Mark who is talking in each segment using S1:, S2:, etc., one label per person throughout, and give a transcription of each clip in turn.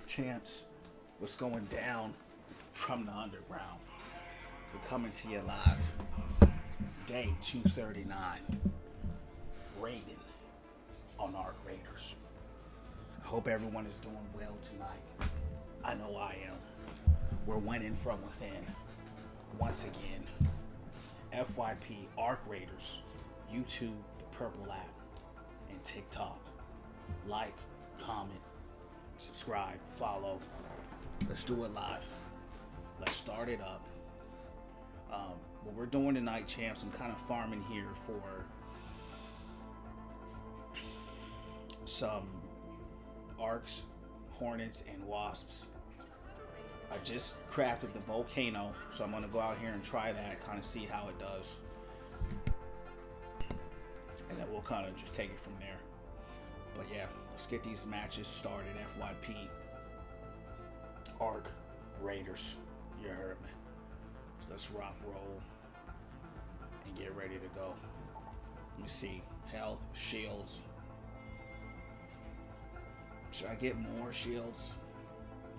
S1: Champs, what's going down from the underground? We're coming to you live. Day 239. Raiding on Arc Raiders. I hope everyone is doing well tonight. I know I am. We're winning from within. Once again, FYP Arc Raiders, YouTube, the Purple app, and TikTok. Like, comment, subscribe, follow. Let's do it live. Let's start it up. What we're doing tonight, champs, I'm kind of farming here for some arcs, hornets, and wasps. I just crafted the volcano, so I'm going to go out here and try that, kind of see how it does. And then we'll kind of just take it from there. But yeah, let's get these matches started. FYP Arc Raiders. You heard me. So let's rock, roll, and get ready to go. Let me see. Health, shields. Should I get more shields?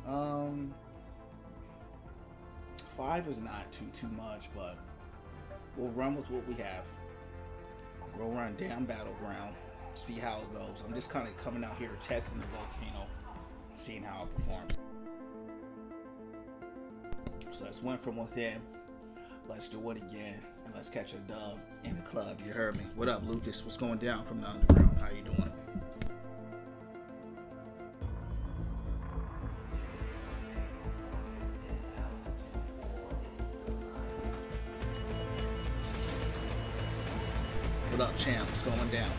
S1: 5 is not too much, but we'll run with what we have. We'll run down Battleground, see how it goes. I'm just kind of coming out here testing the volcano, seeing how it performs. So let's win from within. Let's do it again, and let's catch a dub in the club. You heard me. What up, Lucas? What's going down from the underground? How you doing? What up, champ? What's going down?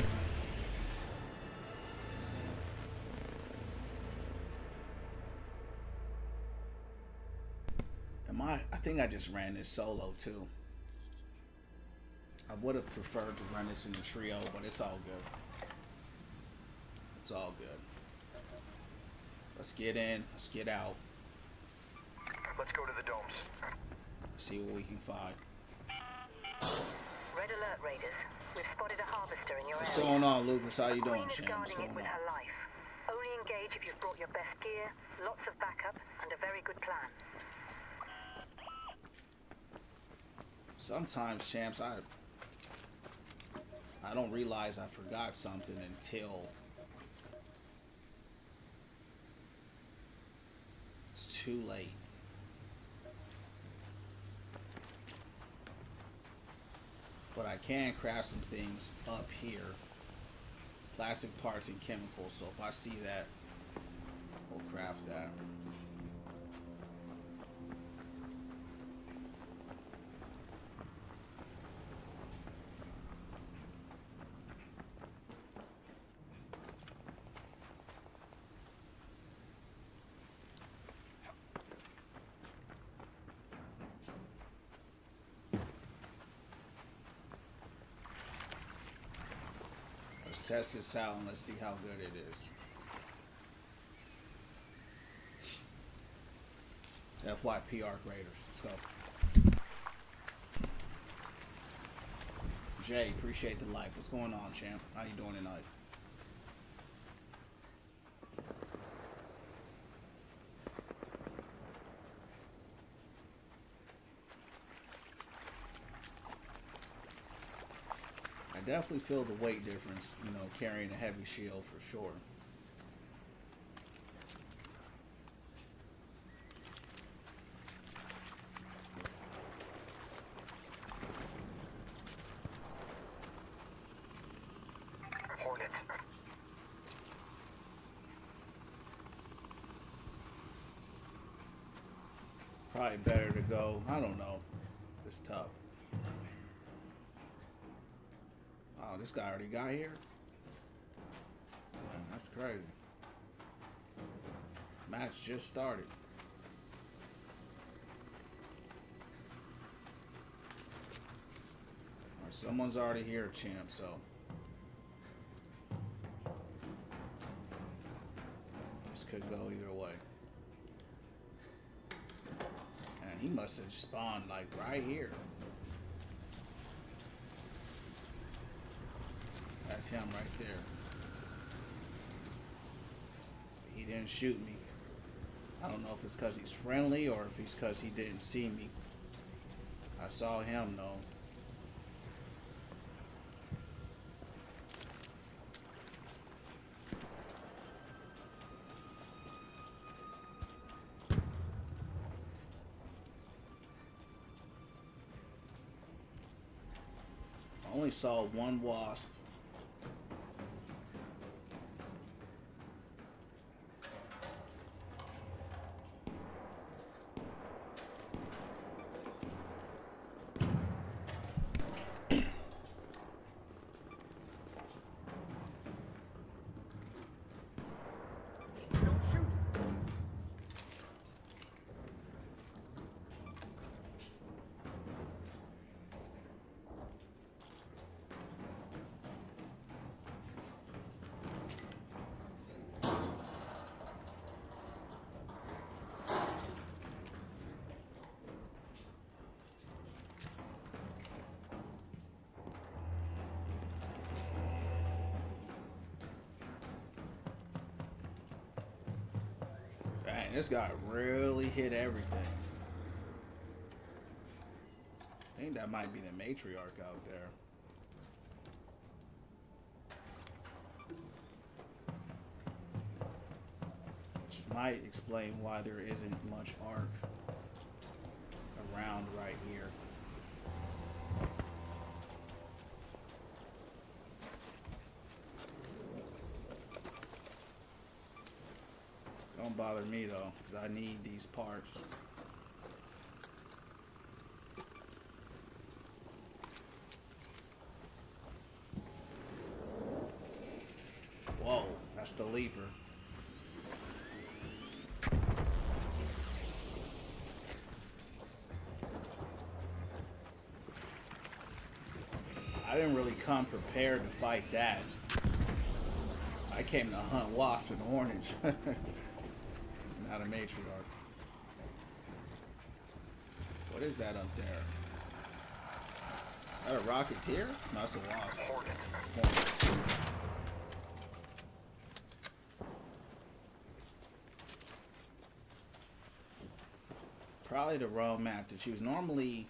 S1: I think I just ran this solo too. I would have preferred to run this in the trio, but it's all good. It's all good. Let's get in. Let's get out.
S2: Let's go to the domes.
S1: See what we can find.
S3: Red alert, Raiders. We've spotted a harvester in your
S1: What's
S3: area.
S1: going on, Lucas? How you doing,
S3: Queen is
S1: champ? What's
S3: guarding
S1: going
S3: it with
S1: on?
S3: her life. Only engage if you've brought your best gear, lots of backup, and a very good plan.
S1: Sometimes, champs, I don't realize I forgot something until it's too late. But I can craft some things up here. Plastic parts and chemicals. So if I see that, we'll craft that. Let's test this out and let's see how good it is. FYP Arc Raiders. Let's go. Jay, appreciate the like. What's going on, champ? How you doing tonight? I definitely feel the weight difference, you know, carrying a heavy shield for sure.
S2: Hornet.
S1: Probably better to go, I don't know. It's tough. Oh, this guy already got here? Man, that's crazy. Match just started. Alright, someone's already here, champ, so. This could go either way. And he must have spawned like right here. That's him right there. He didn't shoot me. I don't know if it's because he's friendly or if it's because he didn't see me. I saw him though. I only saw one wasp. Dang, this guy really hit everything. I think that might be the matriarch out there. Which might explain why there isn't much arc around right here. Don't bother me though, because I need these parts. Whoa, that's the leaper. I didn't really come prepared to fight that. I came to hunt wasps and hornets. Not a matriarch. What is that up there? Is that a rocketeer? No, that's a wasp. Hornet. Probably the wrong map to choose. Normally,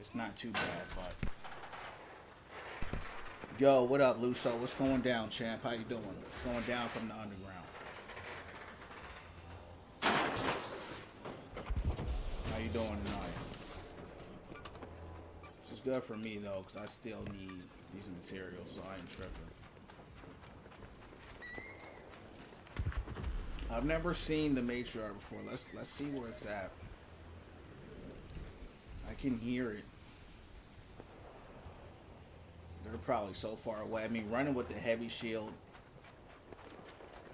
S1: it's not too bad, but... Yo, what up, Luso? What's going down, champ? How you doing? What's going down from the underground? How you doing tonight? This is good for me, though, because I still need these materials, so I ain't tripping. I've never seen the matriarch before. Let's see where it's at. I can hear it. They're probably so far away. I mean, running with the heavy shield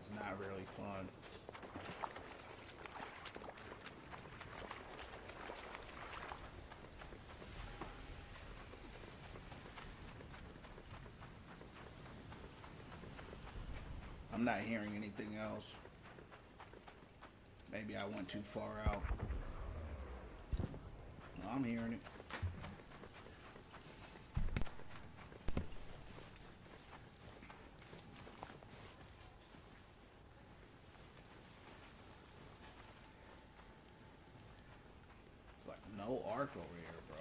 S1: is not really fun. I'm not hearing anything else. Maybe I went too far out. No, I'm hearing it. It's like no arc over here, bro.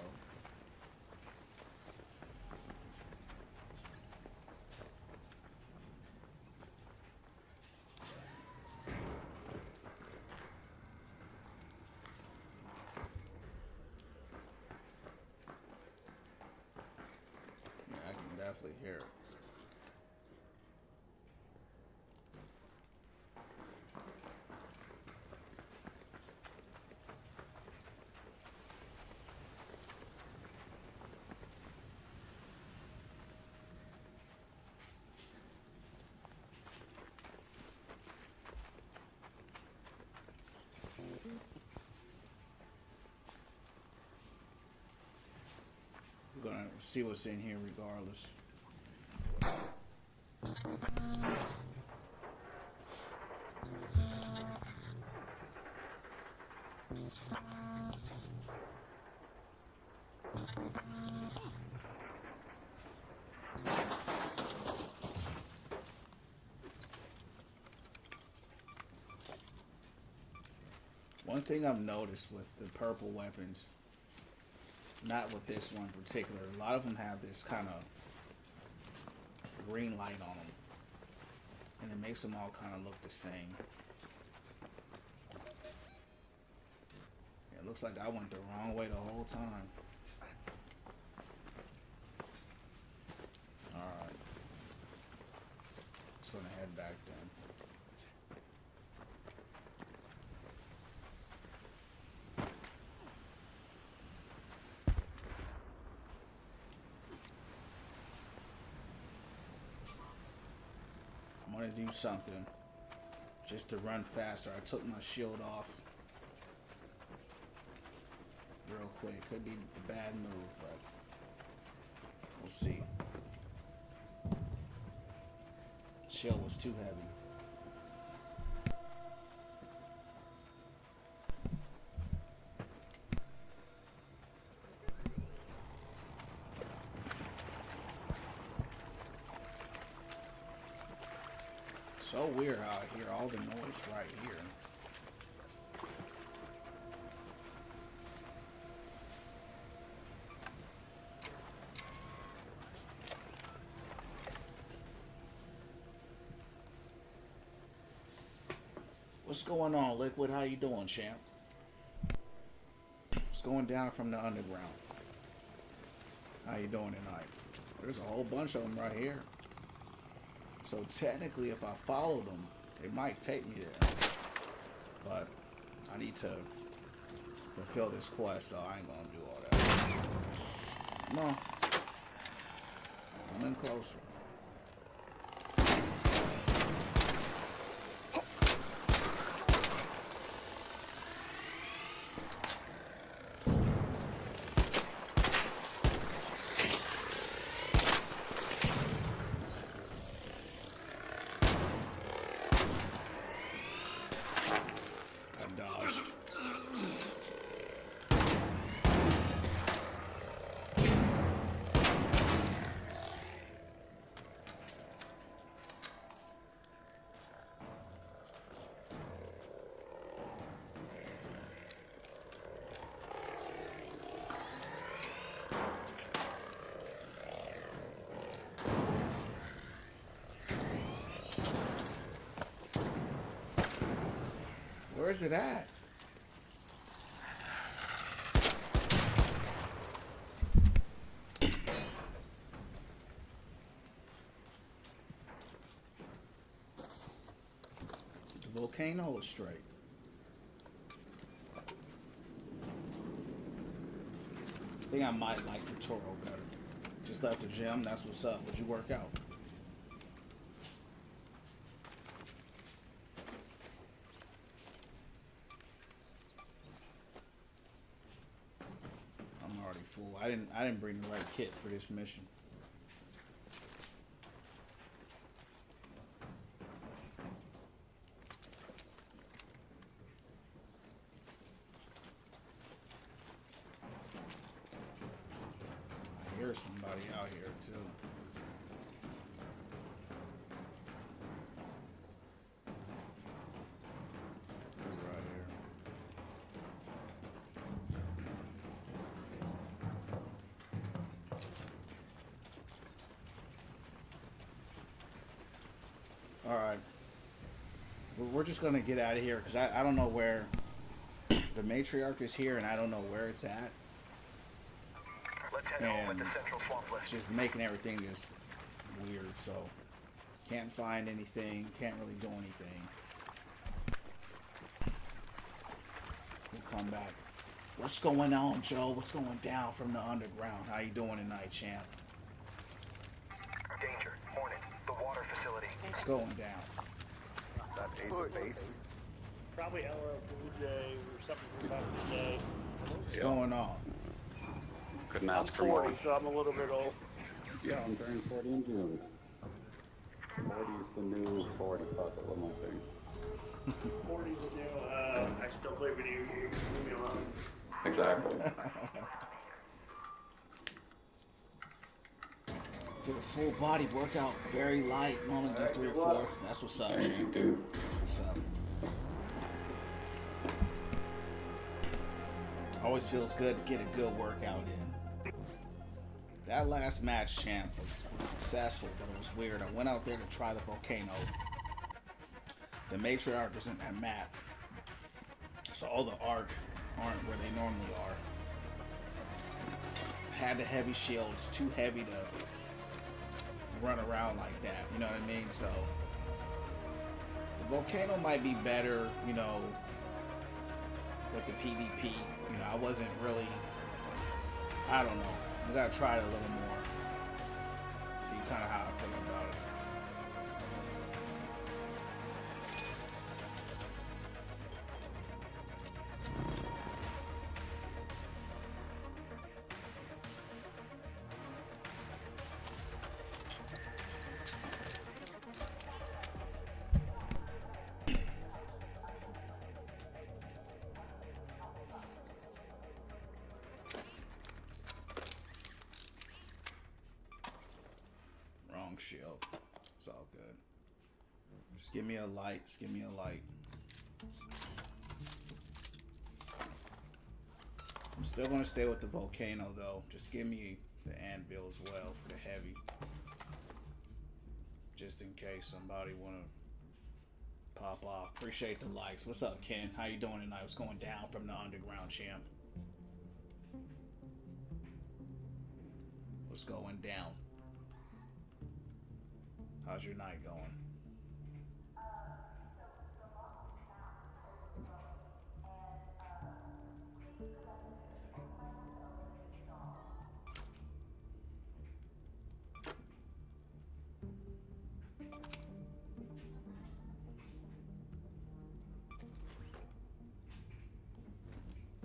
S1: Yeah, I can definitely hear it. We're gonna see what's in here regardless. One thing I've noticed with the purple weapons, not with this one in particular, a lot of them have this kind of green light on them. And it makes them all kind of look the same. It looks like I went the wrong way the whole time. Alright. Just gonna head back then. I'm gonna do something just to run faster. I took my shield off real quick. Could be a bad move, but we'll see. Shield was too heavy. So weird how I hear all the noise right here. What's going on, Liquid? How you doing, champ? What's going down from the underground? How you doing tonight? There's a whole bunch of them right here. So technically, if I follow them, they might take me there. But I need to fulfill this quest, so I ain't gonna do all that. Come on. Come in closer. Where's it at? The volcano is straight. I think I might like the Toro better. Just left the gym. That's what's up. Would you work out? Full. I didn't bring the right kit for this mission. I hear somebody out here too. Alright. We're just going to get out of here because I don't know where the matriarch is here and I don't know where it's at.
S2: Let's head home with the central swamp list.
S1: Just making everything just weird, so can't find anything, can't really do anything. We'll come back. What's going on, Joe? What's going down from the underground? How you doing tonight, champ?
S2: Danger. Hornet. The water facility.
S1: What's going down?
S4: Is that Ace of Base?
S5: Probably LR Blue Jay or something from back in the day.
S1: What's going on?
S4: Couldn't
S5: I'm
S4: ask for more.
S5: 40, so I'm a little bit old.
S6: Yeah, I'm turning 40 in June. 40 is the new 40, fuck it, what am I saying?
S5: 40 is the new, I still play video games. Leave me alone.
S6: Exactly.
S1: Did a full body workout, very light, normally do 3 or 4. That's what's up,
S6: Yes, you
S1: champ.
S6: do.
S1: That's what's up. Always feels good to get a good workout in. That last match, champ, was successful, but it was weird. I went out there to try the volcano. The matriarch isn't that map, so all the arc aren't where they normally are. Had the heavy shields, too heavy to run around like that, you know what I mean? So the volcano might be better, you know, with the PvP. You know, I wasn't really, I don't know. We gotta try it a little more. See kind of how I feel about it. Shield. It's all good. Just give me a light. Just give me a light. I'm still gonna stay with the volcano though. Just give me the anvil as well for the heavy. Just in case somebody wanna pop off. Appreciate the likes. What's up, Ken? How you doing tonight? What's going down from the underground, champ? What's going down? How's your night going?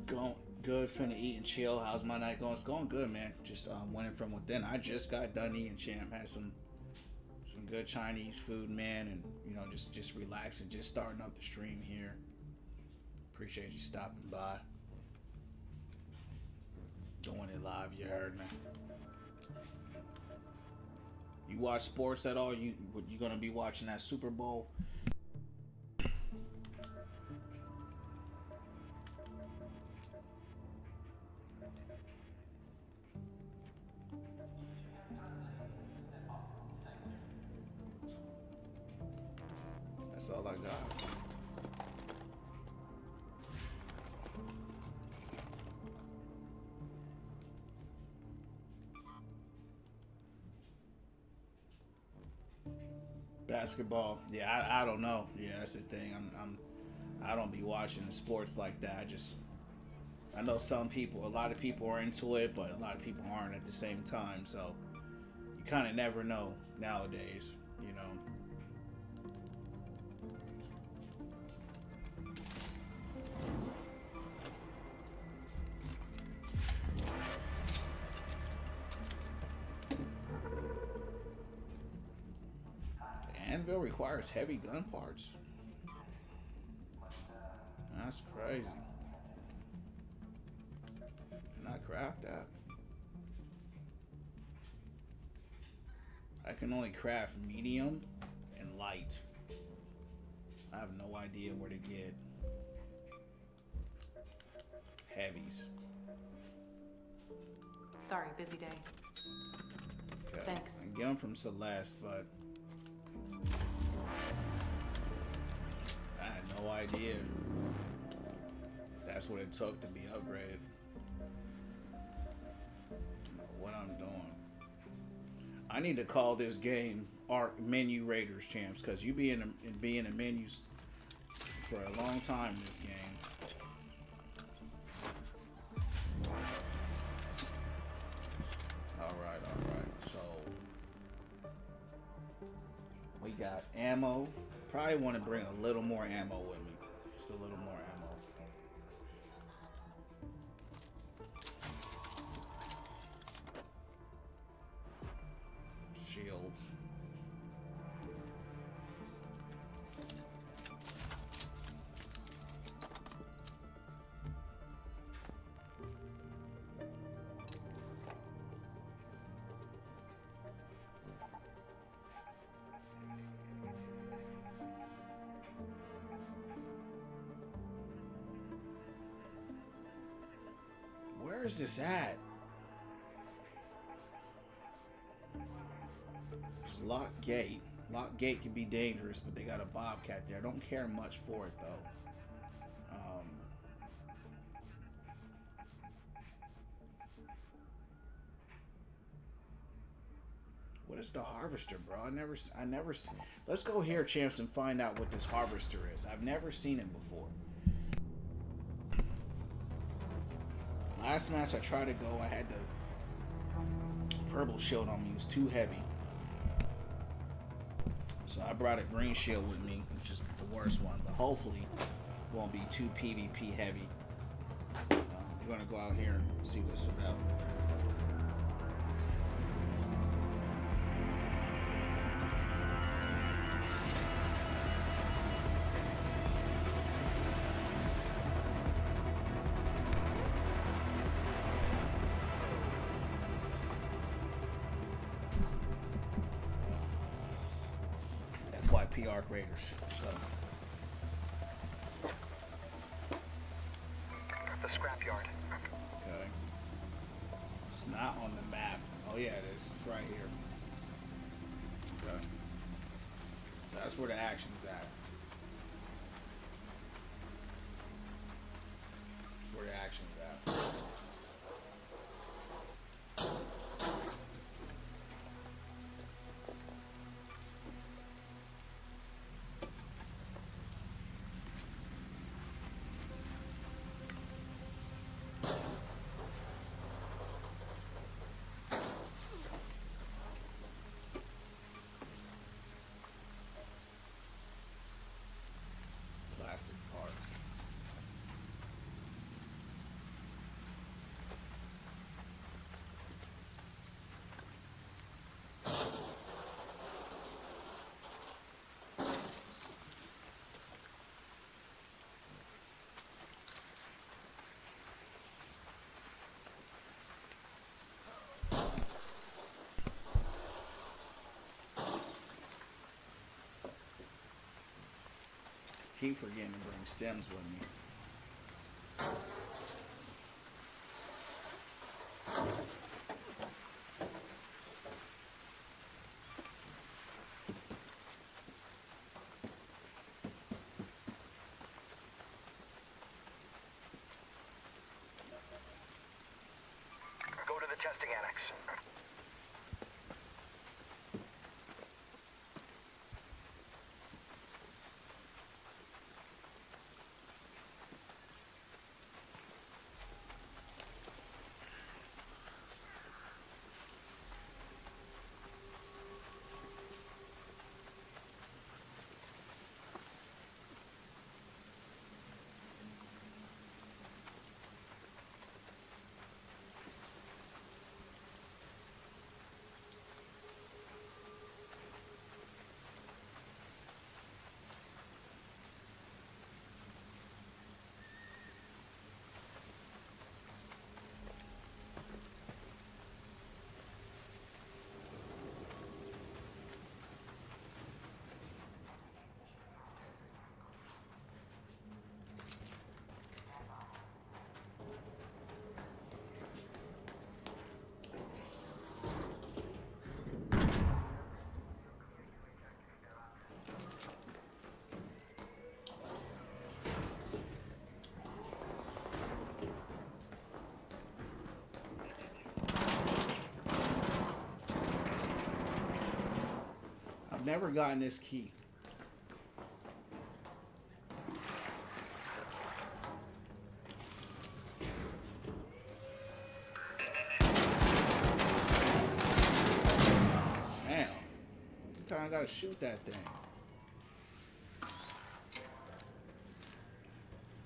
S1: Going good, finna eat and chill. How's my night going? It's going good, man. Just winning from within. I just got done eating, champ. Had some good Chinese food, man, and you know, just relaxing, just starting up the stream here. Appreciate you stopping by. Doing it live, you heard me. You watch sports at all? You gonna be watching that Super Bowl? That's all I got. Basketball, yeah, I don't know. Yeah, that's the thing. I don't be watching the sports like that. I know some people, a lot of people are into it, but a lot of people aren't at the same time. So you kind of never know nowadays, you know. Anvil requires heavy gun parts. That's crazy. Can I craft that? I can only craft medium and light. I have no idea where to get heavies.
S7: Sorry, busy day.
S1: Okay.
S7: Thanks.
S1: I can get them from Celeste, but I had no idea that's what it took to be upgraded. I don't know what I'm doing. I need to call this game Arc Menu Raiders, champs, because you be in the menus for a long time in this game. Alright. So we got ammo. Probably want to bring a little more ammo with me. Just a little more ammo. Shields. Where is this at? It's lock gate. Lock gate can be dangerous, but they got a Bobcat there. I don't care much for it though. What is the harvester, bro? I never. Let's go here, champs, and find out what this harvester is. I've never seen it before. Last match I tried to go, I had the purple shield on me. It was too heavy. So I brought a green shield with me, which is the worst one, but hopefully it won't be too PvP heavy. We're gonna go out here and see what it's about. FYP Arc Raiders. So
S2: The scrapyard.
S1: okay. It's not on the map. Oh yeah, it is. It's right here. Okay. So that's where the action's at. That's where the action's at. Plastic parts. Keep forgetting to bring stems with me.
S2: Go to the testing annex. I've never gotten this key. Damn. Every time I gotta shoot that thing.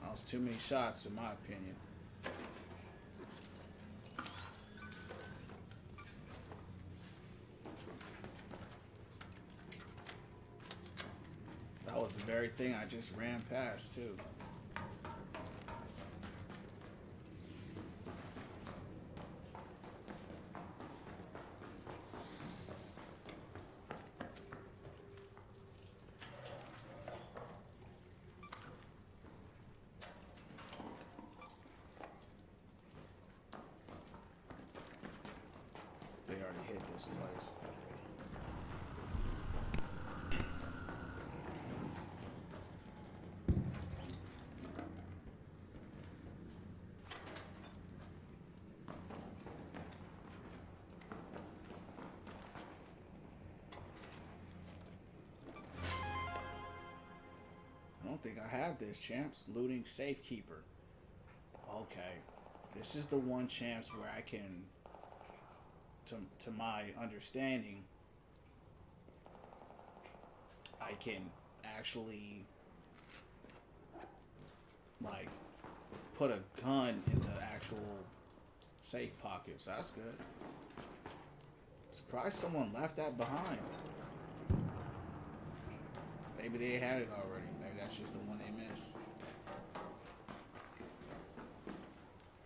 S2: That was too many shots in my opinion. That was the very thing I just ran past too.
S1: this place. I don't think I have this chance. Looting Safekeeper. Okay. This is the one chance where I can, to my understanding, I can actually, like, put a gun in the actual safe pockets. That's good. Surprised someone left that behind. Maybe they had it already. Maybe that's just the one they missed.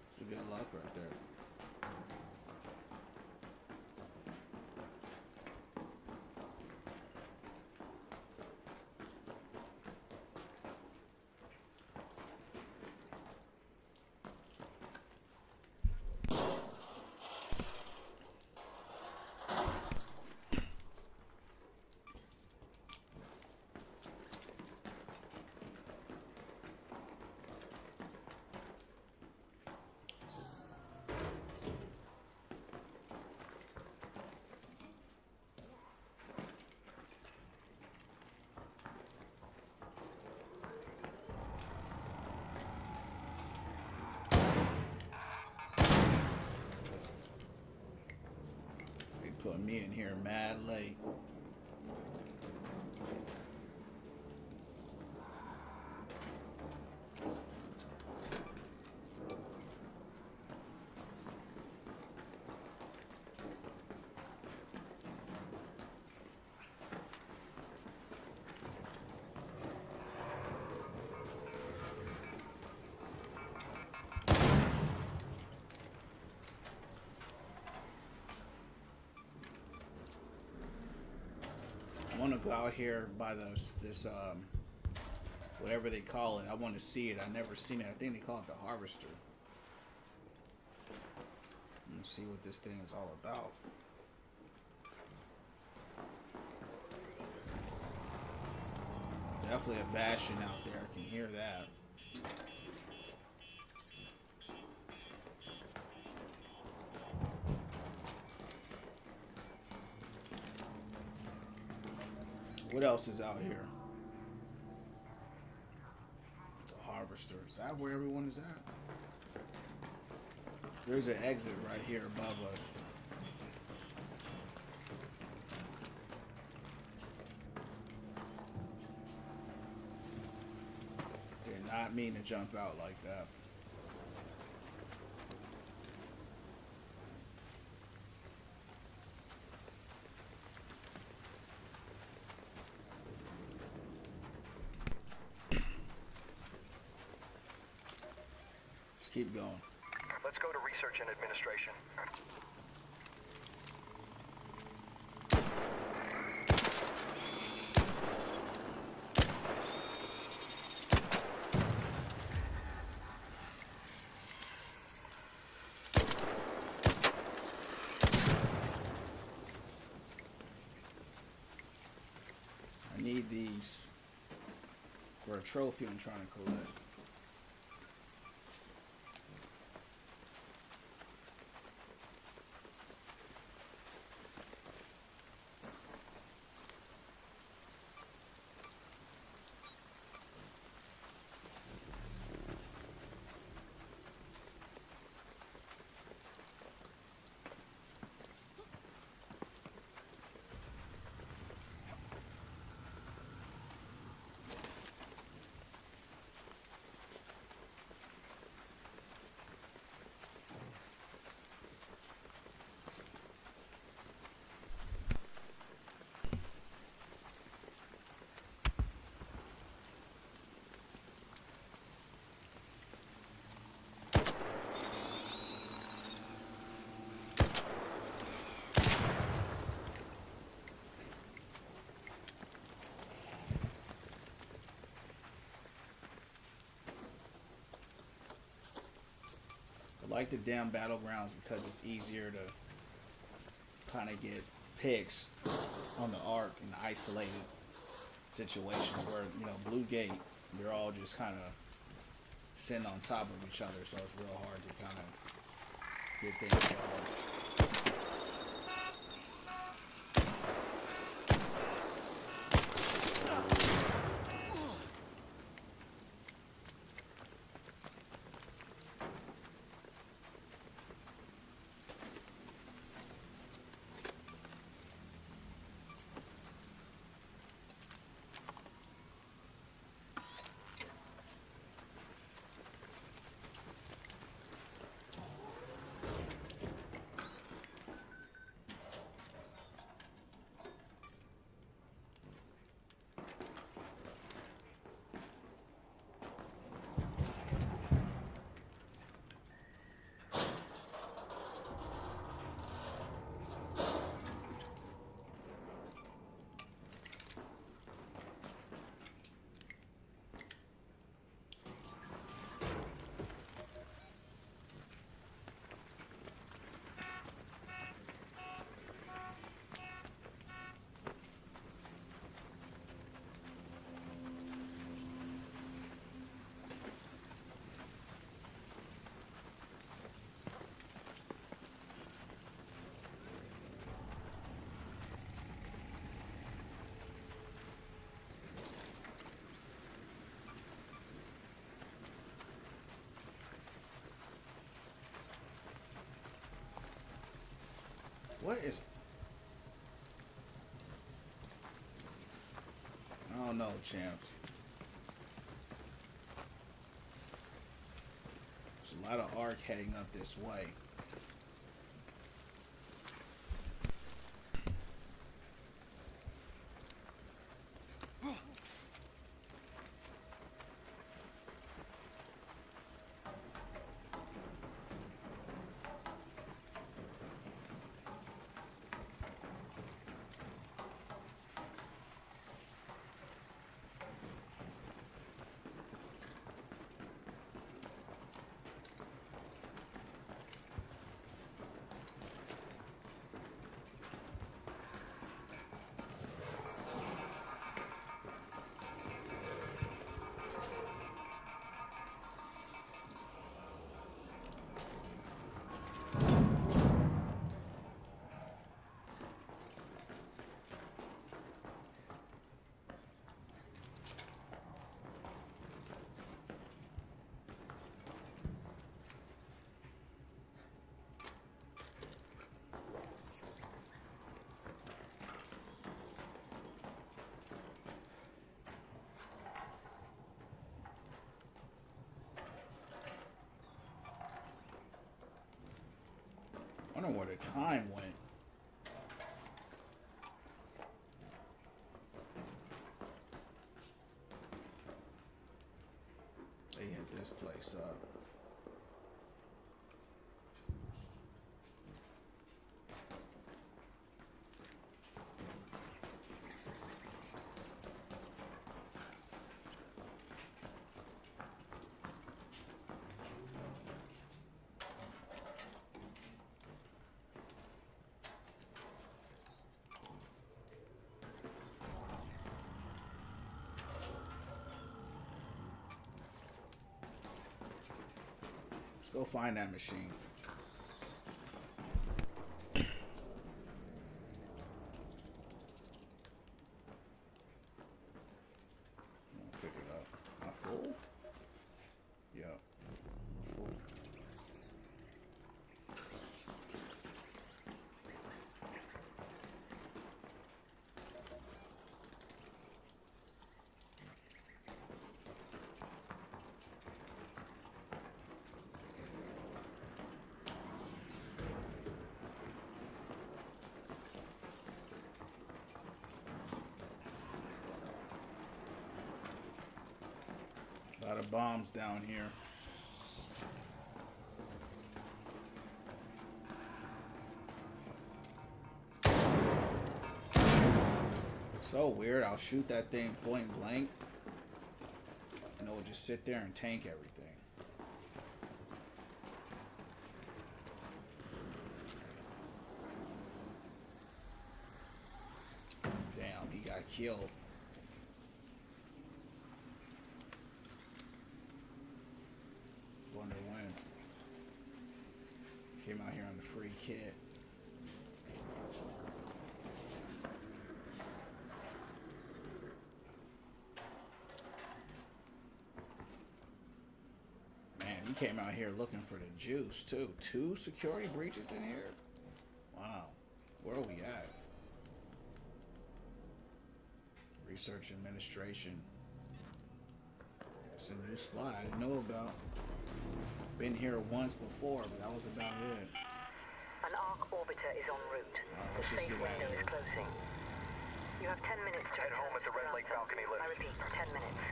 S1: It's a good luck right there. They put me in here mad late. I want to go out here by this whatever they call it. I want to see it. I've never seen it. I think they call it the Harvester. Let's see what this thing is all about. Definitely a Bastion out there. I can hear that. What else is out here? The Harvester. Is that where everyone is at? There's an exit right here above us. Did not mean to jump out like that. Keep going.
S2: Let's go to research and administration.
S1: I need these for a trophy I'm trying to collect. I like the damn battlegrounds because it's easier to kind of get picks on the arc in isolated situations where, you know, Blue Gate, they're all just kind of sitting on top of each other, so it's real hard to kind of get things going. What is... I don't know, champs. There's a lot of arc heading up this way. I don't know where the time went. They hit this place up. Let's go find that machine. I'll pick it up. Am I full? Yeah. I'm full. A lot of bombs down here. So weird. I'll shoot that thing point blank, and it will just sit there and tank everything. killed. Wonder when. Came out here on the free kit. Man, he came out here looking for the juice too. 2 security breaches in here? Wow. Where are we at? Research Administration. It's a new spot I didn't know about. Been here once before, but that was about it.
S3: An ARC orbiter is en route.
S1: Let's
S3: The
S1: just
S3: safe
S1: get out of
S3: window
S1: here.
S3: is closing. You have 10 minutes to
S2: Head
S3: return
S2: home at the
S3: to
S2: Red Lake
S3: Speranza.
S2: balcony lift.
S3: I repeat, 10 minutes.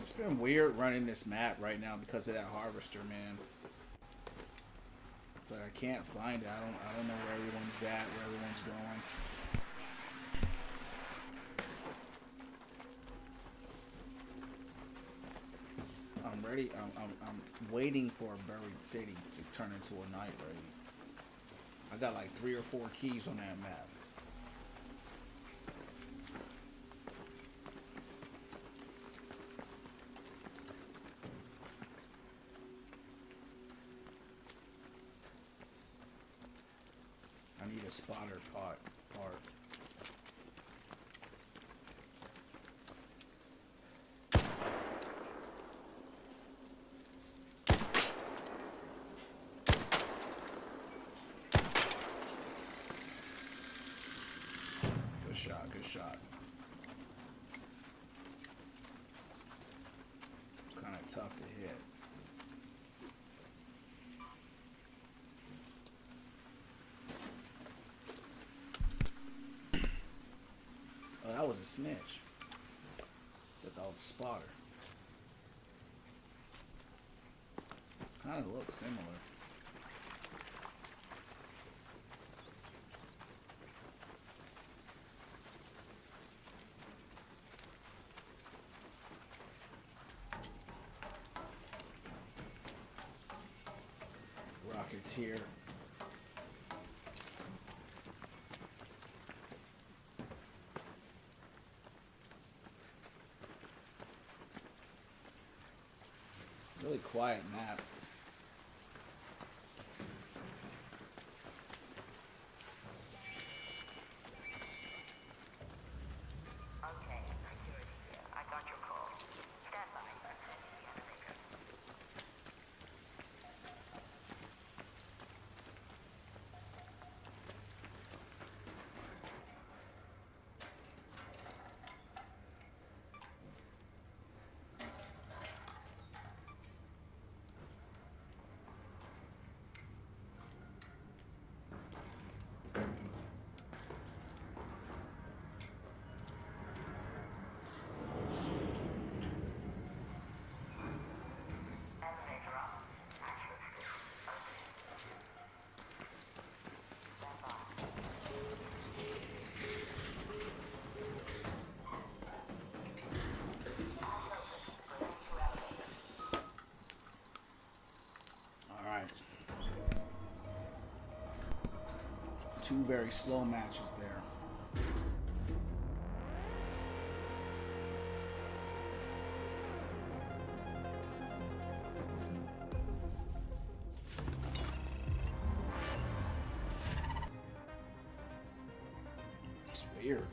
S1: It's been weird running this map right now because of that harvester, man. It's like I can't find it. I don't know where everyone's at, where everyone's going. I'm ready. I'm waiting for a buried city to turn into a night raid. I got like 3 or 4 keys on that map. I need a spotter part. Good shot, good shot. Kind of tough to hit. Oh, that was a snitch. Thought that was a spotter. Kind of looks similar. Rocketeer. Really quiet map.
S3: Okay, security here. I got your call. Stand by. I'm sending the elevator. Elevator up. Access stand by.
S1: All right. 2 very slow matches there. It's weird.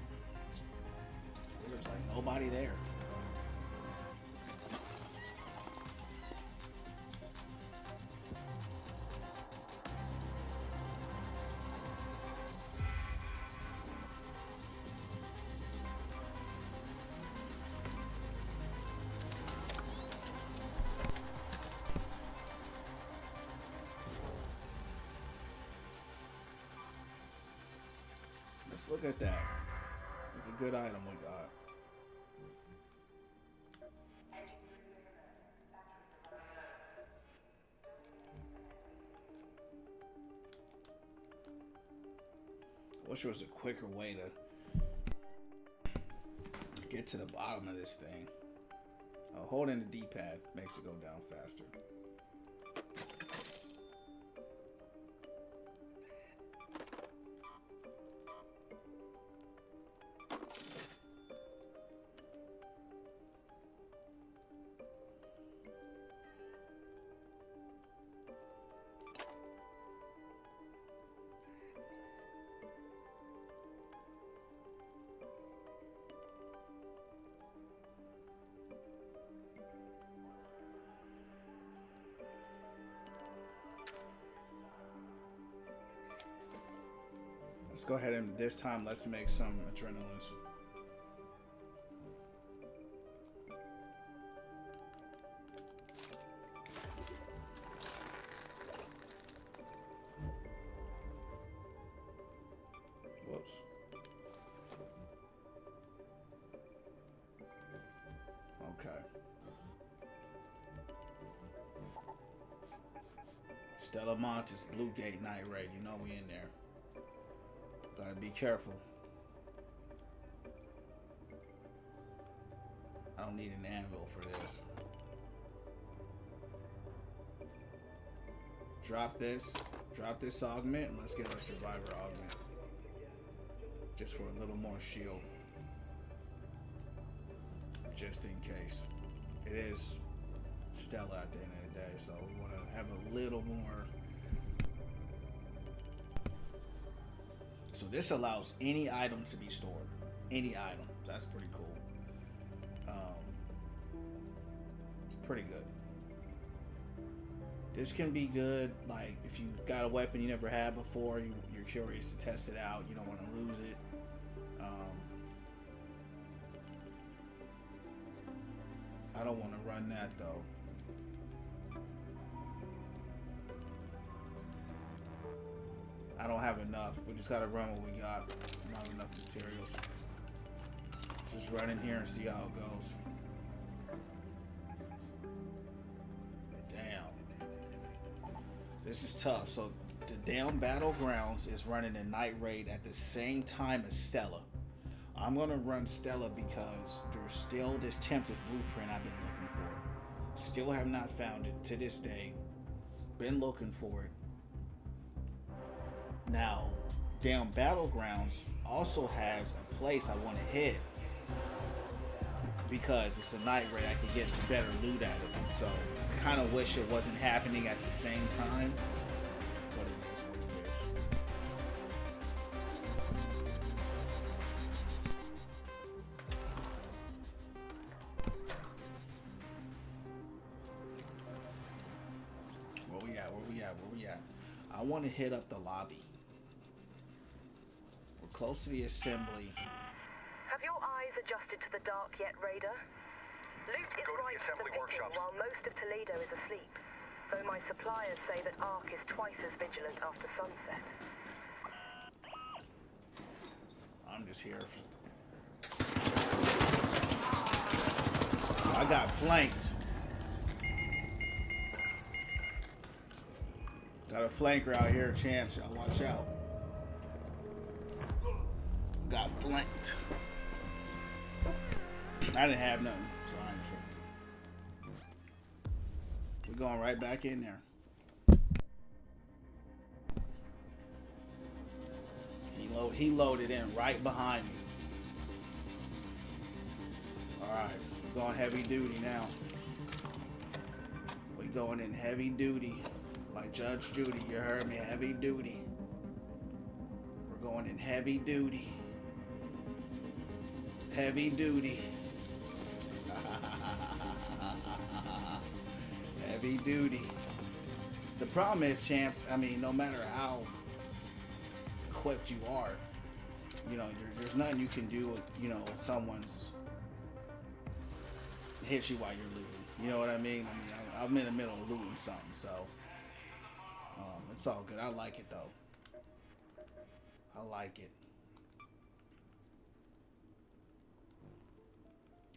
S1: There's like nobody there. Let's look at that. It's a good item we got. I wish there was a quicker way to get to the bottom of this thing. Holding the D-pad makes it go down faster. Let's go ahead and this time let's make some adrenalines. Whoops. Okay. Stella Montes, Blue Gate Night Raid. You know we in there. Gotta be careful. I don't need an anvil for this. Drop this augment, and let's get our survivor augment. Just for a little more shield. Just in case. It is Stella at the end of the day, so we want to have a little more. So this allows any item to be stored. Any item. That's pretty cool. It's pretty good. This can be good, like, if you got a weapon you never had before, you're curious to test it out, you don't want to lose it. I don't want to run that, though. I don't have enough. We just gotta run what we got. I don't have enough materials. Just run in here and see how it goes. Damn. This is tough. So the damn Battlegrounds is running a night raid at the same time as Stella. I'm gonna run Stella because there's still this Tempest blueprint I've been looking for. Still have not found it to this day. Been looking for it. Now, damn Battlegrounds also has a place I want to hit because it's a night raid. I could get better loot out of it. So I kind of wish it wasn't happening at the same time. But it is what it is. Where we at? I want to hit up the lobby. We're close to the assembly.
S3: Have your eyes adjusted to the dark yet, Raider? Loot is
S2: Go to the
S3: ripe for
S2: assembly
S3: picking
S2: workshops.
S3: while most of Toledo is asleep. Though my suppliers say that Ark is twice as vigilant after sunset.
S1: I'm just here. I got flanked. Got a flanker out here, champs. Y'all watch out. Got flanked. I didn't have nothing, so I ain't tripping. We're going right back in there. He loaded in right behind me. Alright, we're going heavy duty now. We're going in heavy duty. Like Judge Judy, you heard me, heavy duty. We're going in heavy duty. Heavy duty. Heavy duty. The problem is, champs, I mean, no matter how equipped you are, you know, there's nothing you can do with, you know, someone's hit you while you're looting. You know what I mean? I mean, I'm in the middle of looting something, so it's all good. I like it though. I like it.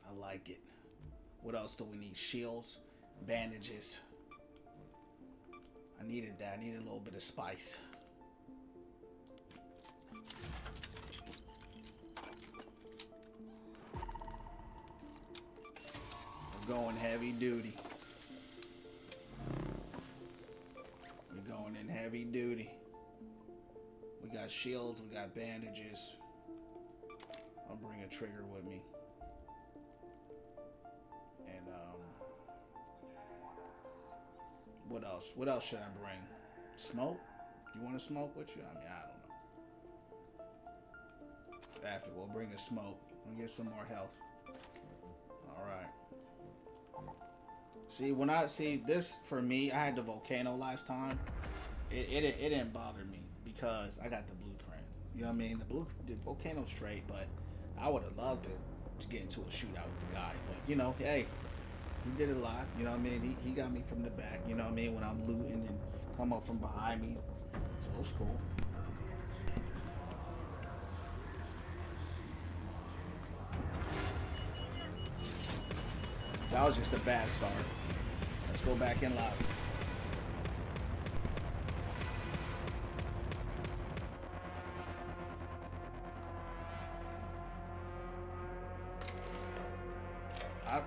S1: I like it. What else do we need? Shields, bandages. I needed that. I needed a little bit of spice. We're going heavy duty. We're going in heavy duty. We got shields, we got bandages. I'll bring a trigger with me. And what else? What else should I bring? Smoke? You want to smoke with you? I mean, I don't know. After we'll bring a smoke and get some more health. All right. See, when I see this, for me, I had the volcano last time. It didn't bother me because I got the blueprint. You know what I mean? The volcano's straight, but I would have loved to get into a shootout with the guy. But you know, hey, he did a lot. You know what I mean? He got me from the back. You know what I mean? When I'm looting and come up from behind me, so it was cool. That was just a bad start. Let's go back in lobby.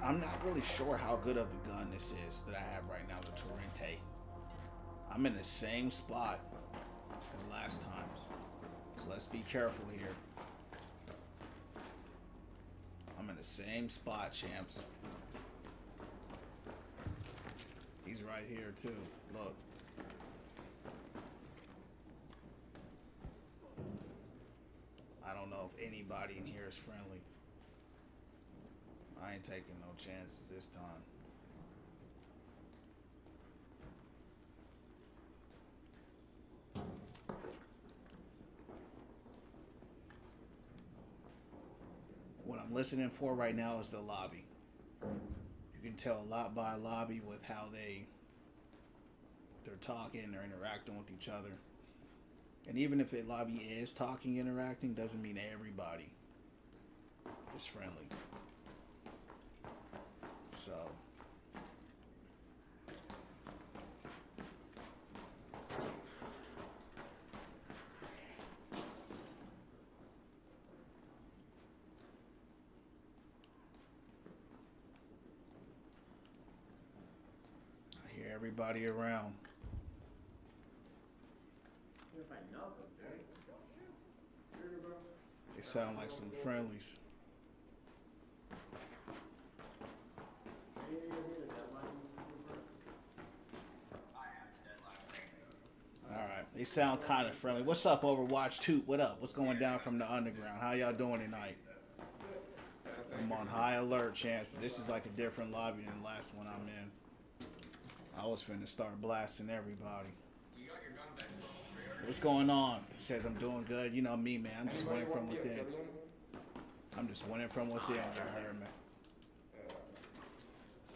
S1: I'm not really sure how good of a gun this is that I have right now, the Torrente. I'm in the same spot as last times, so let's be careful here. I'm in the same spot, champs. He's right here too. Look. I don't know if anybody in here is friendly. I ain't taking no chances this time. What I'm listening for right now is the lobby. You can tell a lot by lobby with how they're talking, they're interacting with each other. And even if a lobby is talking, interacting, doesn't mean everybody is friendly. So I hear everybody around. They sound like some friendlies. Alright, they sound kind of friendly. What's up, Overwatch 2? What up? What's going down from the underground? How y'all doing tonight? I'm on high alert, Chance, but this is like a different lobby than the last one I'm in. I was finna start blasting everybody. What's going on? He says I'm doing good. You know me, man. I'm just winning from within. I'm just winning from within, you heard me.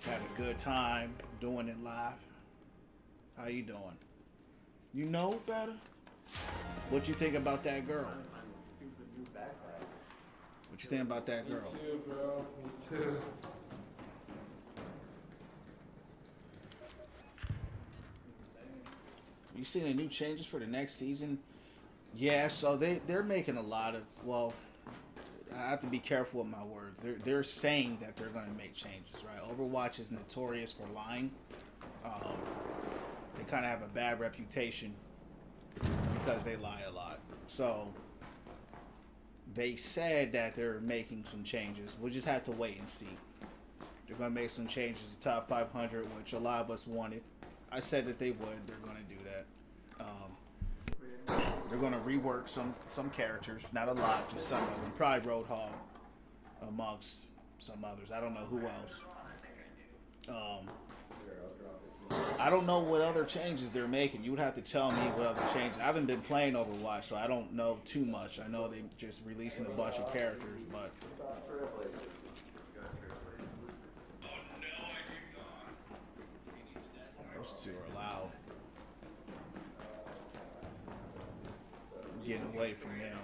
S1: Have a good time doing it live. How you doing? You know better? What you think about that girl? What you think about that girl?
S7: Me too, bro. Me too.
S1: You seen the new changes for the next season? Yeah, so they're making a lot of, well, I have to be careful with my words. They're saying that they're going to make changes, right? Overwatch is notorious for lying. They kind of have a bad reputation because they lie a lot. So they said that they're making some changes. We'll just have to wait and see. They're going to make some changes to top 500, which a lot of us wanted. I said that they would. They're going to do that. They're going to rework some characters. Not a lot, just some of them. Probably Roadhog amongst some others. I don't know who else. I don't know what other changes they're making. You would have to tell me what other changes. I haven't been playing Overwatch, so I don't know too much. I know they're just releasing a bunch of characters, but... Those two are loud. I'm getting away from them.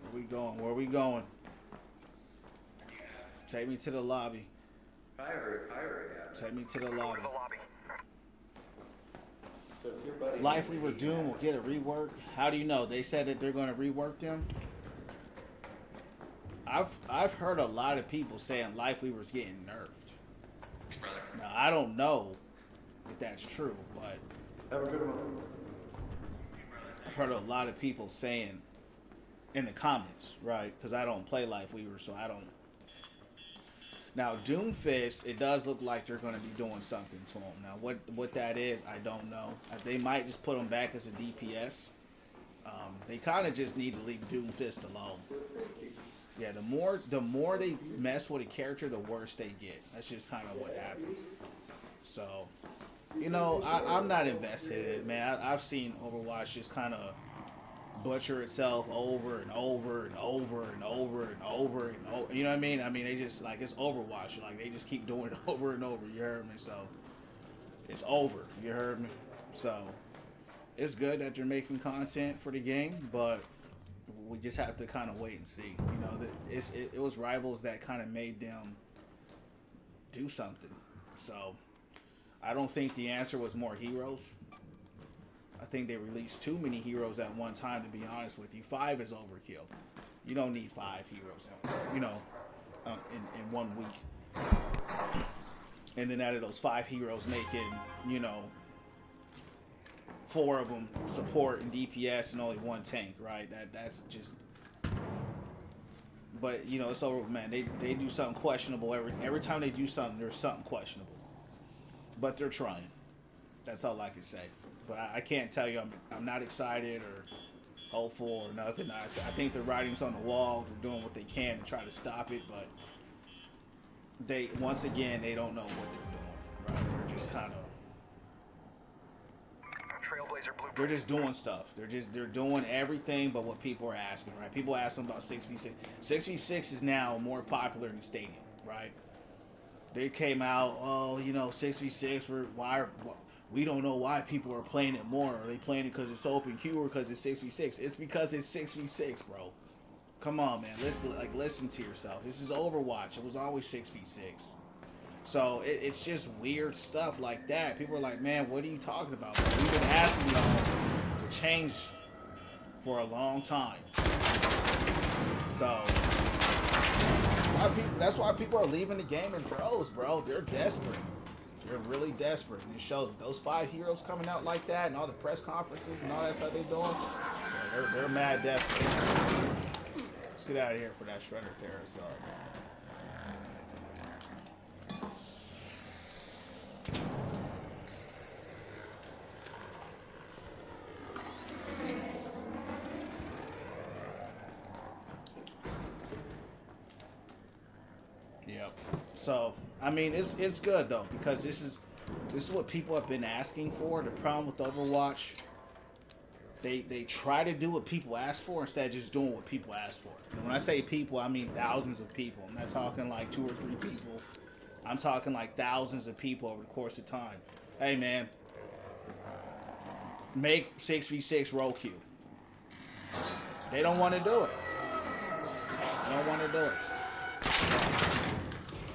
S1: Where we going? Where we going? Take me to the lobby. Take me to the lobby. Life We Were Doomed will get a rework. How do you know? They said that they're going to rework them. I've heard a lot of people saying Life We Was getting nerfed. Now I don't know if that's true, but I've heard a lot of people saying in the comments, right? Because I don't play Life Weaver, so I don't. Now, Doomfist, it does look like they're going to be doing something to him. Now, what that is, I don't know. They might just put him back as a DPS. They kind of just need to leave Doomfist alone. Yeah, the more they mess with a character, the worse they get. That's just kind of what happens. So, you know, I'm not invested in it, man. I've seen Overwatch just kind of butcher itself over and over and over and over and over and over. You know what I mean? I mean, they just, like, it's Overwatch. Like, they just keep doing it over and over. You heard me? So, it's over. You heard me? So, it's good that they're making content for the game, but we just have to kind of wait and see. You know, it was Rivals that kind of made them do something. So, I don't think the answer was more heroes. I think they released too many heroes at one time, to be honest with you. 5 is overkill. You don't need 5 heroes, you know, in 1 week. And then out of those 5 heroes, making, you know, 4 of them support and DPS and only 1 tank, right? That's just. But you know, it's over, man. They do something questionable every time they do something. There's something questionable, but they're trying. That's all I can say. But I can't tell you I'm not excited or hopeful or nothing. I think the writing's on the wall. They're doing what they can to try to stop it, but they once again they don't know what they're doing. Right? They're just kind of.
S2: Trailblazer Blue.
S1: They're just doing stuff. They're doing everything but what people are asking, right? People ask them about 6v6. 6v6 is now more popular in the stadium, right? They came out, oh, you know, 6v6. We don't know why people are playing it more. Are they playing it because it's open queue or because it's 6v6? It's because it's 6v6, bro. Come on, man. Listen to yourself. This is Overwatch. It was always 6v6. So it's just weird stuff like that. People are like, man, what are you talking about? We've been asking y'all to change for a long time. So that's why people are leaving the game in droves, bro. They're desperate. They're really desperate. And it shows with those 5 heroes coming out like that and all the press conferences and all that stuff they're doing. They're mad desperate. Let's get out of here for that Shredder Terror. Sorry. Yep. So, I mean, it's good though, because this is what people have been asking for. The problem with Overwatch, they try to do what people ask for instead of just doing what people ask for. And when I say people, I mean thousands of people. I'm not talking like 2 or 3 people. I'm talking like thousands of people over the course of time. Hey man, make 6v6 roll queue. They don't want to do it. They don't want to do it.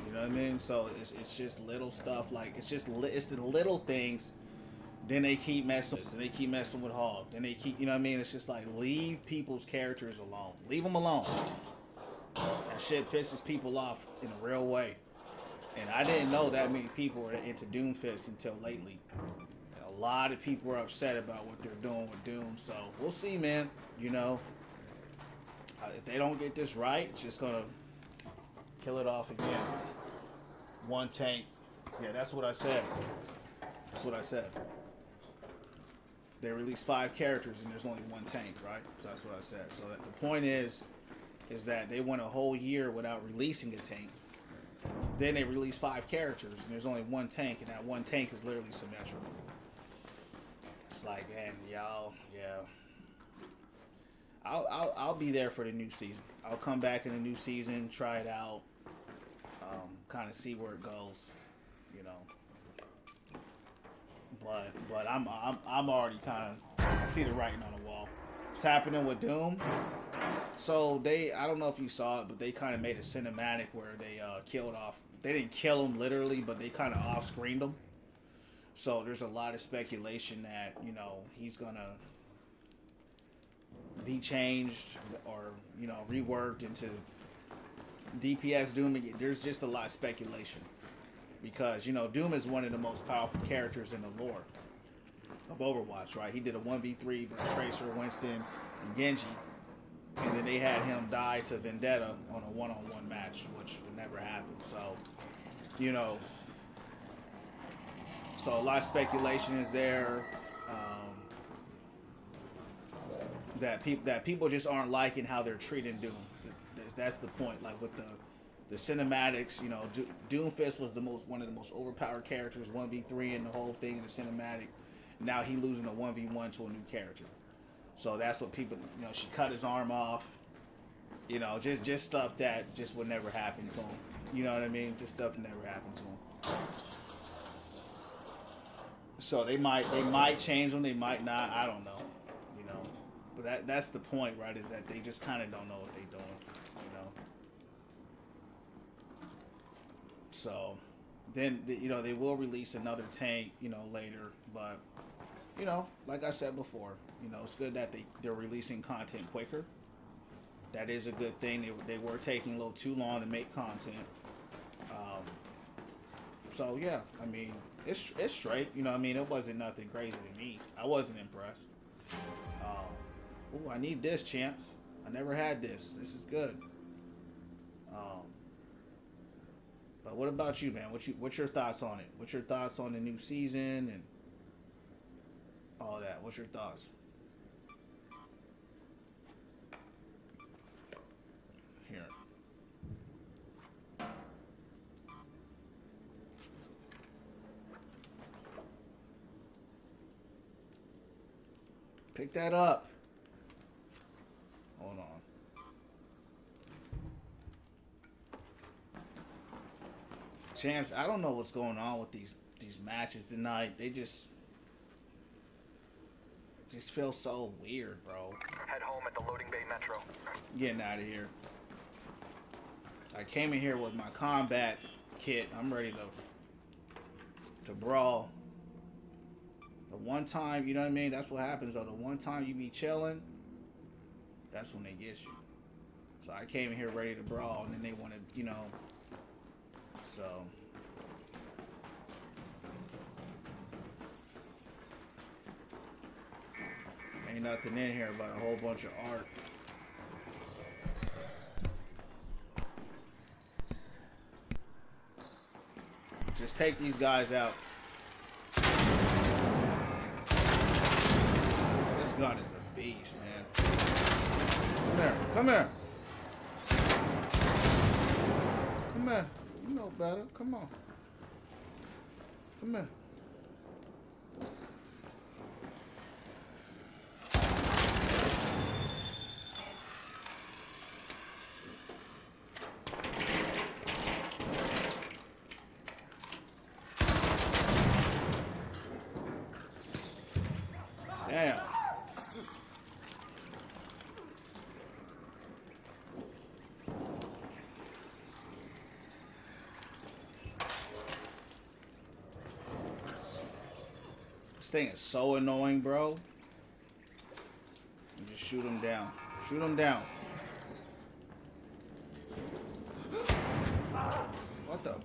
S1: You know what I mean? So it's just little stuff, like it's the little things. Then they keep messing with us, and they keep messing with Hog. Then they keep, you know what I mean? It's just like, leave people's characters alone. Leave them alone. That shit pisses people off in a real way. And I didn't know that many people were into Doomfist until lately. And a lot of people are upset about what they're doing with Doom. So we'll see, man. You know, if they don't get this right, it's just gonna kill it off again. 1 tank. Yeah, that's what I said. That's what I said. They released 5 characters and there's only 1 tank, right? So that's what I said. So that the point is that they went a whole year without releasing a tank. Then they release 5 characters and there's only 1 tank, and that 1 tank is literally symmetrical. It's like, man, y'all, yeah. I'll be there for the new season. I'll come back in the new season, try it out, kind of see where it goes, you know. But I'm already kind of see the writing on the wall. What's happening with Doom? So I don't know if you saw it, but they kind of made a cinematic where they killed off. They didn't kill him literally, but they kind of off-screened him. So there's a lot of speculation that, you know, he's gonna be changed or, you know, reworked into DPS Doom. There's just a lot of speculation because, you know, Doom is one of the most powerful characters in the lore of Overwatch, right? He did a 1v3 versus Tracer, Winston, and Genji, and then they had him die to Vendetta on a one-on-one match, which would never happen. So, you know, so a lot of speculation is there. That people just aren't liking how they're treating Doom. That's the point. Like with the cinematics, you know, Doomfist was one of the most overpowered characters, 1v3 in the whole thing in the cinematic. Now he losing a 1v1 to a new character. So that's what people, you know, she cut his arm off. You know, just stuff that just would never happen to him. You know what I mean? Just stuff that never happened to him. So they might change them, they might not. I don't know. You know, but that's the point, right? Is that they just kind of don't know what they're doing. You know. So then you know they will release another tank, you know, later, but you know, like I said before, you know, it's good that they're releasing content quicker. That is a good thing. They were taking a little too long to make content. So yeah, I mean, it's straight. You know, I mean, it wasn't nothing crazy to me. I wasn't impressed. Ooh, I need this, champs. I never had this. This is good. But what about you, man? What's your thoughts on it? What's your thoughts on the new season and all that? What's your thoughts? Here. Pick that up. Hold on. Chance, I don't know what's going on with these matches tonight. They just feel so weird, bro.
S2: Head home at the loading bay metro.
S1: Getting out of here. I came in here with my combat kit. I'm ready to brawl. The one time, you know what I mean? That's what happens though. The one time you be chilling, that's when they get you. So I came in here ready to brawl, and then they want to, you know. So. Ain't nothing in here but a whole bunch of art. Just take these guys out. This gun is a beast, man. Come here. Come here. Come here. You know better. Come on. Come here. Damn. This thing is so annoying, bro. You just shoot him down. Shoot him down. What the?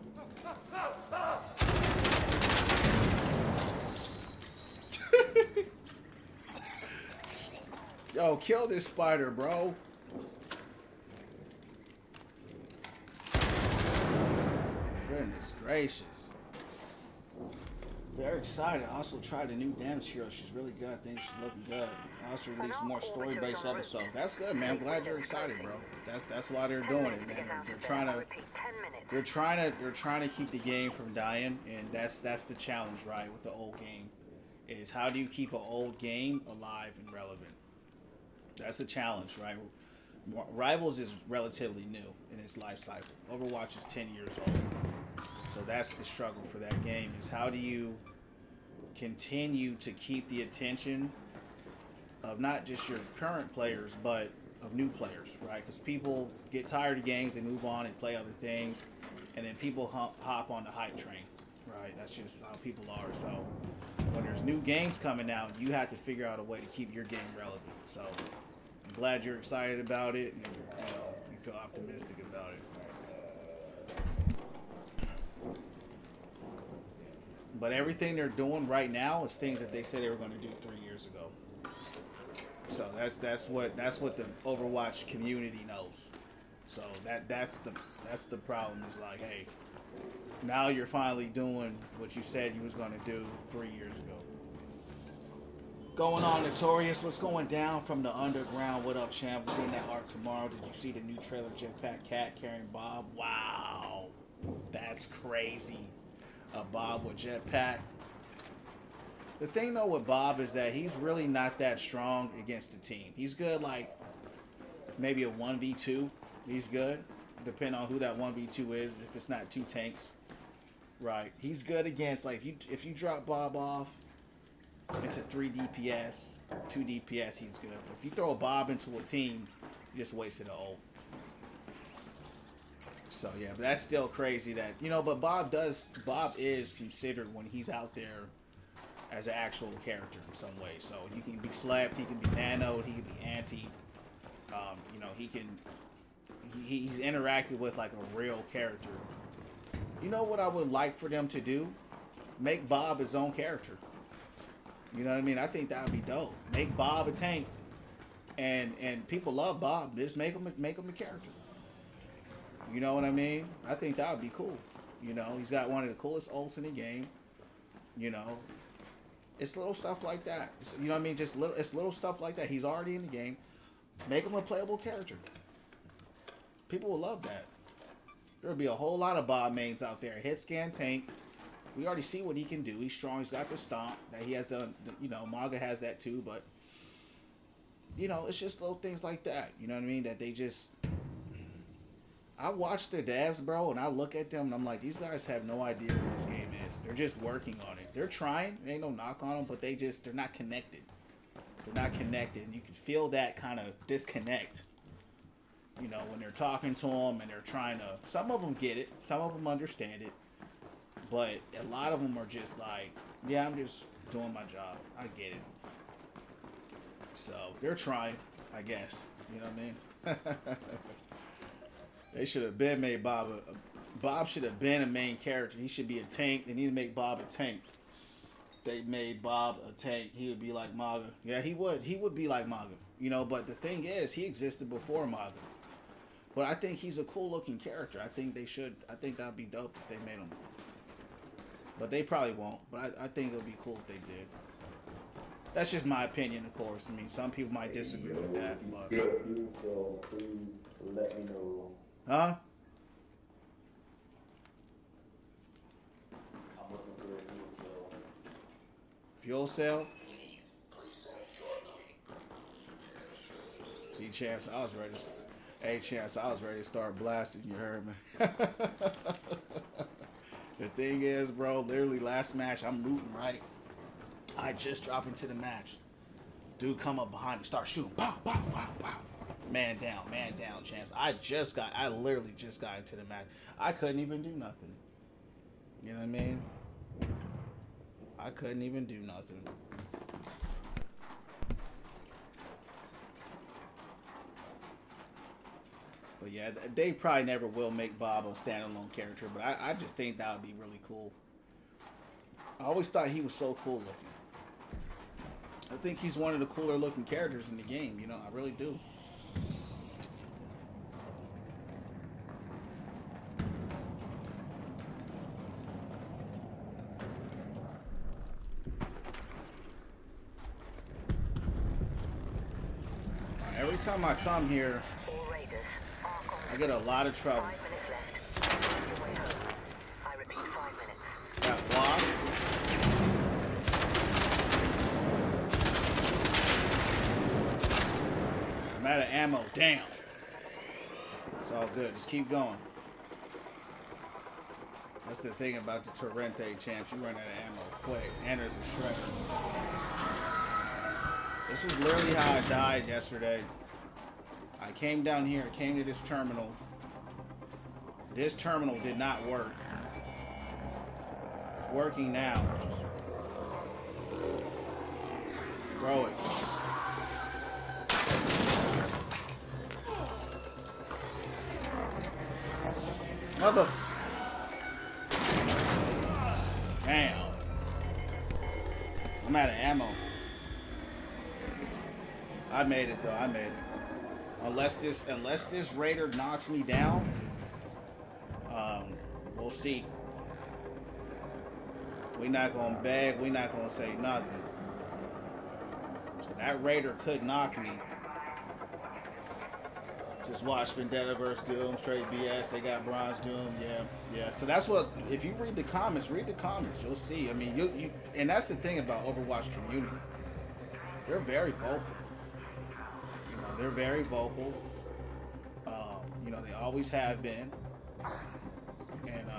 S1: Yo, kill this spider, bro. Goodness gracious. Very excited. I also tried the new Damage Hero. She's really good. I think she's looking good. I also released more story-based episodes. That's good, man. I'm glad you're excited, bro. That's why they're doing it, man. They're trying to keep the game from dying, and that's the challenge, right, with the old game. Is how do you keep an old game alive and relevant? That's a challenge, right? Rivals is relatively new in its life cycle. Overwatch is 10 years old. So that's the struggle for that game, is how do you continue to keep the attention of not just your current players, but of new players, right? Because people get tired of games, they move on and play other things, and then people hop on the hype train, right? That's just how people are. So when there's new games coming out, you have to figure out a way to keep your game relevant. So I'm glad you're excited about it, and you feel optimistic about it. But everything they're doing right now is things that they said they were going to do 3 years ago. So that's what the Overwatch community knows. So that's the problem. Is like, hey, now you're finally doing what you said you was going to do 3 years ago. Going on, Notorious? What's going down from the underground? What up, champ? We're in that arc tomorrow. Did you see the new trailer? Jetpack Cat carrying Bob. Wow, that's crazy. A Bob with Jetpack. The thing though with Bob is that he's really not that strong against the team. He's good like maybe a 1v2. He's good, depending on who that 1v2 is. If it's not two tanks, right? He's good against like if you drop Bob off into 3 DPS, 2 DPS, he's good. But if you throw a Bob into a team, you just wasted an ult. So yeah, but that's still crazy that, you know, but Bob is considered when he's out there as an actual character in some way. So he can be slapped, he can be nanoed, he can be anti. You know, he's interacted with like a real character. You know what I would like for them to do? Make Bob his own character. You know what I mean? I think that would be dope. Make Bob a tank, and people love Bob. Just make him a character. You know what I mean? I think that would be cool. You know, he's got one of the coolest ults in the game. You know, it's little stuff like that. You know what I mean? It's little stuff like that. He's already in the game. Make him a playable character. People will love that. There'll be a whole lot of Bob mains out there. Hit scan tank. We already see what he can do. He's strong. He's got the stomp. That he has the you know, Maga has that too. But you know, it's just little things like that. You know what I mean? That they just. I watch their devs, bro, and I look at them and I'm like, these guys have no idea what this game is. They're just working on it. They're trying. There ain't no knock on them, but they're not connected. They're not connected, and you can feel that kind of disconnect. You know, when they're talking to them and they're trying to. Some of them get it. Some of them understand it. But a lot of them are just like, yeah, I'm just doing my job. I get it. So they're trying, I guess. You know what I mean? They should have been made Bob. Bob should have been a main character. He should be a tank. They need to make Bob a tank. They made Bob a tank. He would be like Maga. Yeah, he would. He would be like Maga. You know, but the thing is, he existed before Maga. But I think he's a cool looking character. I think they should. I think that'd be dope if they made him. But they probably won't. But I think it would be cool if they did. That's just my opinion, of course. I mean, some people might disagree with that. But...
S6: So please let me know.
S1: Huh?
S6: I'm looking for a
S1: Fuel
S6: fuel cell.
S1: cell? See, Chance, I was ready to... Hey, Chance, I was ready to start blasting. You heard me? The thing is, bro, literally last match, I'm looting, right? I just drop into the match. Dude come up behind me, start shooting. Pow, pow, pow, pow. Man down, Chance. I literally just got into the match. I couldn't even do nothing. You know what I mean? I couldn't even do nothing. But yeah, they probably never will make Bob a standalone character, but I just think that would be really cool. I always thought he was so cool looking. I think he's one of the cooler looking characters in the game, you know, I really do. Every time I come here,
S3: All raiders, arc on
S1: I get a lot of trouble.
S3: 5 minutes left. On your way home. I repeat, 5 minutes.
S1: Got blocked. I'm out of ammo. Damn. It's all good. Just keep going. That's the thing about the Torrente champs. You run out of ammo quick. And there's a shredder. This is literally how I died yesterday. I came down here, came to this terminal. This terminal did not work. It's working now. Just throw it. Mother. Damn. I'm out of ammo. I made it though. I made it. Unless this raider knocks me down, we'll see. We're not gonna beg. We're not gonna say nothing. That Raider could knock me. Just watch Vendetta vs. Doom, straight BS. They got Bronze Doom, yeah. So that's what. If you read the comments, you'll see. I mean, you, and that's the thing about Overwatch community. They're very vocal. You know, they're very vocal. You know, they always have been. And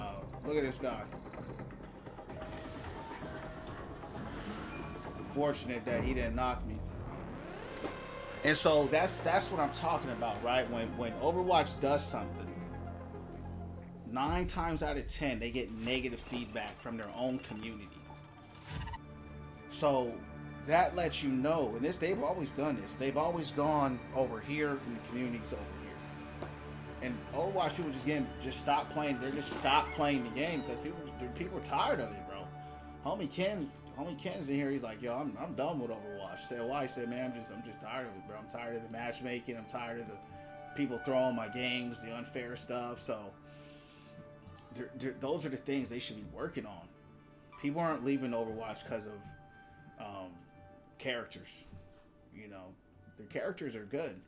S1: look at this guy. Fortunate that he didn't knock me. And so that's what I'm talking about, right? When Overwatch does something, 9 times out of 10 they get negative feedback from their own community. So that lets you know, and they've always done this. They've always gone over here, and the community's over here. And Overwatch people just stop playing. They just stop playing the game because people are tired of it, bro. Homie Ken's in here. He's like, yo, I'm done with Overwatch. I said, why? He said, man, I'm just tired of it, bro. I'm tired of the matchmaking. I'm tired of the people throwing my games, the unfair stuff. So those are the things they should be working on. People aren't leaving Overwatch because of characters. You know, their characters are good.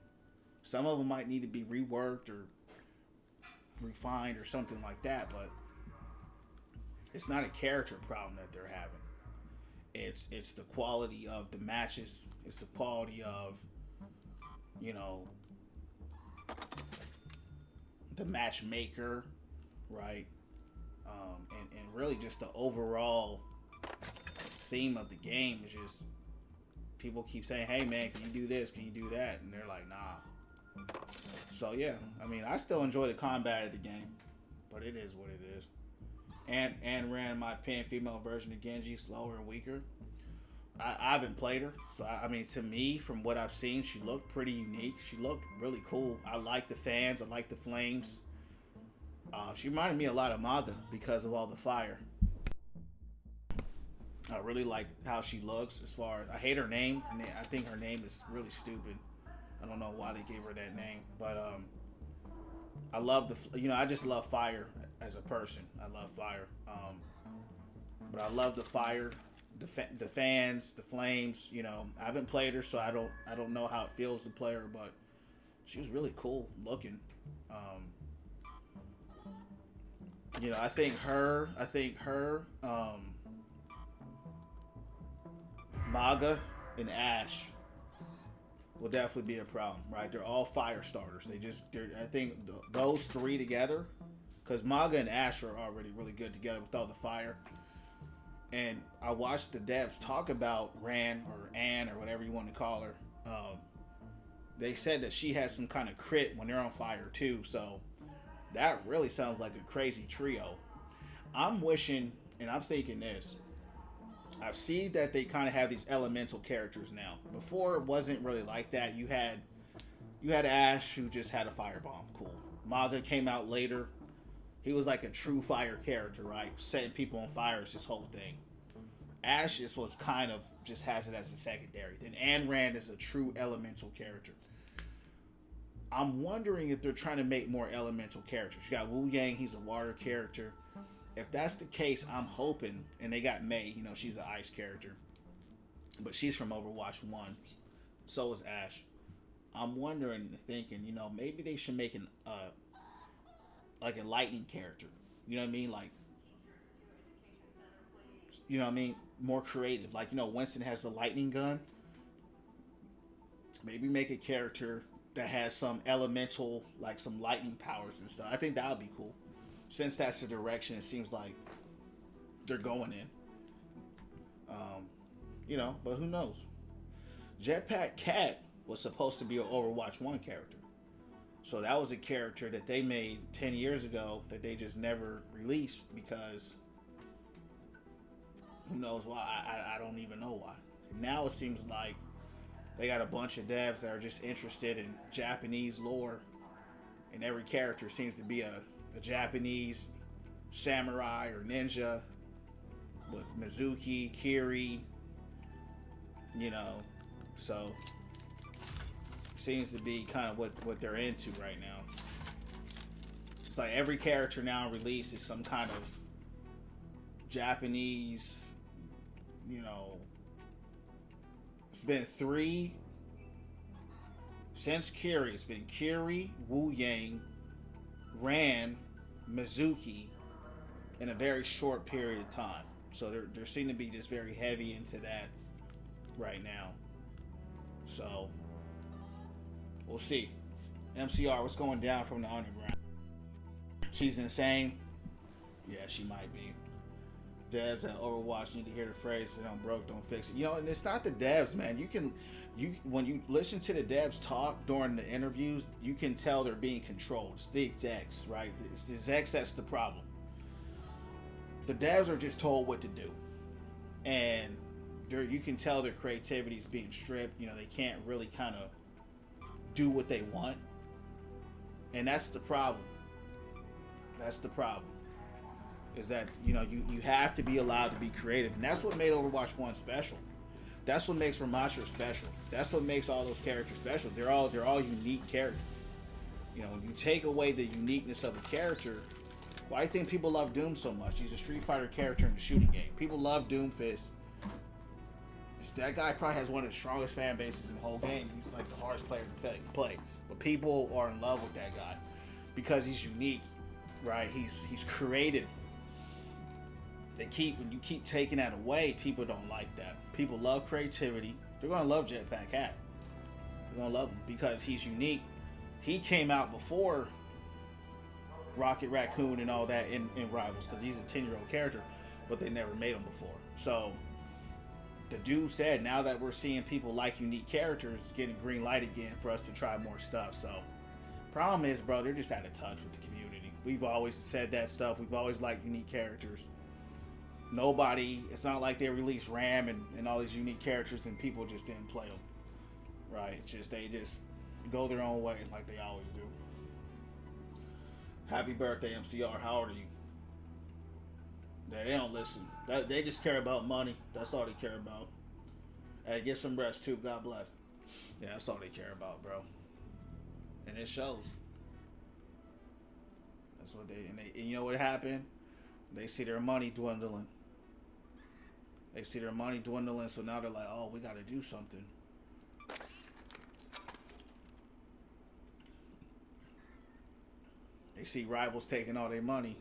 S1: Some of them might need to be reworked or refined or something like that, but it's not a character problem that they're having. It's the quality of the matches. It's the quality of, you know, the matchmaker, right? And really just the overall theme of the game is just people keep saying, hey man, can you do this? Can you do that? And they're like, nah. So yeah, I mean, I still enjoy the combat of the game, but it is what it is. And ran my opinion, female version of Genji, slower and weaker. I haven't played her, so I mean, to me, from what I've seen, she looked pretty unique. She looked really cool. I like the fans. I like the flames. She reminded me a lot of Maga because of all the fire. I really like how she looks. As far as I hate her name. I think her name is really stupid. I don't know why they gave her that name, but I love I just love fire as a person. I love fire, but I love the fire, the fans, the flames. You know, I haven't played her, so I don't know how it feels to play her, but she was really cool looking. You know, I think her, Maga and Ashe will definitely be a problem, right? They're all fire starters. I think those three together, because Maga and Ashe are already really good together with all the fire. And I watched the devs talk about Ran or Ann or whatever you want to call her. They said that she has some kind of crit when they're on fire too. So that really sounds like a crazy trio. I'm wishing, and I'm thinking this. I've seen that they kind of have these elemental characters now. Before it wasn't really like that. You had Ashe who just had a firebomb. Cool. Maga came out later. He was like a true fire character, right? Setting people on fire is his whole thing. Ashe was kind of just has it as a secondary. Then Ayn Rand is a true elemental character. I'm wondering if they're trying to make more elemental characters. You got Wu Yang, he's a water character. If that's the case, I'm hoping, and they got Mei, you know, she's an ice character. But she's from Overwatch 1. So is Ashe. I'm wondering and thinking, you know, maybe they should make like a lightning character. You know what I mean? Like, you know what I mean? More creative. Like, you know, Winston has the lightning gun. Maybe make a character that has some elemental, like some lightning powers and stuff. I think that would be cool. Since that's the direction it seems like they're going in. You know, but who knows? Jetpack Cat was supposed to be an Overwatch 1 character. So that was a character that they made 10 years ago that they just never released because who knows why? I don't even know why. Now it seems like they got a bunch of devs that are just interested in Japanese lore, and every character seems to be a Japanese samurai or ninja with Mizuki, Kiri, you know, so seems to be kind of what they're into right now. It's like every character now released is some kind of Japanese, you know, It's been 3 since Kiri. It's been Kiri, Wu Yang, Ran, Mizuki in a very short period of time. So they're seem to be just very heavy into that right now. So we'll see. MCR, what's going down from the underground? She's insane. Yeah, she might be. Devs at Overwatch need to hear the phrase, if it don't broke, don't fix it. You know, and it's not the devs, man. When you listen to the devs talk during the interviews, you can tell they're being controlled. It's the execs, right? It's the execs that's the problem. The devs are just told what to do. And you can tell their creativity is being stripped. You know, they can't really kind of do what they want. And that's the problem. That's the problem. Is that, you know, you have to be allowed to be creative. And that's what made Overwatch 1 special. That's what makes Ramattra special. That's what makes all those characters special. They're all unique characters. You know, when you take away the uniqueness of a character, why do you think people love Doom so much? He's a Street Fighter character in the shooting game. People love Doomfist. That guy probably has one of the strongest fan bases in the whole game. He's like the hardest player to play. But people are in love with that guy because he's unique, right? He's creative. When you keep taking that away, people don't like that. People love creativity. They're gonna love Jetpack Hat. They're gonna love him because he's unique. He came out before Rocket Raccoon and all that in Rivals because he's a 10-year-old character, but they never made him before. So the dude said, now that we're seeing people like unique characters, it's getting green light again for us to try more stuff. So problem is, bro, they're just out of touch with the community. We've always said that stuff. We've always liked unique characters. It's not like they released Ram and all these unique characters and people just didn't play them. Right? They just go their own way like they always do. Happy birthday, MCR. How old are you? They don't listen. They just care about money. That's all they care about. Hey, get some rest too. God bless. Yeah, that's all they care about, bro. And it shows. That's what and you know what happened? They see their money dwindling. So now they're like, oh, we got to do something. They see Rivals taking all their money.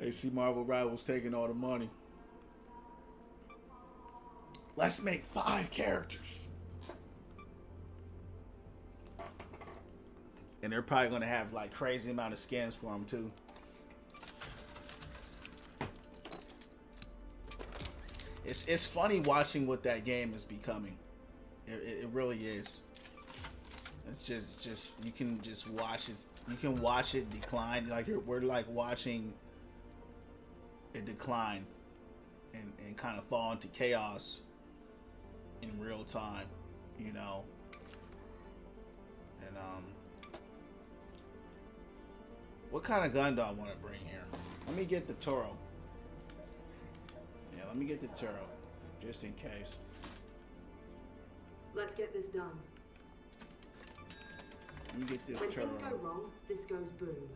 S1: They see Marvel Rivals taking all the money. Let's make 5 characters. And they're probably going to have like crazy amount of skins for them too. It's funny watching what that game is becoming. It really is. It's just you can just watch it. You can watch it decline. Like we're like watching it decline and kind of fall into chaos in real time, you know. And what kind of gun do I want to bring here? Let me get the Toro. Yeah, let me get the Toro, just in case.
S7: Let's get this done.
S1: Let me get this
S7: When
S1: Toro.
S7: things go wrong, this goes boom.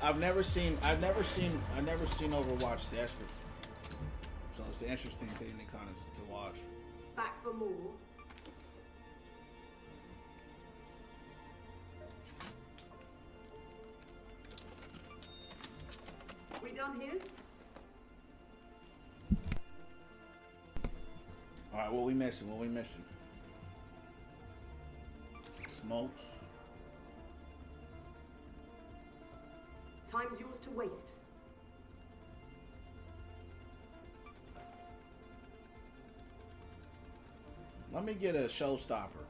S1: I've never seen Overwatch Desperate. So it's an interesting thing to kind of to watch.
S7: Back for more. We done here?
S1: All right, what we missing? Smokes.
S7: Time's yours to waste.
S1: Let me get a showstopper.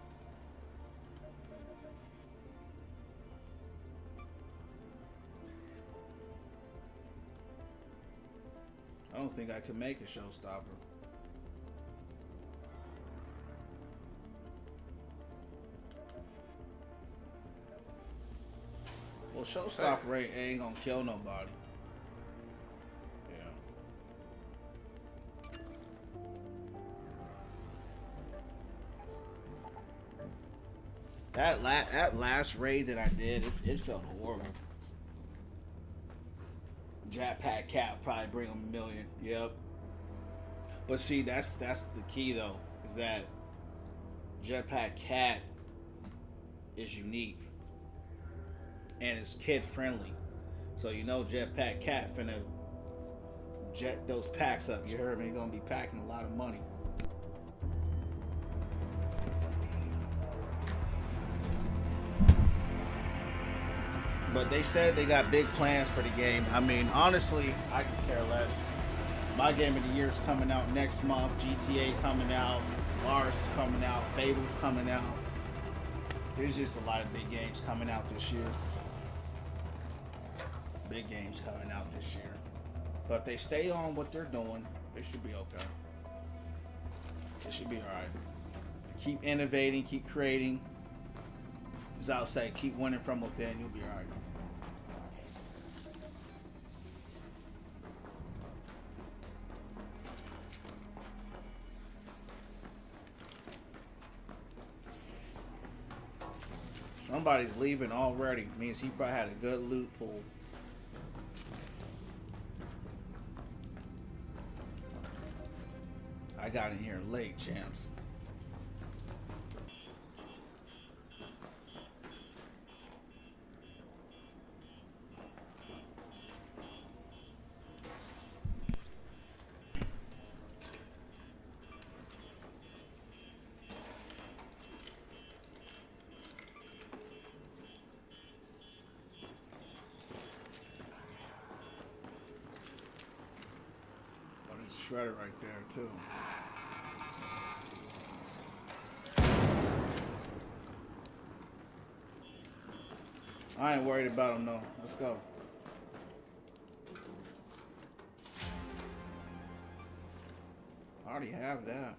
S1: I don't think I can make a showstopper. Well, showstopper ain't gonna kill nobody. Yeah. That last raid that I did, it felt horrible. Jetpack Cat probably bring him $1 million. Yep. But see, that's the key though, is that Jetpack Cat is unique and it's kid friendly. So you know Jetpack Cat finna jet those packs up. You heard me? He's gonna be packing a lot of money. But they said they got big plans for the game. I mean, honestly, I could care less. My game of the year is coming out next month. GTA coming out. Solaris is coming out. Fable's coming out. There's just a lot of big games coming out this year. Big games coming out this year. But if they stay on what they're doing, they should be okay. It should be alright. Keep innovating, keep creating. As I would say, keep winning from within, you'll be alright. Somebody's leaving already. Means he probably had a good loot pool. I got in here late, champs. Shredder right there too. I ain't worried about him though. Let's go. I already have that.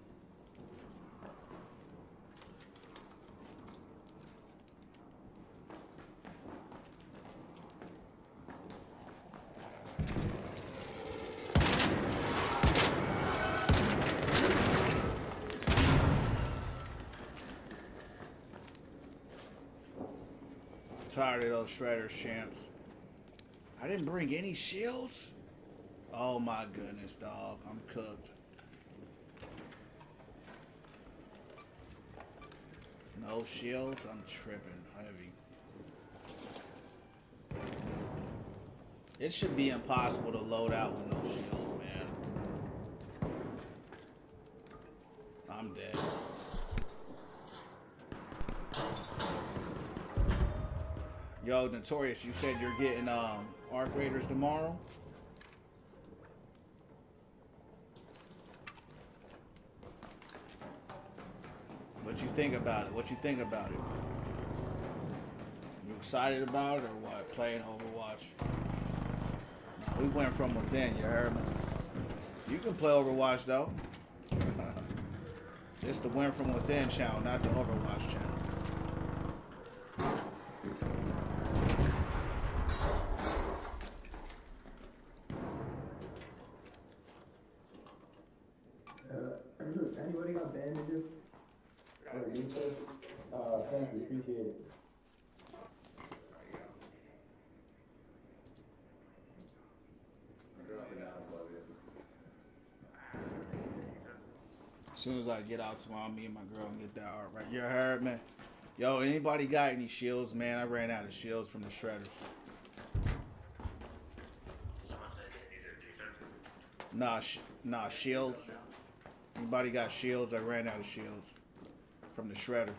S1: Tired of those shredders, champs. I didn't bring any shields? Oh my goodness, dog. I'm cooked. No shields? I'm tripping heavy. It should be impossible to load out with no shields, man. I'm dead. Yo, Notorious, you said you're getting Arc Raiders tomorrow? What you think about it? What you think about it? You excited about it or what? Playing Overwatch? No, we went from within, you heard me? You can play Overwatch though. It's the Win From Within channel, not the Overwatch channel.
S6: Anybody got bandages? Or resources? Thank you, appreciate it.
S1: As soon as I get out tomorrow, me and my girl can get that art right. You heard me? Yo, anybody got any shields, man? I ran out of shields from the shredders. Nah, shields. Anybody got shields? I ran out of shields from the shredder.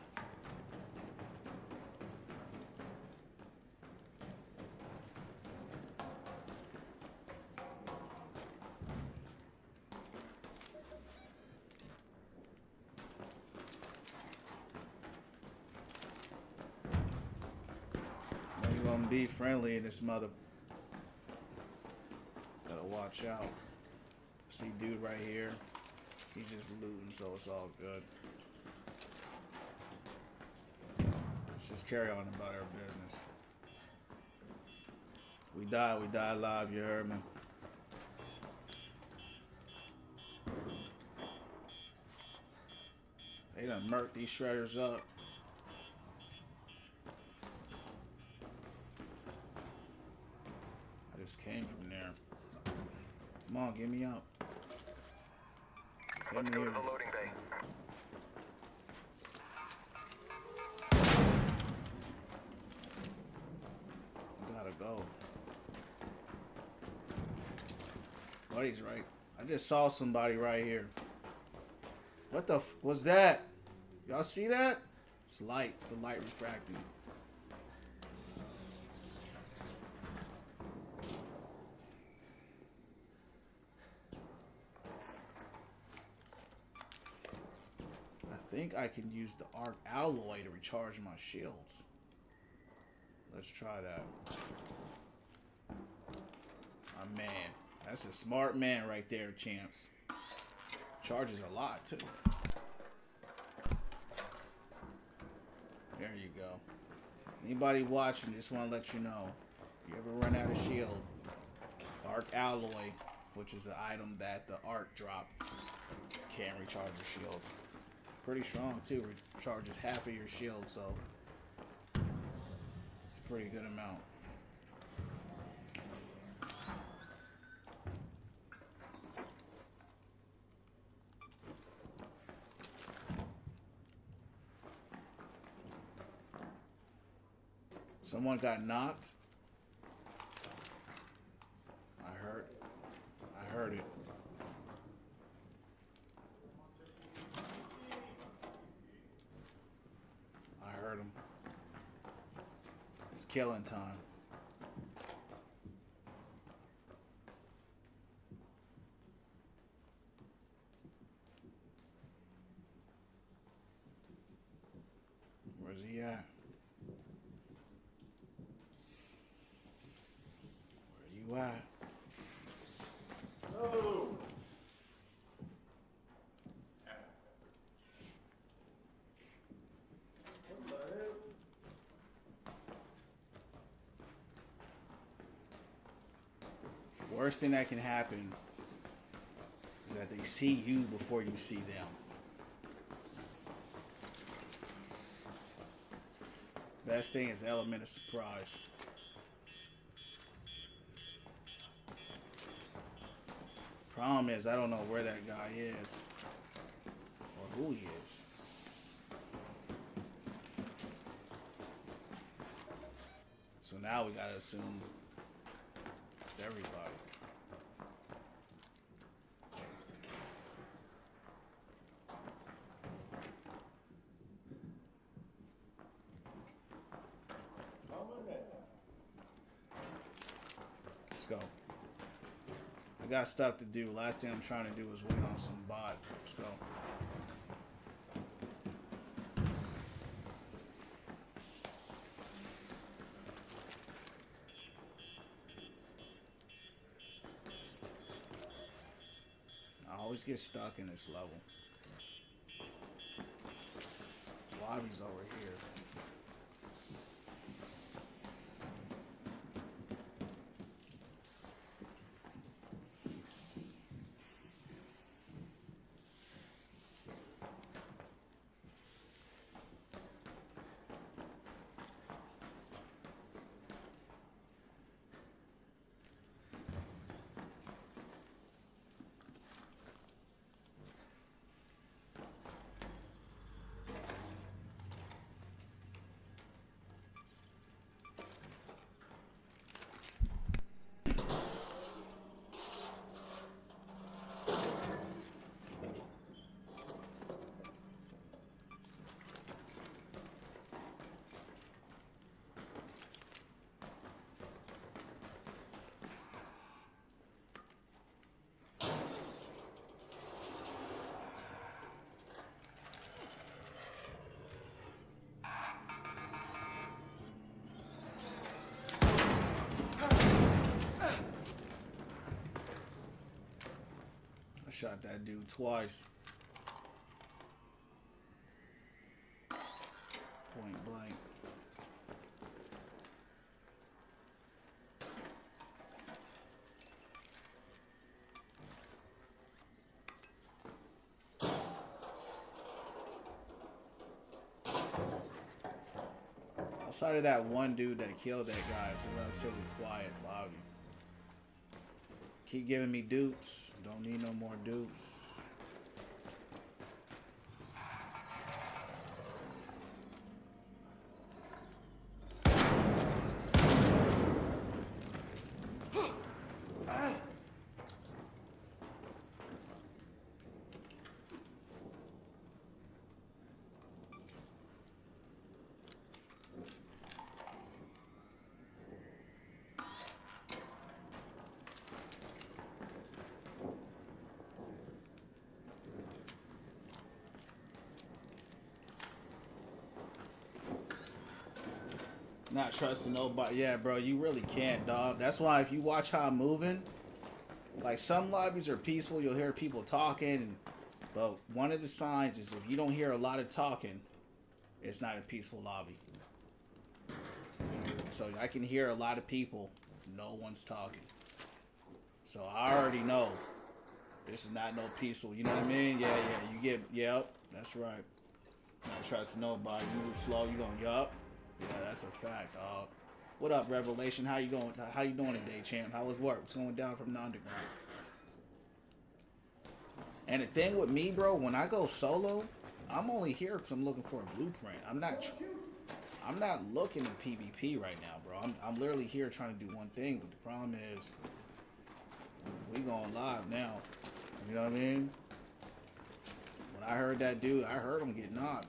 S1: You're gonna be friendly in this mother. Gotta watch out. See dude right here. He's just looting, so it's all good. Let's just carry on about our business. We died live, you heard me. They done murked these shredders up. I Just came from there. Come on, get me up. Take
S2: Let's
S1: me
S2: go to
S1: here.
S2: the loading bay.
S1: Gotta go. Buddy's right. I just saw somebody right here. What the f was that? Y'all see that? It's light. It's the light refracting. I think I can use the arc alloy to recharge my shields. Let's try that. My man. That's a smart man right there, champs. Charges a lot, too. There you go. Anybody watching, just want to let you know. If you ever run out of shield, arc alloy, which is the item that the arc drop, can recharge your shields. Pretty strong, too. Recharges half of your shield, so it's a pretty good amount. Someone got knocked. I heard it. I heard him. It's killing time. Where's he at? Where you at?
S5: Oh! What the hell?
S1: Worst thing that can happen is that they see you before you see them. Best thing is element of surprise. Problem is, I don't know where that guy is or who he is. So now we gotta assume it's everybody. Let's go. I got stuff to do. Last thing I'm trying to do is wait on some bot. Let's go. I always get stuck in this level. Lobby's over here. I shot that dude twice. Point blank. Outside of that one dude that killed that guy, it's a relatively quiet lobby. keep giving me dupes. Don't need no more dupes. Not trusting nobody. Yeah, bro, you really can't, dog. That's why if you watch how I'm moving, like some lobbies are peaceful, you'll hear people talking, but one of the signs is if you don't hear a lot of talking, it's not a peaceful lobby. So I can hear a lot of people, no one's talking. So I already know this is not no peaceful. You know what I mean? Yeah, you get, yep, that's right. Not trusting nobody. You move slow, you going, yup. Yeah, that's a fact, dog. What up, Revelation? How you going? How you doing today, champ? How was work? What's going down from the underground? And the thing with me, bro, when I go solo, I'm only here because I'm looking for a blueprint. I'm not looking at PvP right now, bro. I'm literally here trying to do one thing, but the problem is we going live now. You know what I mean? When I heard that dude, I heard him get knocked.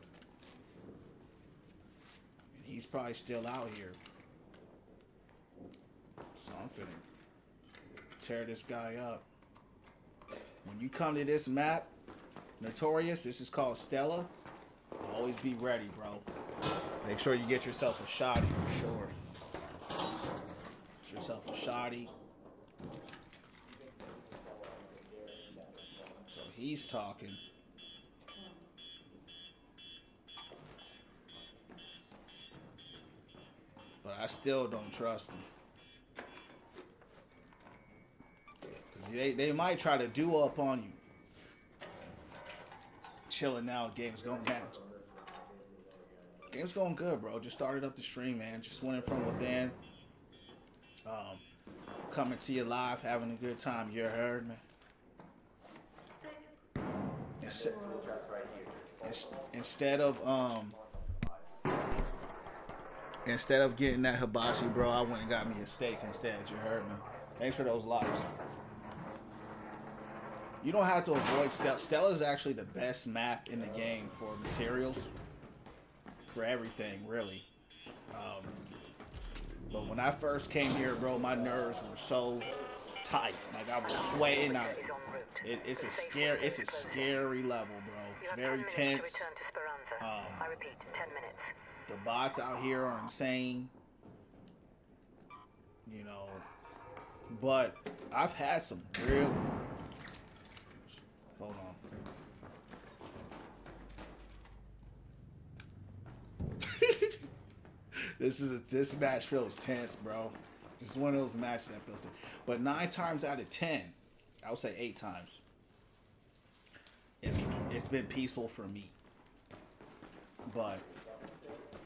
S1: He's probably still out here. So I'm finna tear this guy up. When you come to this map, Notorious, this is called Stella. Always be ready, bro. Make sure you get yourself a shotty for sure. Get yourself a shotty. So he's talking. But I still don't trust them. Because they might try to duo up on you. Chilling now, game's going down. Game's going good, bro. Just started up the stream, man. Just winning from within. Coming to you live, having a good time. You heard me. Instead of getting that hibachi, bro, I went and got me a steak instead. You heard me. Thanks for those likes. You don't have to avoid Stella. Stella is actually the best map in the game for materials. For everything, really. But when I first came here, bro, my nerves were so tight. Like I was sweating. It's a scary level, bro. It's very tense.
S3: I repeat, 10 minutes.
S1: The bots out here are insane, you know, but I've had some real, hold on. This match feels tense, bro. This is one of those matches that feel tense. But 9 times out of 10, I would say 8 times, it's been peaceful for me. But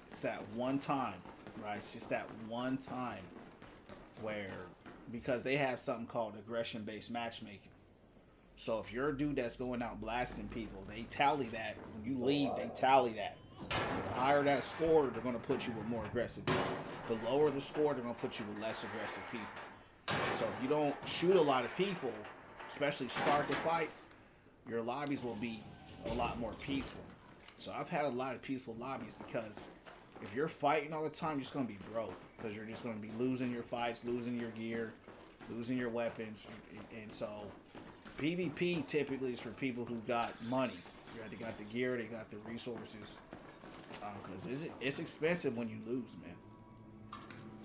S1: it's that one time, right? It's just that one time where, because they have something called aggression-based matchmaking. So if you're a dude that's going out blasting people, they tally that. When you leave, they tally that. So the higher that score, they're going to put you with more aggressive people. The lower the score, they're going to put you with less aggressive people. So if you don't shoot a lot of people, especially start the fights, your lobbies will be a lot more peaceful. So I've had a lot of peaceful lobbies because if you're fighting all the time, you're just going to be broke. Because you're just going to be losing your fights, losing your gear, losing your weapons. And so PvP typically is for people who got money. They got the gear, they got the resources. Because it's expensive when you lose, man.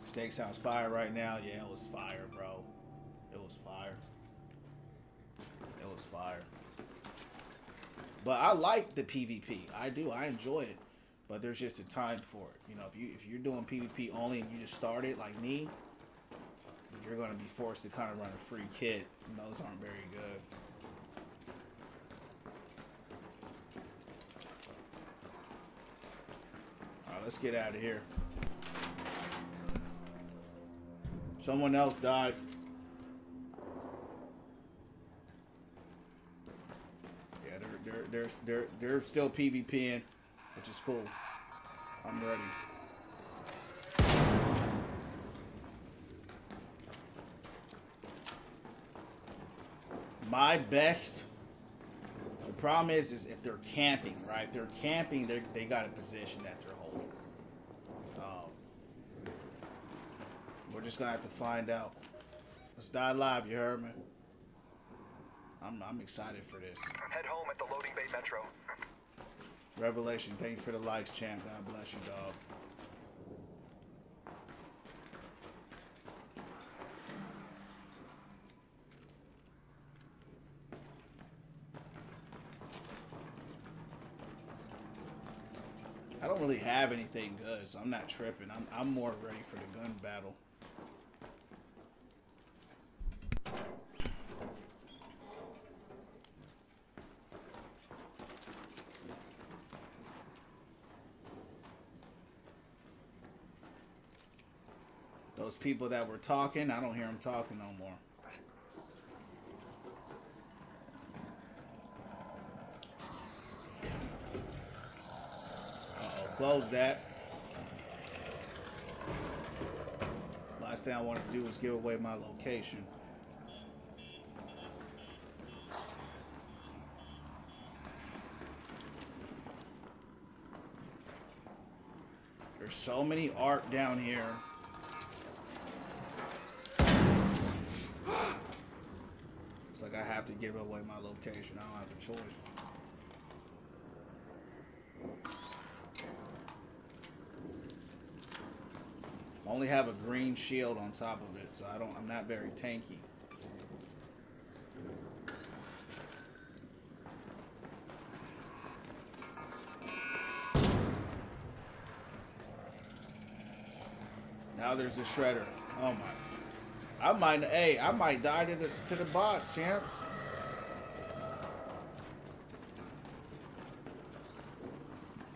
S1: Steak sounds fire right now. Yeah, it was fire, bro. It was fire. It was fire. But I like the PvP. I do. I enjoy it. But there's just a time for it. You know, if you're doing PvP only and you just started like me, you're going to be forced to kind of run a free kit. And those aren't very good. Alright, let's get out of here. Someone else died. they're still PvPing, which is cool. I'm ready. My best. The problem is if they're camping, right? If they're camping, they got a position that they're holding. We're just gonna have to find out. Let's die live, you heard me? I'm excited for this.
S2: Head home at the loading bay metro.
S1: Revelation, thank you for the likes, champ. God bless you, dog. I don't really have anything good, so I'm not tripping. I'm more ready for the gun battle. Those people that were talking, I don't hear them talking no more. Uh-oh, close that. Last thing I want to do is give away my location. There's so many ARC down here. It's like I have to give away my location. I don't have a choice. I only have a green shield on top of it, so I'm not very tanky. Now there's a shredder. Oh my. I might die to the bots, champs.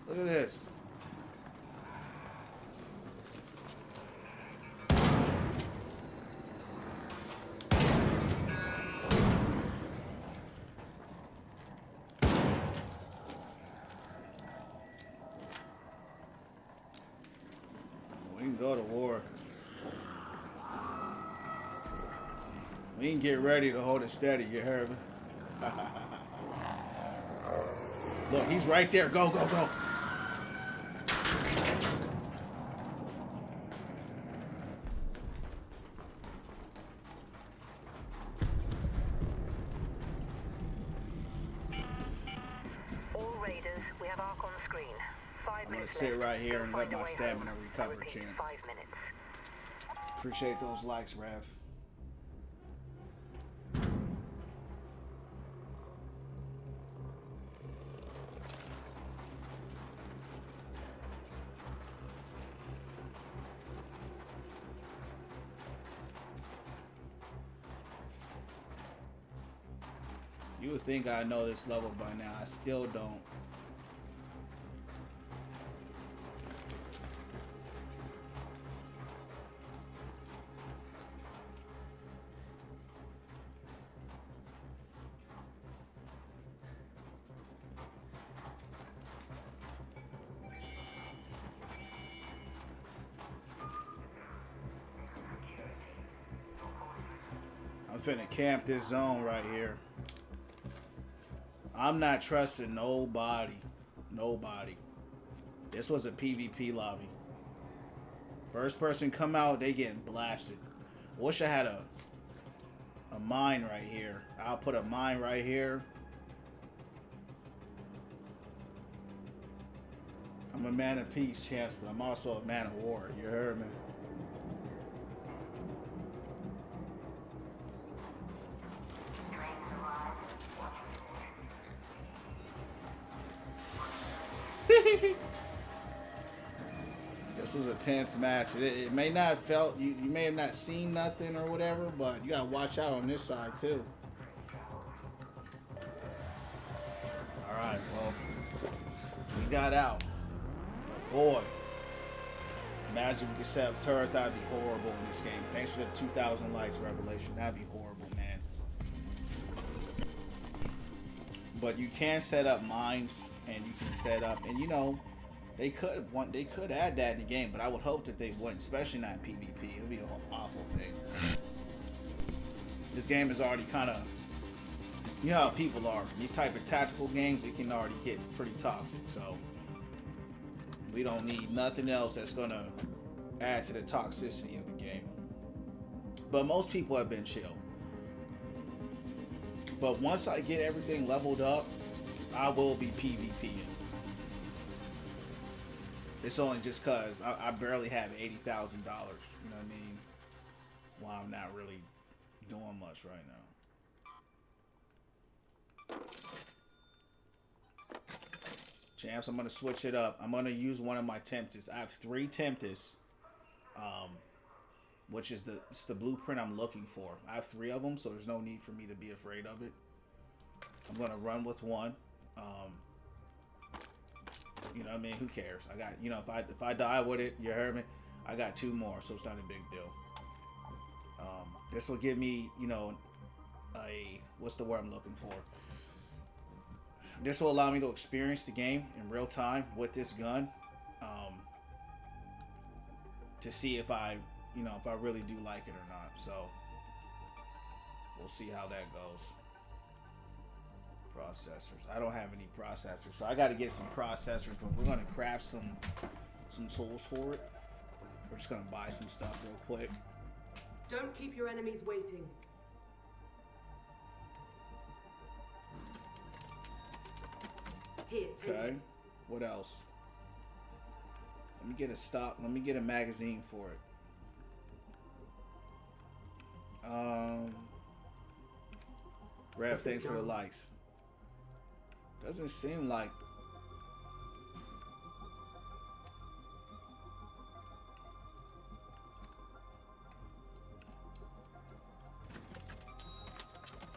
S1: Look at this. We can go to war. We can get ready to hold it steady, you heard me? Look, he's right there. Go, go, go.
S3: All raiders, we have ARC on screen. 5 minutes
S1: I'm gonna sit
S3: left.
S1: right here and
S3: Find
S1: let
S3: your
S1: my
S3: way
S1: stamina
S3: home.
S1: recover,
S3: I repeat,
S1: champs.
S3: 5 minutes.
S1: Appreciate those likes, Rev. You would think I know this level by now. I still don't. I'm finna camp this zone right here. I'm not trusting nobody. Nobody. This was a PvP lobby. First person come out, they getting blasted. Wish I had a mine right here. I'll put a mine right here. I'm a man of peace, Chancellor. I'm also a man of war. You heard me? This was a tense match. It may not have felt, you may have not seen nothing or whatever, but you gotta watch out on this side too. Alright, well, we got out. Boy, imagine if we could set up turrets. That'd be horrible in this game. Thanks for the 2,000 likes, Revelation. That'd be horrible, man. But you can set up mines, and you can set up, and you know, they could add that in the game, but I would hope that they wouldn't, especially not PvP. It would be an awful thing. This game is already kind of, you know how people are. These type of tactical games, it can already get pretty toxic. So we don't need nothing else that's gonna add to the toxicity of the game. But most people have been chill. But once I get everything leveled up, I will be PvPing. It's only just cause I barely have $80,000. You know what I mean? Well, I'm not really doing much right now. Champs, I'm gonna switch it up. I'm gonna use one of my Tempest. I have 3 Tempest, which is the blueprint I'm looking for. I have 3 of them, so there's no need for me to be afraid of it. I'm gonna run with one. You know what I mean? Who cares? I got, you know, if I die with it, you heard me? I got 2 more, so it's not a big deal. This will give me, you know, what's the word I'm looking for? This will allow me to experience the game in real time with this gun, to see if I really do like it or not. So we'll see how that goes. Processors. I don't have any processors, so I got to get some processors. But we're gonna craft some tools for it. We're just gonna buy some stuff real quick.
S7: Don't keep your enemies waiting. Here, take
S1: Okay.
S7: it.
S1: What else? Let me get a stock. Let me get a magazine for it. Rev,
S7: This is
S1: thanks for the
S7: done.
S1: likes. Doesn't seem like.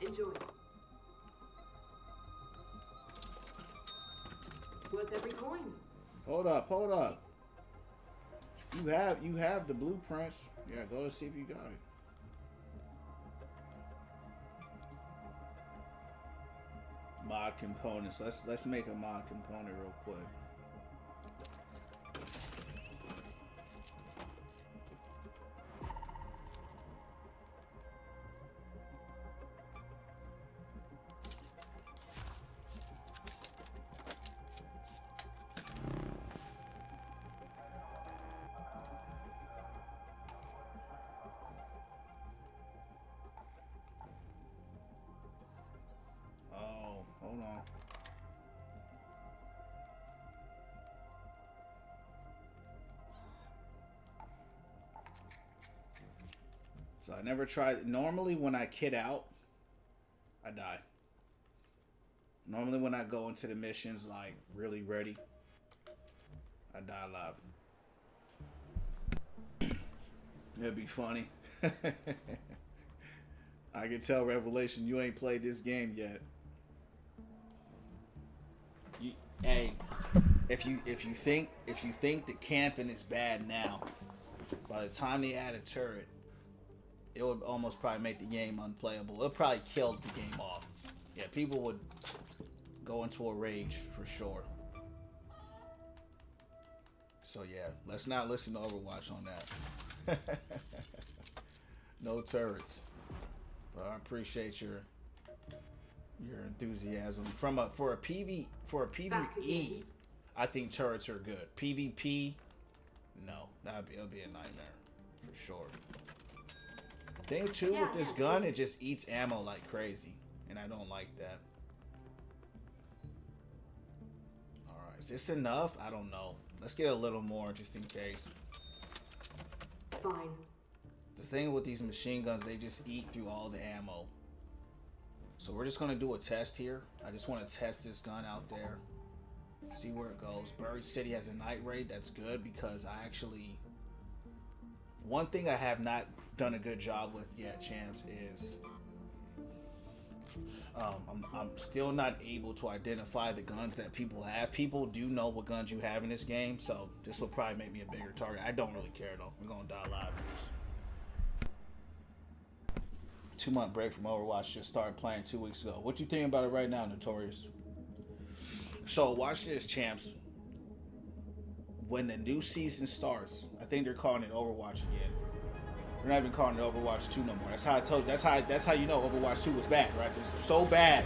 S7: Enjoy. Worth every coin.
S1: Hold up. You have the blueprints. Yeah, go to see if you got it. Mod components. Let's make a mod component real quick. Oh, hold on. So I never tried. Normally when I kit out, I die. Normally when I go into the missions like really ready, I die live. It'd be funny. I can tell Revelation you ain't played this game yet. Hey, if you think the camping is bad now, by the time they add a turret, it would almost probably make the game unplayable. It'll probably kill the game off. Yeah, people would go into a rage for sure. So yeah, let's not listen to Overwatch on that. No turrets. But I appreciate your enthusiasm. For a PvE, I think turrets are good. PvP, no, it'll be a nightmare for sure. Thing too with this gun, it just eats ammo like crazy, and I don't like that. All right, is this enough? I don't know. Let's get a little more just in case.
S7: Fine.
S1: The thing with these machine guns, they just eat through all the ammo. So we're just gonna do a test here. I just want to test this gun out there, see where it goes. Buried City has a night raid. That's good because I actually, one thing I have not done a good job with yet, champs, is I'm still not able to identify the guns that people have. People do know what guns you have in this game, so this will probably make me a bigger target. I don't really care though. We're gonna die live. 2-month break from Overwatch. Just started playing 2 weeks ago. What you think about it right now, Notorious? So watch this, champs. When the new season starts, I think they're calling it Overwatch again. They're not even calling it Overwatch 2 no more. That's how I told. That's how you know Overwatch 2 was bad, right? It's so bad.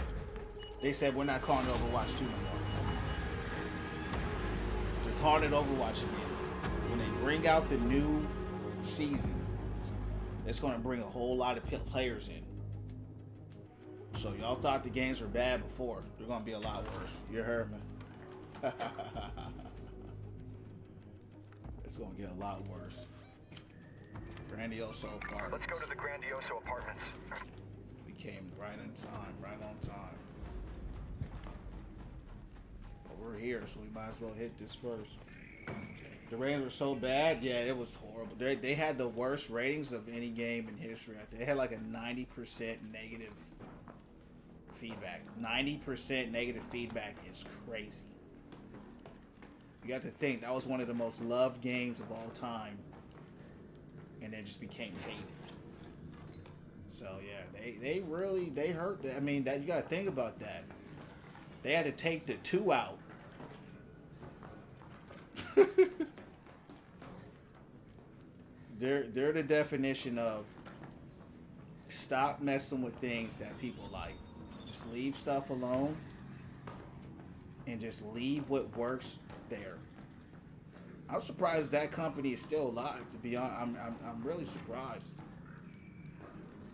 S1: They said we're not calling it Overwatch 2 no more. They're calling it Overwatch again. When they bring out the new season, it's going to bring a whole lot of players in. So y'all thought the games were bad before. They're going to be a lot worse. You heard me? It's going to get a lot worse. Grandioso Apartments.
S2: Let's go to the Grandioso Apartments.
S1: We came right in time, right on time. But we're here, so we might as well hit this first. The ratings were so bad, yeah, it was horrible. They had the worst ratings of any game in history. They had like a 90% negative feedback. 90% negative feedback is crazy. You got to think, that was one of the most loved games of all time. And then just became hated. So yeah, they hurt. I mean, that you got to think about that. They had to take the 2 out. They're the definition of stop messing with things that people like. Just leave stuff alone, and just leave what works there. I'm surprised that company is still alive. To be honest, I'm really surprised.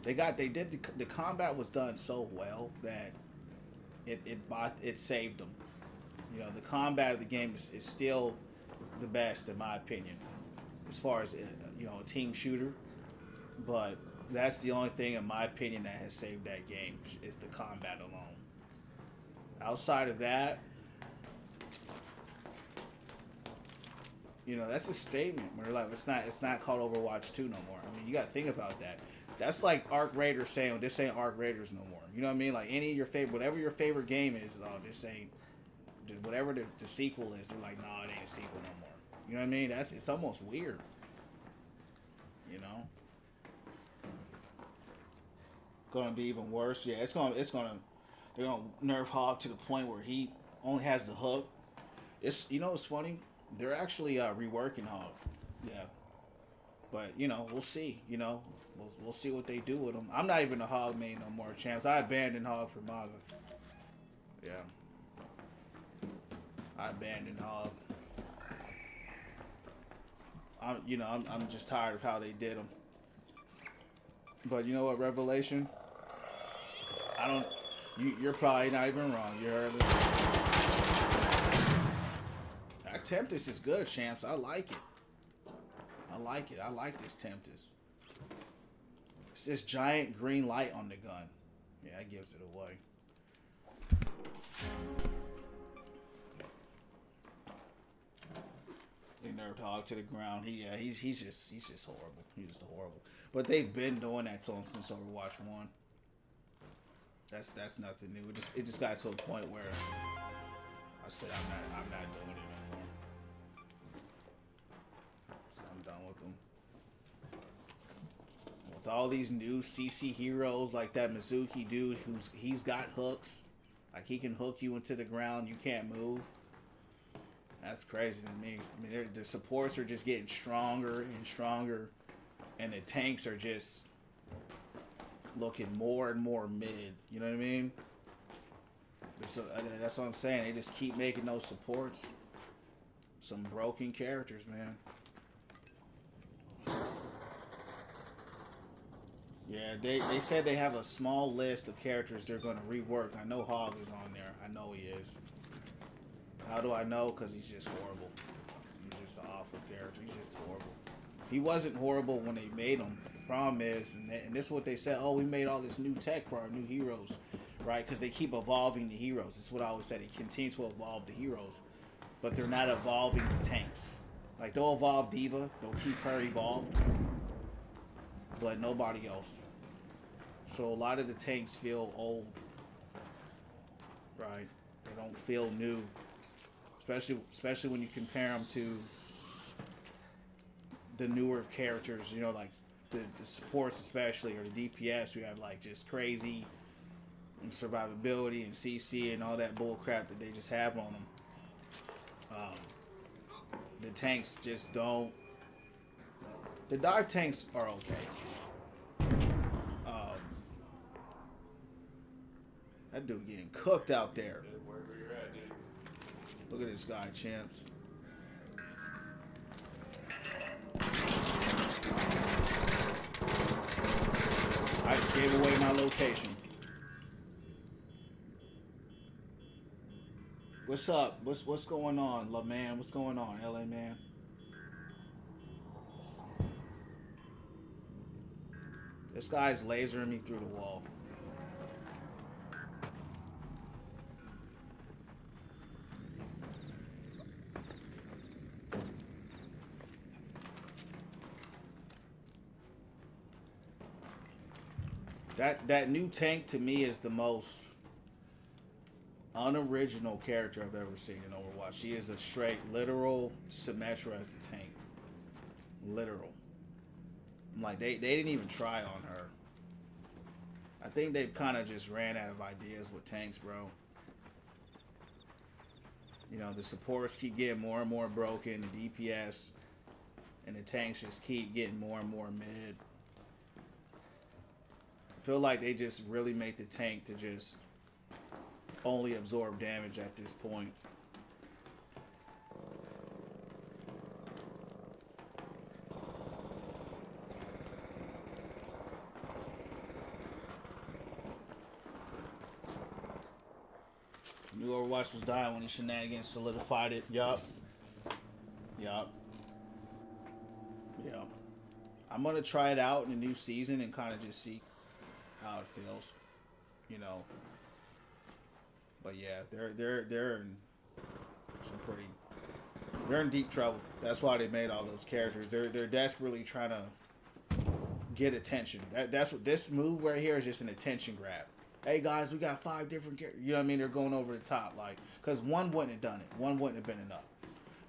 S1: The combat was done so well that it saved them. You know, the combat of the game is still the best in my opinion, as far as a team shooter. But that's the only thing in my opinion that has saved that game is the combat alone. Outside of that, that's a statement where like it's not called Overwatch 2 no more. I mean, you got to think about that. That's like Arc Raiders saying this ain't Arc Raiders no more. You know what I mean? Like any of your favorite, whatever your favorite game is, this ain't whatever the sequel is. They're like, nah, it ain't a sequel no more. You know what I mean? It's almost weird. Gonna be even worse. Yeah, they're gonna nerf Hog to the point where he only has the hook. It's it's funny. They're actually reworking Hog. Yeah. But, we'll see. We'll see what they do with him. I'm not even a Hog main no more, champs. I abandoned Hog for Maga. Yeah. I abandoned Hog. I'm just tired of how they did him. But you know what, Revelation? You're probably not even wrong. You heard it. That Tempest is good, champs. I like it. I like this Tempest. It's this giant green light on the gun. Yeah, that gives it away. They nerfed Hog to the ground. He's just horrible. He's just horrible. But they've been doing that to him since Overwatch 1. That's nothing new. It just got to a point where I said I'm not doing it anymore. So I'm done with them. With all these new CC heroes like that Mizuki dude he's got hooks. Like he can hook you into the ground, you can't move. That's crazy to me. I mean, the supports are just getting stronger and stronger, and the tanks are just looking more and more mid. You know what I mean? So that's what I'm saying. They just keep making those supports some broken characters, man. Yeah, they said they have a small list of characters they're going to rework. I know Hog is on there. I know he is. How do I know? Because he's just horrible. He's just an awful character. He's just horrible. He wasn't horrible when they made him. The problem is, and this is what they said, oh, we made all this new tech for our new heroes, right? Because they keep evolving the heroes. This is what I always said. They continue to evolve the heroes, but they're not evolving the tanks. Like, they'll evolve D.Va. They'll keep her evolved, but nobody else. So a lot of the tanks feel old, right? They don't feel new. Especially when you compare them to the newer characters, like the supports especially, or the DPS. We have like just crazy and survivability and CC and all that bull crap that they just have on them. The tanks just don't. The dive tanks are okay. That dude getting cooked out there. Look at this guy, champs. I just gave away my location. What's up? What's going on, La Man? What's going on, LA Man? This guy's lasering me through the wall. That new tank to me is the most unoriginal character I've ever seen in Overwatch. She is a straight, literal Symmetra as the tank. Literal. I'm like, they didn't even try on her. I think they've kind of just ran out of ideas with tanks, bro. You know, the supports keep getting more and more broken, the DPS, and the tanks just keep getting more and more mid. I feel like they just really made the tank to just only absorb damage at this point. New Overwatch was dying when the shenanigans solidified it. Yup. I'm gonna try it out in the new season and kind of just see how it feels, you know. But yeah, they're in some pretty. They're in deep trouble. That's why they made all those characters. They're desperately trying to get attention. That's what this move right here is, just an attention grab. Hey guys, we got 5 different characters. You know what I mean? They're going over the top, like, because 1 wouldn't have done it. 1 wouldn't have been enough.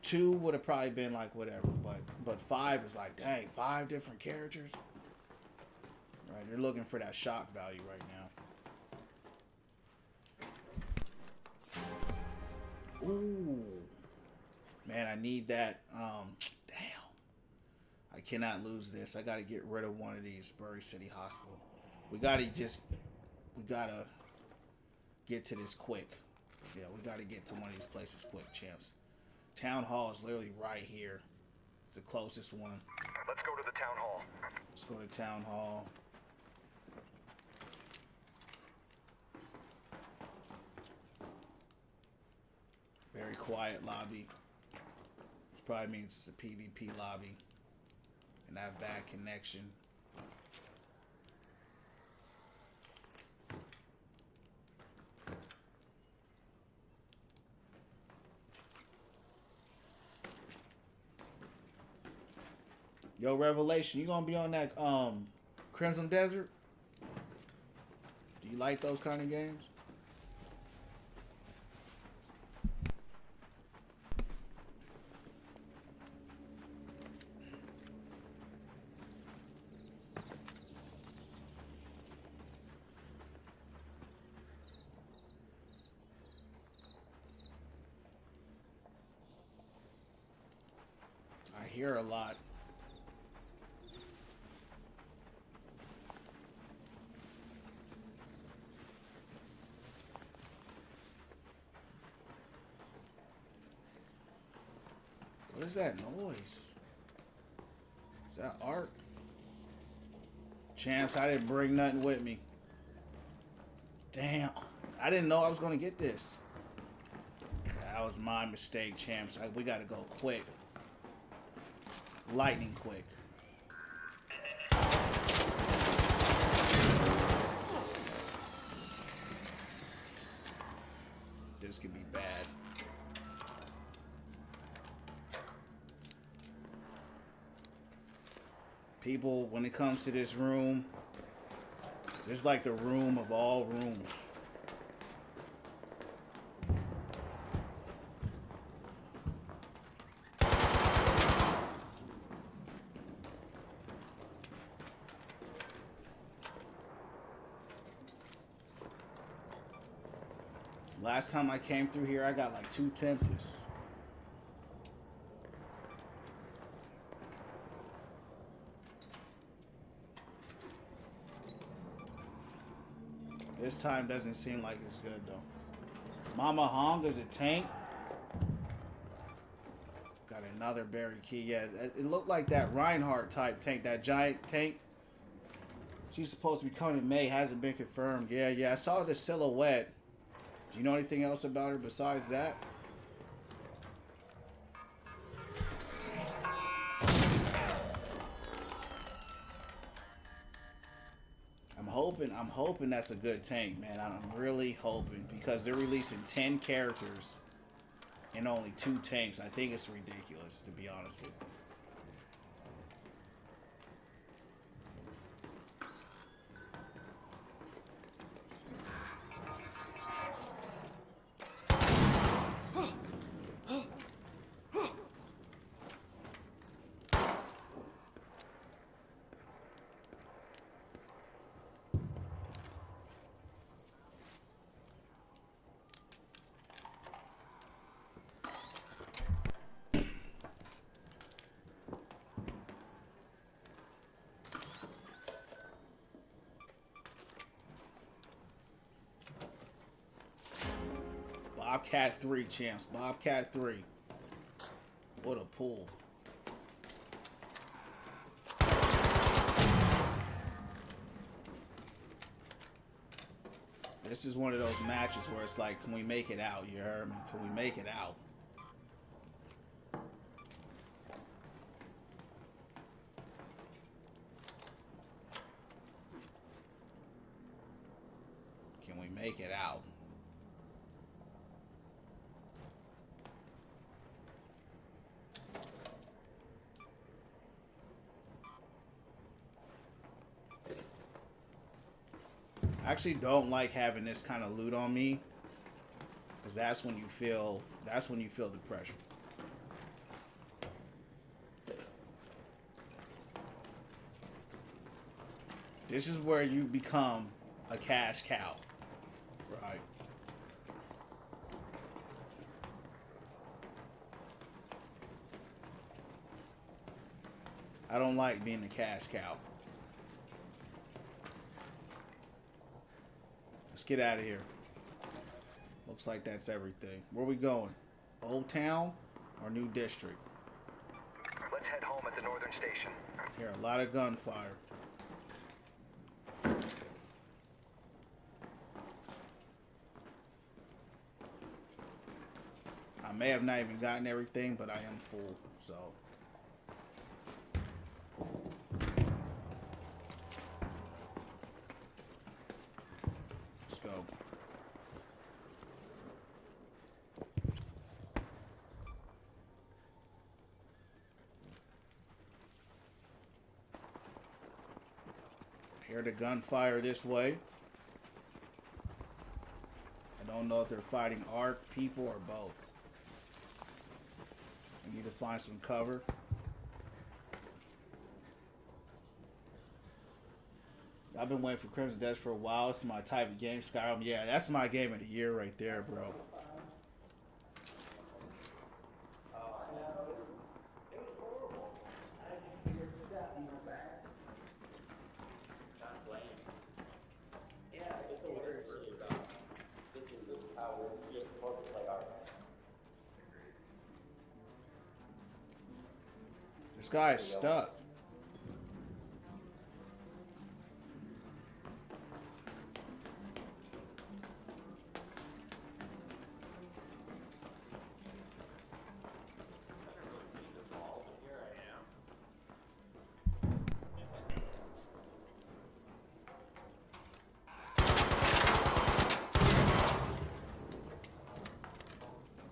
S1: 2 would have probably been like whatever, but 5 is like, dang, 5 different characters. Right? They're looking for that shock value right now. Ooh, man, I need that. Damn, I cannot lose this. I got to get rid of one of these. Bury City Hospital. We gotta get to this quick. Yeah, we gotta get to one of these places quick, champs. Town Hall is literally right here. It's the closest one.
S2: Let's go to the town hall.
S1: Let's go to Town Hall. Very quiet lobby. Which probably means it's a PvP lobby. And I have bad connection. Yo, Revelation, you gonna be on that Crimson Desert? Do you like those kind of games? I hear a lot. What is that noise? Is that art? Champs, I didn't bring nothing with me. Damn. I didn't know I was going to get this. That was my mistake, champs. We got to go quick. Lightning quick. This could be bad. People, when it comes to this room, it's like the room of all rooms. Last time I came through here, I got like 2 Temptors. This time doesn't seem like it's good though. Mama Hong is a tank. Got another berry key. Yeah, it looked like that Reinhardt type tank, that giant tank. She's supposed to be coming in May. Hasn't been confirmed. Yeah. I saw the silhouette. Do you know anything else about her besides that? I'm hoping that's a good tank, man. I'm really hoping, because they're releasing 10 characters and only 2 tanks. I think it's ridiculous, to be honest with you. Bobcat 3, champs. Bobcat 3. What a pull. This is one of those matches where it's like, can we make it out? You heard me? Can we make it out? Can we make it out? I actually don't like having this kind of loot on me, because that's when you feel the pressure. This is where you become a cash cow, right? I don't like being a cash cow. Let's get out of here. Looks like that's everything. Where we going? Old Town or New District?
S2: Let's head home at the northern station.
S1: Hear a lot of gunfire. I may have not even gotten everything, but I am full, so. Let's go. Hear the gunfire this way. I don't know if they're fighting ARC people or both. I need to find some cover. I've been waiting for Crimson Death for a while. It's my type of game, Skyrim. Yeah, that's my game of the year right there, bro. This guy is stuck.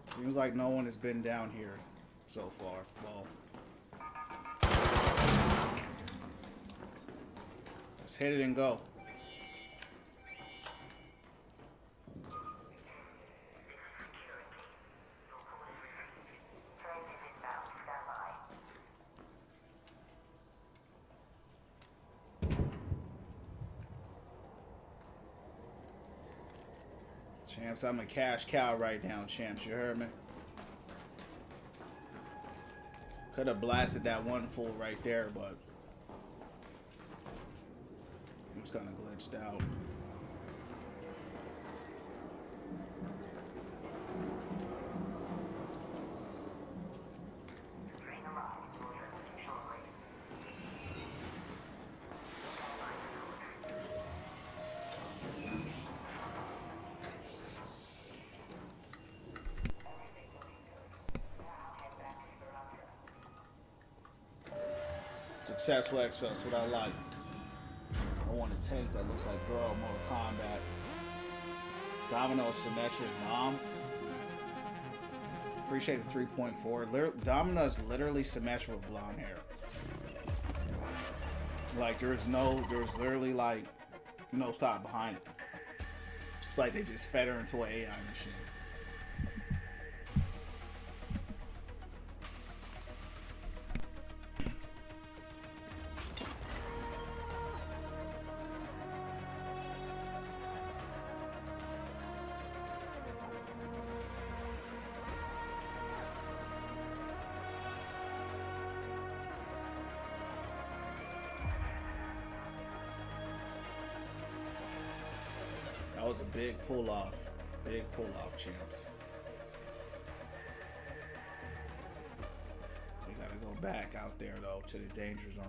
S1: Seems like no one has been down here so far. Well, let's hit it and go. Champs, I'm a cash cow right now, champs. You heard me? Could have blasted that one fool right there, but it was kind of glitched out. Successful X Fest, what I like. I want a tank that looks like Girl Mortal Kombat. Domino Symmetra's mom. Appreciate the 3.4. Domino's literally Symmetra with blonde hair. Like there's literally like no thought behind it. It's like they just fed her into an AI machine. That was a big pull off. Big pull off, champs. We gotta go back out there though to the danger zone.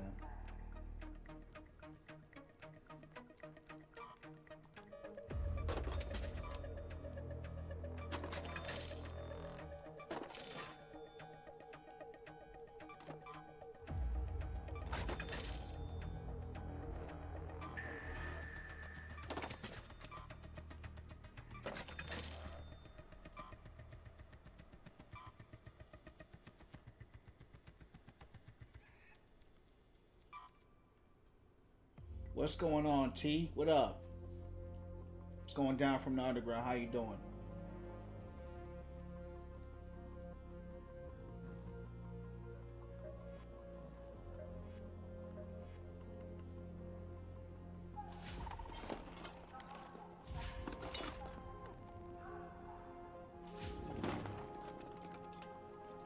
S1: What's going on, T? What up? What's going down from the underground? How you doing?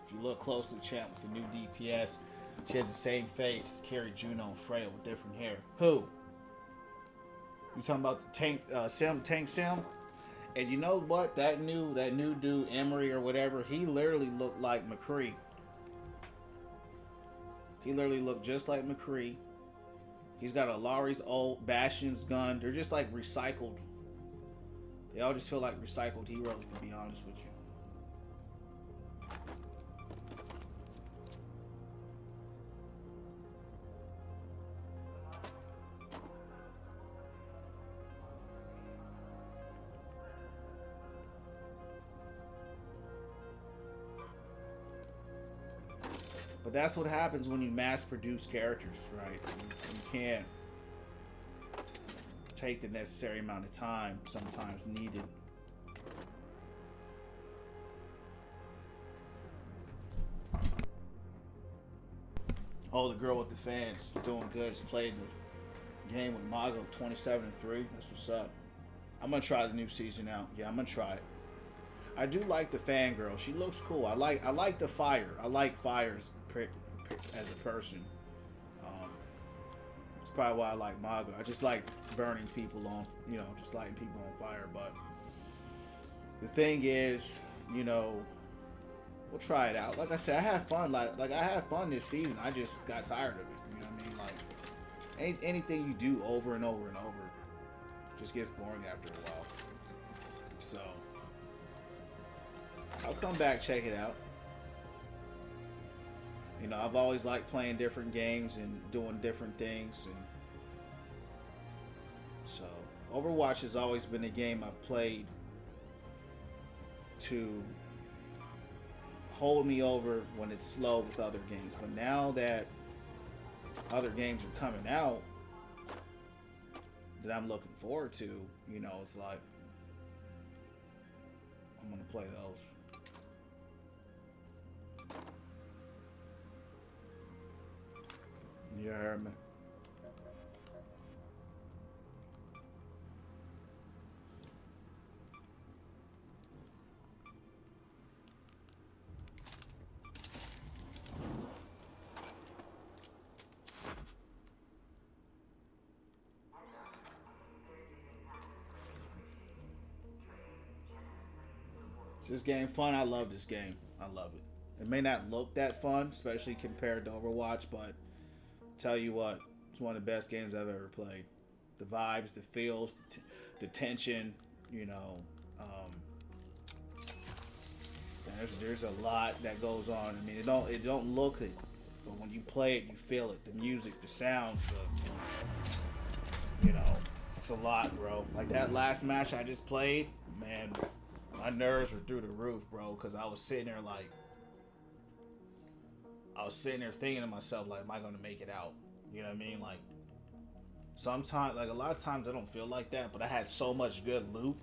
S1: If you look close to the champ with the new DPS, she has the same face as Carrie Juno and Freya with different hair. Who? You talking about the Tank Sim? And you know what? That new dude, Emery or whatever, he literally looked like McCree. He literally looked just like McCree. He's got a Laurie's old Bastion's gun. They're just like recycled. They all just feel like recycled heroes, to be honest with you. But that's what happens when you mass produce characters, right? You can't take the necessary amount of time sometimes needed. Oh, the girl with the fans doing good. Just played the game with Mago 27-3. That's what's up. I'm gonna try the new season out. Yeah, I'm gonna try it. I do like the fangirl. She looks cool. I like the fire. I like fires as a person. It's probably why I like Mago. I just like burning people on, just lighting people on fire. But the thing is, we'll try it out. Like I said, I had fun. Like I had fun this season. I just got tired of it. You know what I mean? Like anything you do over and over and over just gets boring after a while. So I'll come back, check it out. I've always liked playing different games and doing different things, and so Overwatch has always been a game I've played to hold me over when it's slow with other games. But now that other games are coming out that I'm looking forward to, it's like I'm gonna play those. You heard me. Is this game fun? I love this game. I love it. It may not look that fun, especially compared to Overwatch, but tell you what, it's one of the best games I've ever played. The vibes, the feels, the tension, you know. There's a lot that goes on. I mean, it don't look it, but when you play it, you feel it. The music, the sounds, you know, it's a lot, bro. Like that last match I just played, man, my nerves were through the roof, bro, because I was sitting there thinking to myself, like, am I gonna make it out? You know what I mean? Like, sometimes, like a lot of times I don't feel like that, but I had so much good loot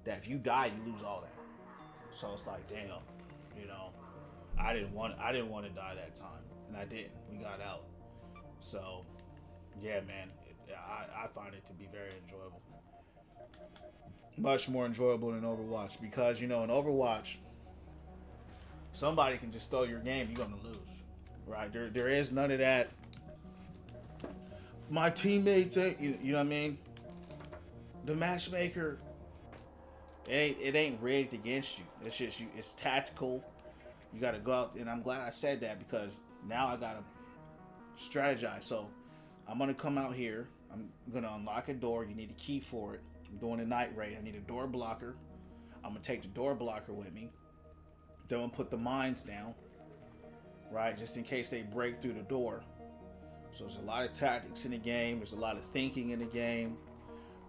S1: that if you die, you lose all that. So it's like, damn, you know, I didn't want to die that time, and I didn't. We got out. So, yeah, man, I find it to be very enjoyable. Much more enjoyable than Overwatch, because, you know, in Overwatch, somebody can just throw your game, you're gonna lose, right? There is none of that. My teammates, you know what I mean? The matchmaker, it ain't rigged against you. It's just you. It's tactical. You got to go out, and I'm glad I said that, because now I gotta strategize. So I'm gonna come out here. I'm gonna unlock a door. You need a key for it. I'm doing a night raid. I need a door blocker. I'm gonna take the door blocker with me. Then I'm gonna put the mines down, right, just in case they break through the door. So there's a lot of tactics in the game. There's a lot of thinking in the game.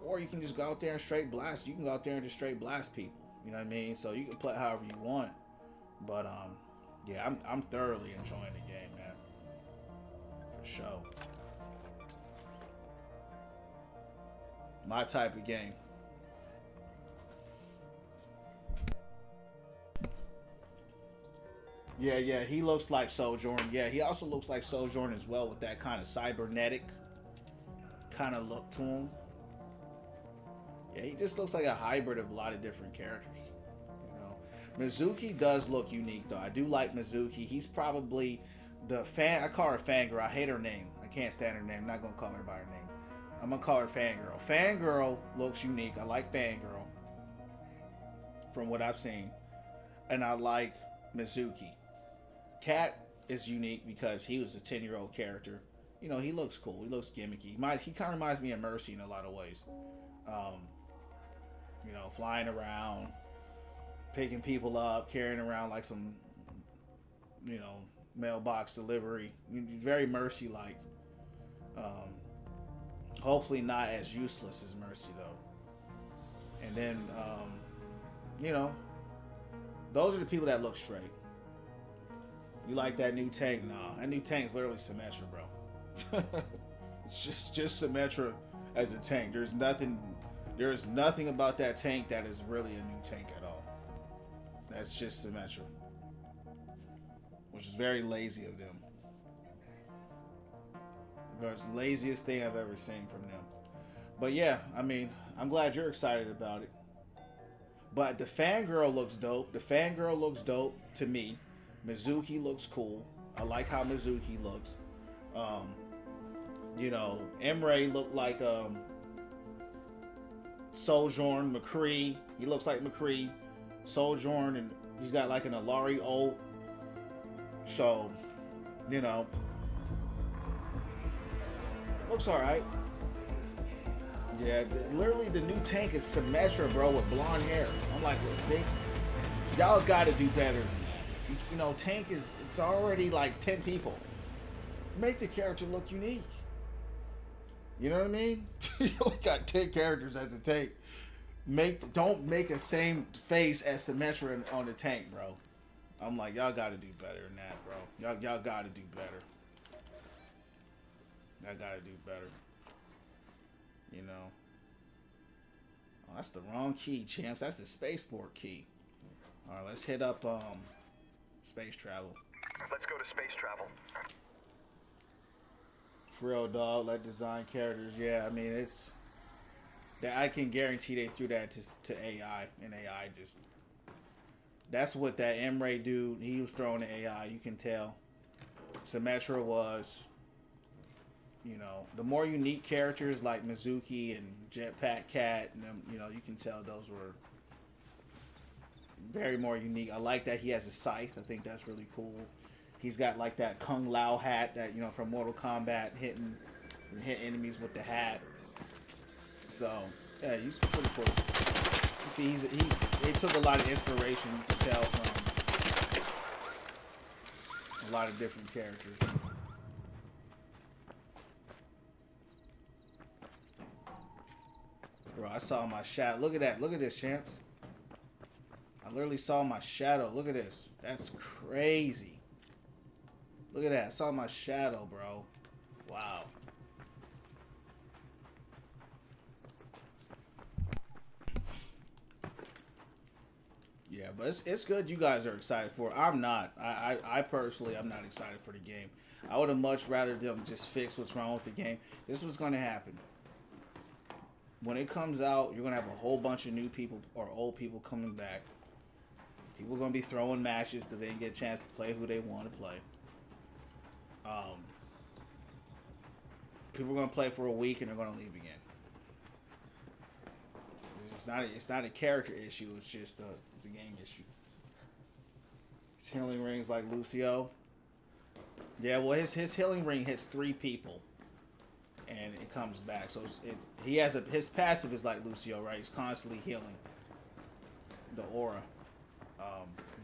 S1: Or you can just go out there and straight blast. You can go out there and just straight blast people. You know what I mean? So you can play however you want. But yeah, I'm thoroughly enjoying the game, man. For sure. My type of game. Yeah, he looks like Sojourn. Yeah, he also looks like Sojourn as well, with that kind of cybernetic kind of look to him. Yeah, he just looks like a hybrid of a lot of different characters. You know, Mizuki does look unique, though. I do like Mizuki. He's probably the fan. I call her Fangirl. I hate her name. I can't stand her name. I'm not gonna call her by her name. I'm gonna call her Fangirl. Fangirl looks unique. I like Fangirl from what I've seen, and I like Mizuki. Cat is unique because he was a 10-year-old character. You know, he looks cool. He looks gimmicky. He kind of reminds me of Mercy in a lot of ways. You know, flying around, picking people up, carrying around like some, you know, mailbox delivery. Very Mercy-like. Hopefully not as useless as Mercy, though. And then, you know, those are the people that look straight. You like that new tank? Nah, that new tank's literally Symmetra, bro. It's just Symmetra as a tank. There's nothing about that tank that is really a new tank at all. That's just Symmetra, which is very lazy of them. It's the laziest thing I've ever seen from them. But yeah, I mean, I'm glad you're excited about it. But the Fangirl looks dope. The Fangirl looks dope to me. Mizuki looks cool. I like how Mizuki looks. You know, Emre looked like Sojourn, McCree. He looks like McCree. Sojourn, and he's got like an Alari ult. So, you know, looks alright. Yeah, literally the new tank is Symmetra, bro, with blonde hair. I'm like, y'all gotta do better than that. You know, tank it's already like 10 people. Make the character look unique. You know what I mean? You only got 10 characters as a tank. Don't make a same face as Symmetra on the tank, bro. I'm like, y'all gotta do better than that, bro. Y'all gotta do better. Y'all gotta do better. You know. Oh, that's the wrong key, champs. That's the spaceport key. Alright, let's hit up space travel.
S2: Let's go to space travel.
S1: For real, dog. Like design characters. Yeah, I mean, it's that I can guarantee they threw that to AI, and AI just, that's what that Emre dude, he was throwing to AI. You can tell. Symmetra was, you know, the more unique characters like Mizuki and Jetpack Cat, and them, you know, you can tell those were very more unique. I like that he has a scythe. I think that's really cool. He's got like that Kung Lao hat that, you know, from Mortal Kombat, hit enemies with the hat. So yeah, he's pretty cool. You see, he took a lot of inspiration, you can tell, from a lot of different characters. Bro, I saw my shadow. Look at that. Look at this, champs. I literally saw my shadow. Look at this. That's crazy. Look at that. I saw my shadow, bro. Wow. Yeah, but it's good you guys are excited for it. I'm not. I personally, I'm not excited for the game. I would have much rather them just fix what's wrong with the game. This is what's going to happen. When it comes out, you're going to have a whole bunch of new people or old people coming back. People are going to be throwing matches because they didn't get a chance to play who they want to play. People are going to play for a week and they're going to leave again. It's not a character issue. It's just it's a game issue. His healing rings like Lucio. Yeah, well, his healing ring hits 3 people, and it comes back. So he has his passive is like Lucio, right? He's constantly healing the aura.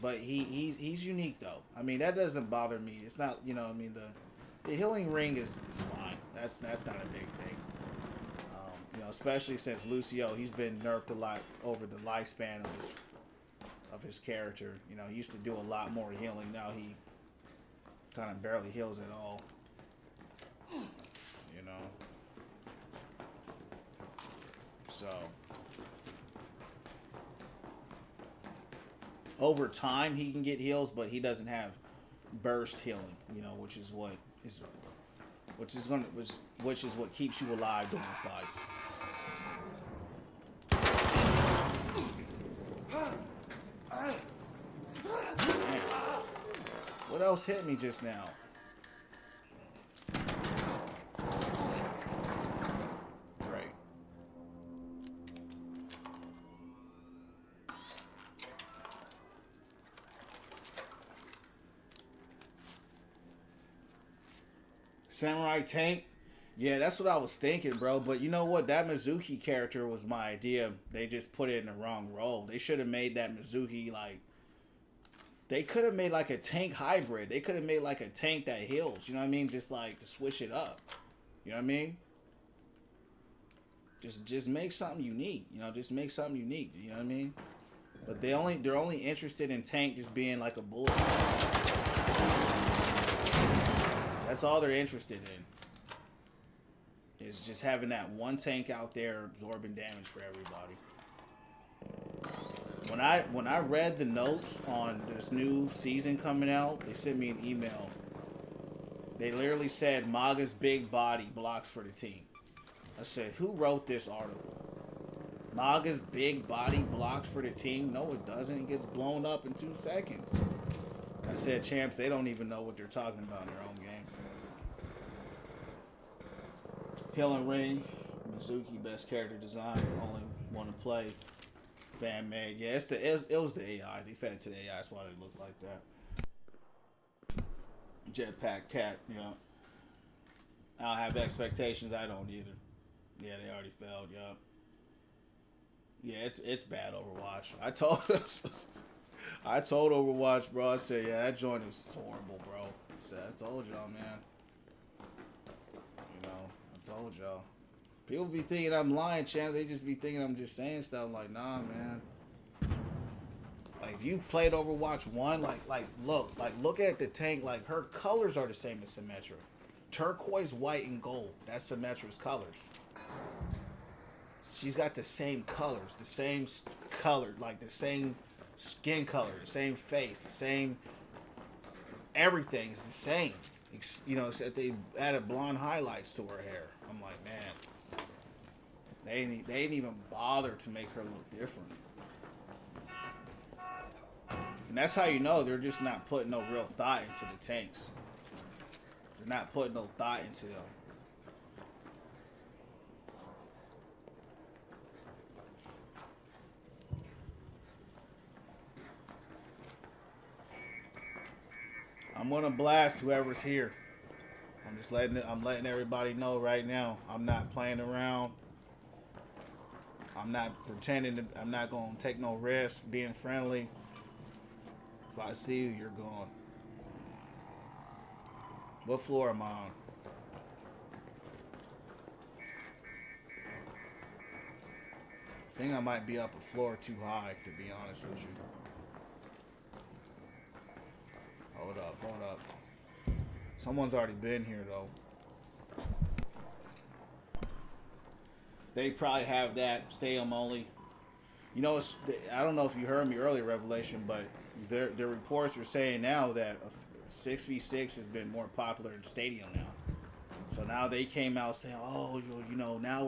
S1: But he's unique though. I mean, that doesn't bother me. It's not, you know, I mean, the healing ring is fine. That's not a big thing. You know, especially since Lucio, he's been nerfed a lot over the lifespan of his character. You know, he used to do a lot more healing. Now he kind of barely heals at all. You know. So over time he can get heals, but he doesn't have burst healing, you know, which is what keeps you alive during fights. Man. What else hit me just now? Great. Samurai Tank? Yeah, that's what I was thinking, bro. But you know what? That Mizuki character was my idea. They just put it in the wrong role. They should have made that Mizuki like... They could have made like a tank hybrid. They could have made like a tank that heals. You know what I mean? Just like to switch it up. You know what I mean? Just make something unique. You know, just make something unique. You know what I mean? But they're only interested in tank just being like a bullet. That's all they're interested in. Is just having that one tank out there absorbing damage for everybody. When I read the notes on this new season coming out, they sent me an email. They literally said Maga's big body blocks for the team. I said, who wrote this article? Maga's big body blocks for the team? No, it doesn't. It gets blown up in 2 seconds. I said, champs, they don't even know what they're talking about in their own game. Healing Ring, Mizuki, best character design, only one to play. Fan made. Yeah, it was the AI. They fed it to the AI. That's why they look like that. Jetpack Cat, you know. I don't have expectations. I don't either. Yeah, they already failed. Yeah. Yeah, it's bad Overwatch. I told Overwatch, bro. I said, yeah, that joint is horrible, bro. I told y'all, man. You know, I told y'all. People be thinking I'm lying, champ. They just be thinking I'm just saying stuff. I'm like, nah, man. Like, if you played Overwatch 1, look at the tank. Like, her colors are the same as Symmetra. Turquoise, white, and gold. That's Symmetra's colors. She's got the same colors, the same color, like the same skin color, the same face, the same... Everything is the same. You know, except they added blonde highlights to her hair. I'm like, man. They didn't even bother to make her look different. And that's how you know they're just not putting no real thought into the tanks. They're not putting no thought into them. I'm gonna blast whoever's here. I'm letting everybody know right now. I'm not playing around. I'm not pretending to, I'm not gonna take no risk being friendly. If I see you, you're gone. What floor am I on? I think I might be up a floor too high, to be honest with you. Hold up. Someone's already been here, though. They probably have that stadium only. You know, I don't know if you heard me earlier, Revelation, but the reports are saying now that 6v6 has been more popular in stadium now. So now they came out saying, oh, you know, now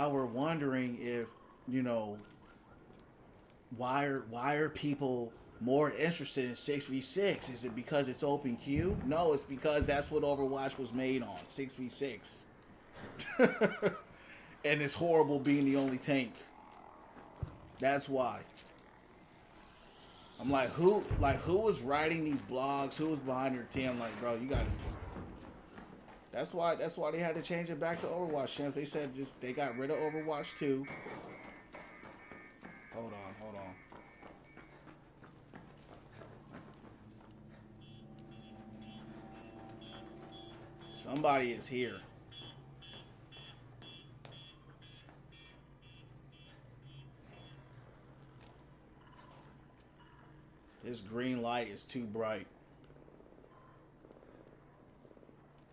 S1: we're wondering if, you know, why are people more interested in 6v6? Is it because it's open queue? No, it's because that's what Overwatch was made on, 6v6. And it's horrible being the only tank. That's why. I'm like, who was writing these blogs? Who was behind your team? I'm like, bro, you guys. That's why they had to change it back to Overwatch, champs. They said they got rid of Overwatch 2. Hold on. Somebody is here. This green light is too bright.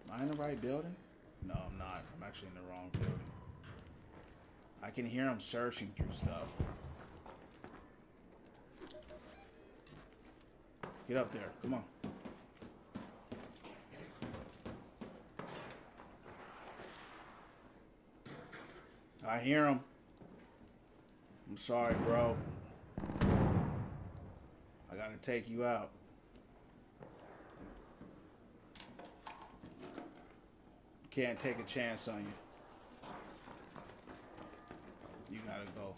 S1: Am I in the right building? No, I'm not. I'm actually in the wrong building. I can hear him searching through stuff. Get up there. Come on. I hear him. I'm sorry, bro. I gotta take you out. Can't take a chance on you. You gotta go.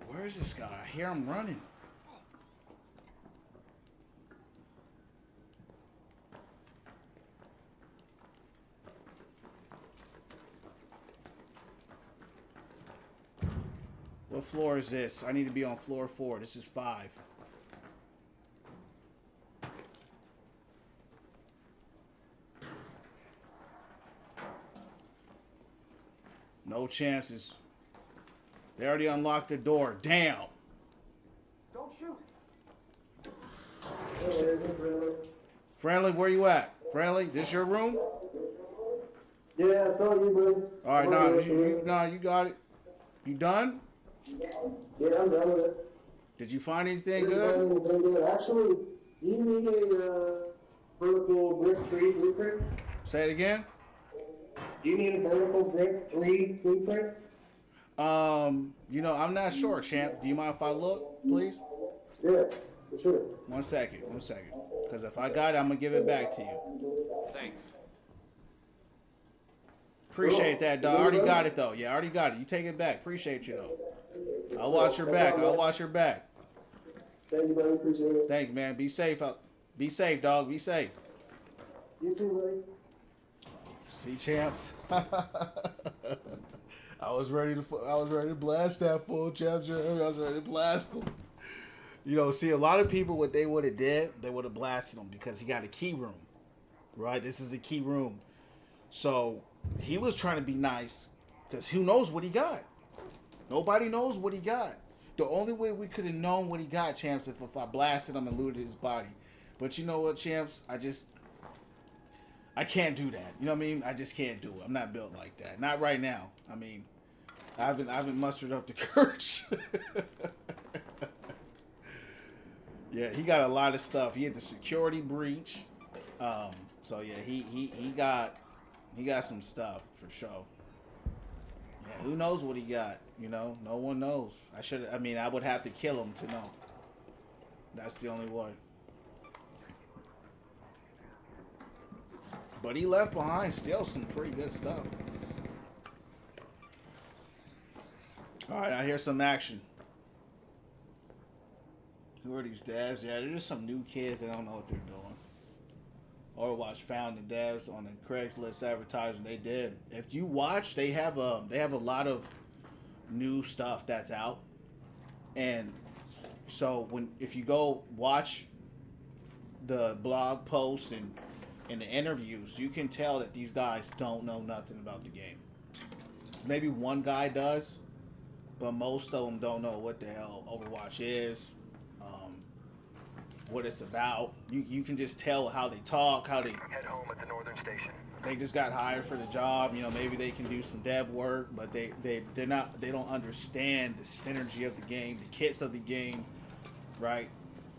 S1: Where is this guy? I hear him running. What floor is this? I need to be on floor 4. This is 5. No chances. They already unlocked the door. Damn.
S5: Don't shoot.
S1: Friendly, where you at? Friendly, this your room?
S8: Yeah, it's all you, buddy.
S1: All right, you got it. You done?
S8: Yeah, I'm done with it.
S1: Did you find anything
S8: Didn't
S1: good?
S8: find anything good. Actually, do you need a vertical brick 3 blueprint?
S1: Say it again.
S8: Do you need a vertical brick 3 blueprint?
S1: You know, I'm not sure, champ. Do you mind if I look, please?
S8: Yeah, for sure.
S1: One second. Because if I got it, I'm gonna give it back to you.
S4: Thanks.
S1: Appreciate that, dog. I already got it though. Yeah, I already got it. You take it back. Appreciate you though. I'll watch your back.
S8: Thank you, buddy. Appreciate it.
S1: Thank you, man. Be safe. Be safe, dog. Be safe.
S8: You too, buddy.
S1: See, champs. I was ready to blast that fool, champs. I was ready to blast them. You know, see, a lot of people, what they would have did, they would have blasted him because he got a key room, right? This is a key room. So he was trying to be nice because who knows what he got? Nobody knows what he got. The only way we could have known what he got, champs, if I blasted him and looted his body. But you know what, champs? I can't do that. You know what I mean? I just can't do it. I'm not built like that. Not right now. I mean, I haven't mustered up the courage. Yeah, he got a lot of stuff. He had the security breach. So yeah, he got some stuff for sure. Yeah, who knows what he got? You know, no one knows. I would have to kill him to know. That's the only way. But he left behind still some pretty good stuff. Alright, I hear some action. Who are these devs? Yeah, they're just some new kids that don't know what they're doing. Overwatch found the devs on the Craigslist advertising. They did. If you watch, they have a lot of new stuff that's out. And so if you go watch the blog posts and the interviews, you can tell that these guys don't know nothing about the game. Maybe one guy does, but most of them don't know what the hell Overwatch is, what it's about. You can just tell how they talk, how they
S2: Head home at the northern station.
S1: they just got hired for the job. You know, maybe they can do some dev work, but they don't understand the synergy of the game, the kits of the game, right?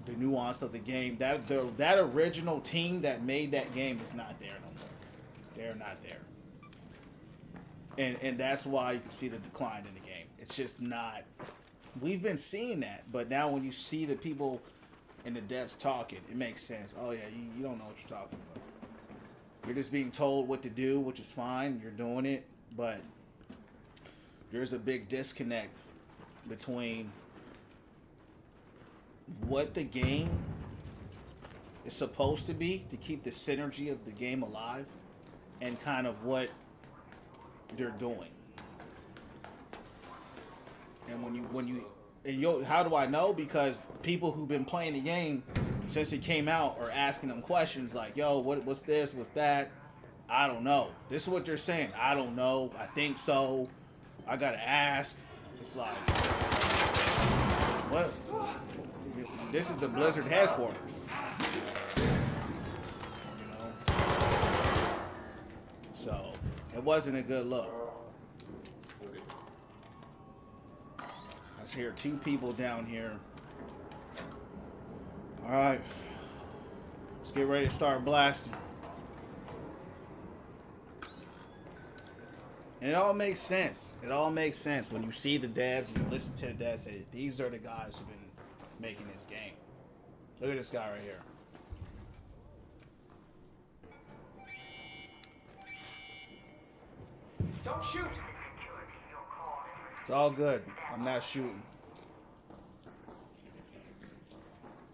S1: The nuance of the game. That original team that made that game is not there no more. They're not there. And that's why you can see the decline in the game. It's just not. We've been seeing that, but now when you see the people in the devs talking, it makes sense. Oh yeah, you don't know what you're talking about. You're just being told what to do, which is fine. You're doing it, but there's a big disconnect between what the game is supposed to be to keep the synergy of the game alive and kind of what they're doing. And how do I know? Because people who've been playing the game since it came out are asking them questions like, yo, what's this? What's that? I don't know. This is what they're saying. I don't know. I think so. I gotta ask. It's like, what? This is the Blizzard headquarters. You know? So, it wasn't a good look. I hear two people down here. Alright. Let's get ready to start blasting. And it all makes sense. It all makes sense when you see the devs and you listen to the devs say, these are the guys who've been making this game. Look at this guy right here.
S9: Don't shoot!
S1: It's all good. I'm not shooting.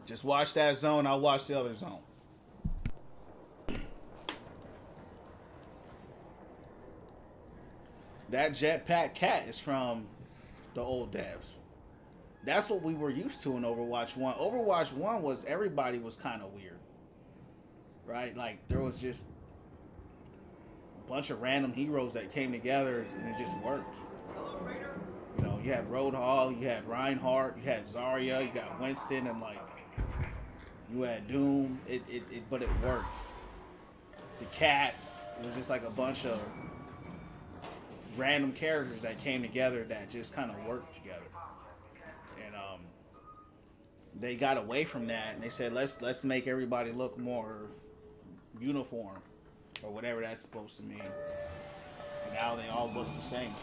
S1: Just watch that zone. I'll watch the other zone. That jetpack cat is from the old devs. That's what we were used to in Overwatch 1. Overwatch 1 was everybody was kind of weird. Right? Like there was just a bunch of random heroes that came together and it just worked. You know, you had Roadhog, you had Reinhardt, you had Zarya, you got Winston, and like you had Doom. But it worked. The cat, it was just like a bunch of random characters that came together that just kind of worked together. And they got away from that and they said let's make everybody look more uniform or whatever that's supposed to mean. And now they all look the same.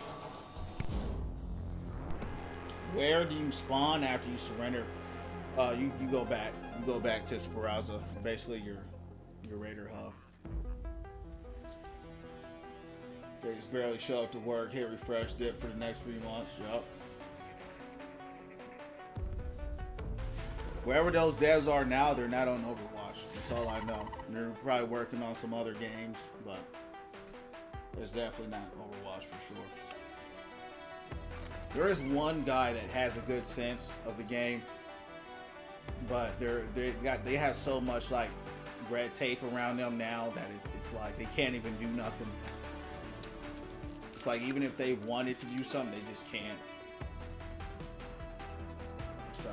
S1: Where do you spawn after you surrender? You go back. You go back to Sparaza, basically your Raider hub. They just barely show up to work, hit refresh, dip for the next 3 months. Yup. Wherever those devs are now, they're not on Overwatch. That's all I know. They're probably working on some other games, but it's definitely not Overwatch for sure. There is one guy that has a good sense of the game, but they have so much like red tape around them now that it's like they can't even do nothing. It's like even if they wanted to do something, they just can't. So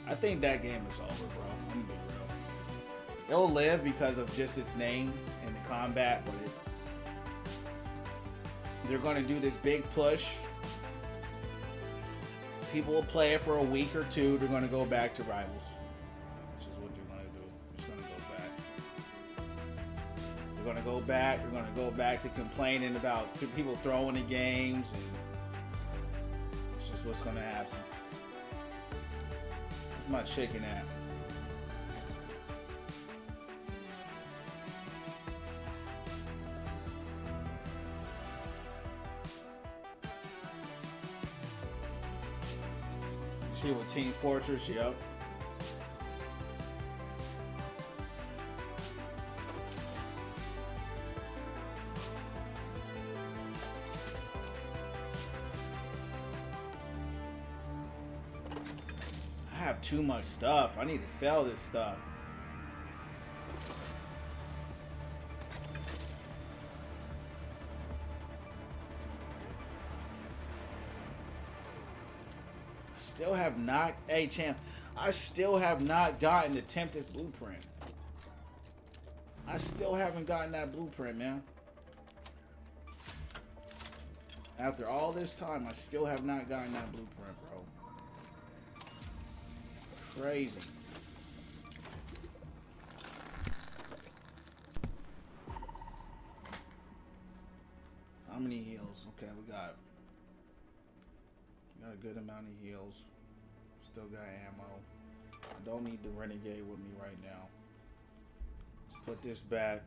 S1: I think that game is over, bro. I'm gonna be real. It'll live because of just its name and the combat, but they're gonna do this big push. People will play it for a week or two. They're gonna go back to Rivals. Which is what they're gonna do. They're just gonna go back. They're gonna go back. They're gonna go back to complaining about people throwing the games, and it's just what's gonna happen. Where's my chicken at? See with Team Fortress, yep. I have too much stuff. I need to sell this stuff. Still have not, hey champ, I still have not gotten the Tempest blueprint. I still haven't gotten that blueprint, man. After all this time, I still have not gotten that blueprint, bro. Crazy. How many heals? Okay, we got a good amount of heals. Still got ammo. I don't need the Renegade with me right now. Let's put this back.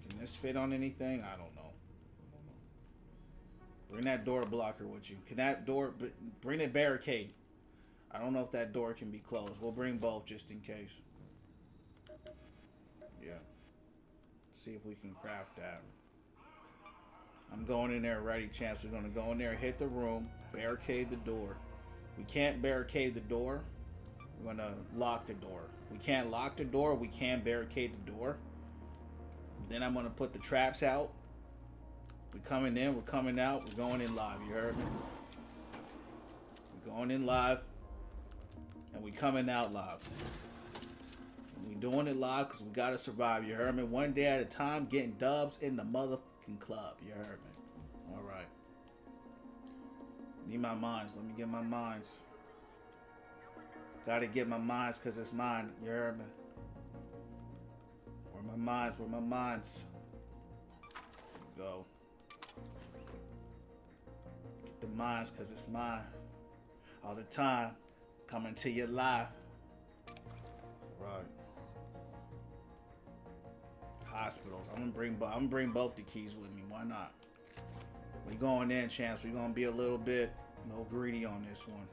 S1: Can this fit on anything? I don't know. Bring that door blocker with you. Can that door... Bring a barricade. I don't know if that door can be closed. We'll bring both just in case. Yeah. See if we can craft that. I'm going in there ready, Chance. We're going to go in there, hit the room, barricade the door. We can't barricade the door. We're going to lock the door. We can't lock the door. We can barricade the door. Then I'm going to put the traps out. We're coming in. We're coming out. We're going in live. You heard me? We're going in live. And we coming out live. We doing it live because we got to survive. You heard me? One day at a time, getting dubs in the motherfucking club. You heard me? All right. Need my mines. Let me get my mines. Got to get my mines because it's mine. You heard me? Where my mines? Where my mines? There we go. Get the mines because it's mine. All the time. Coming to you live. Right. Hospitals. I'm gonna bring both the keys with me. Why not? We going in, Chance. We're gonna be a little greedy on this one.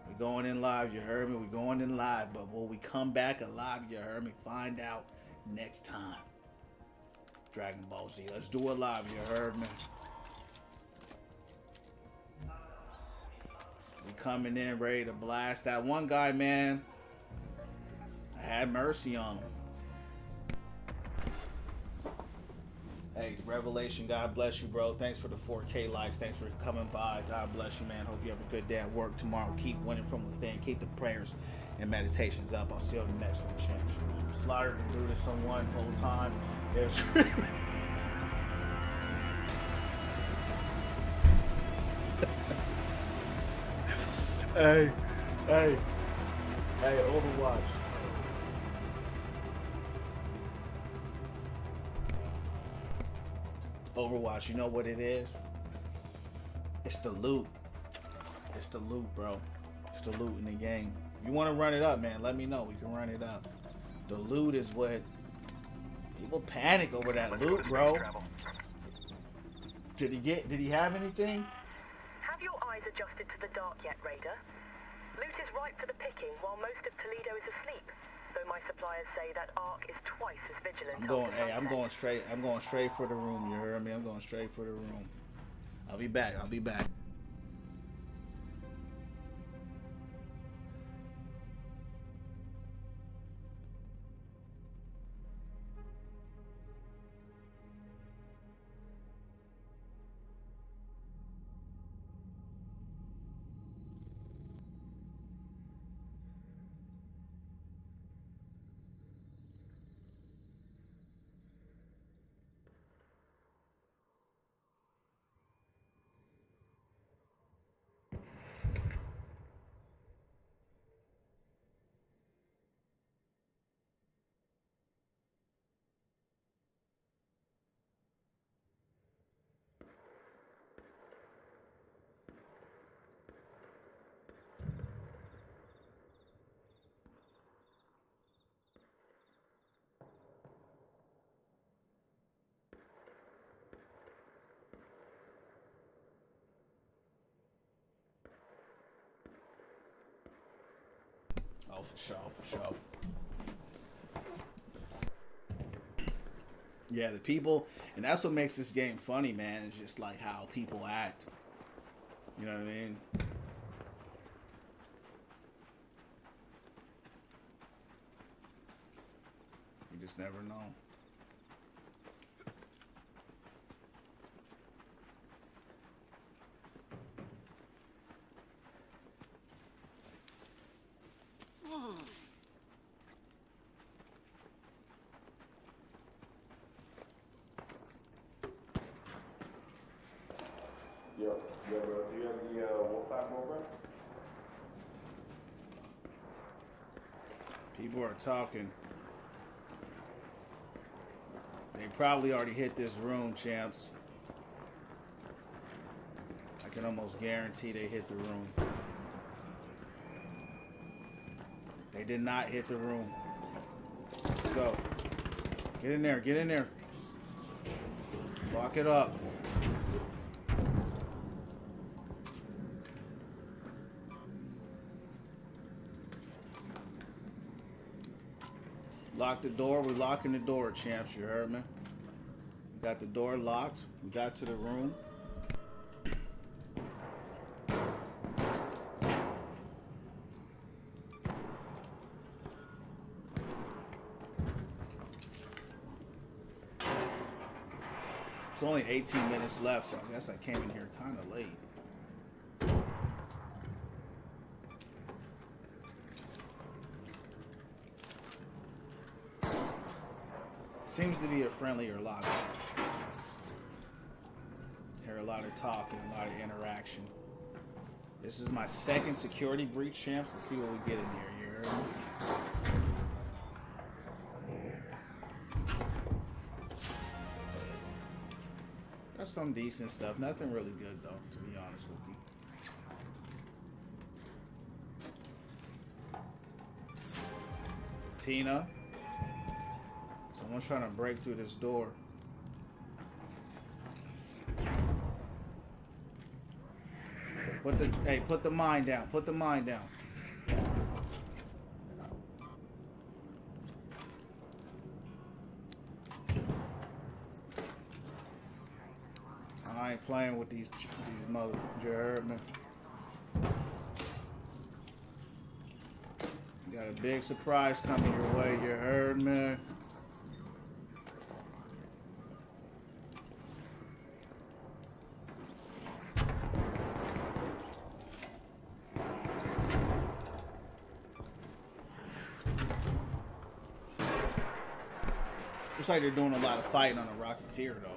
S1: We going in live. You heard me. We going in live. But will we come back alive? You heard me. Find out next time. Dragon Ball Z. Let's do it live. You heard me. We coming in ready to blast that one guy, man. I had mercy on him. Hey, Revelation, God bless you, bro. Thanks for the 4K likes. Thanks for coming by. God bless you, man. Hope you have a good day at work tomorrow. Keep winning from within. Keep the prayers and meditations up. I'll see you on the next one. Champ. Slaughter and do this on one whole time. There's Hey, Overwatch. Overwatch, you know what it is? It's the loot. It's the loot, bro. It's the loot in the game. If you want to run it up, man, let me know. We can run it up. The loot is what... People panic over that loot, bro. Did he have anything?
S3: Have your eyes adjusted to the dark yet, Raider? Loot is ripe for the picking while most of Toledo is asleep. Though my suppliers say that Ark is twice as vigilant.
S1: I'm going straight for the room, you heard me? I'm going straight for the room. I'll be back. Oh, for sure, for sure. Yeah, the people, and that's what makes this game funny, man. It's just like how people act. You know what I mean? You just never know.
S6: Yo, do you have the Wolfpack over?
S1: People are talking. They probably already hit this room, champs. I can almost guarantee they hit the room. They did not hit the room. Let's go. Get in there, get in there. Lock it up. Lock the door. We're locking the door, champs. You heard me? We got the door locked. We got to the room. It's only 18 minutes left, so I guess I came in here kind of late. Seems to be a friendlier lobby. Hear a lot of talking, a lot of interaction. This is my second security breach, champs. Let's see what we get in here. You heard me? Got some decent stuff. Nothing really good though, to be honest with you. Tina. Someone's trying to break through this door. Put the mine down. Put the mine down. I ain't playing with these mother. You heard me? Got a big surprise coming your way. You heard me? Looks like they're doing a lot of fighting on a Rocketeer, though.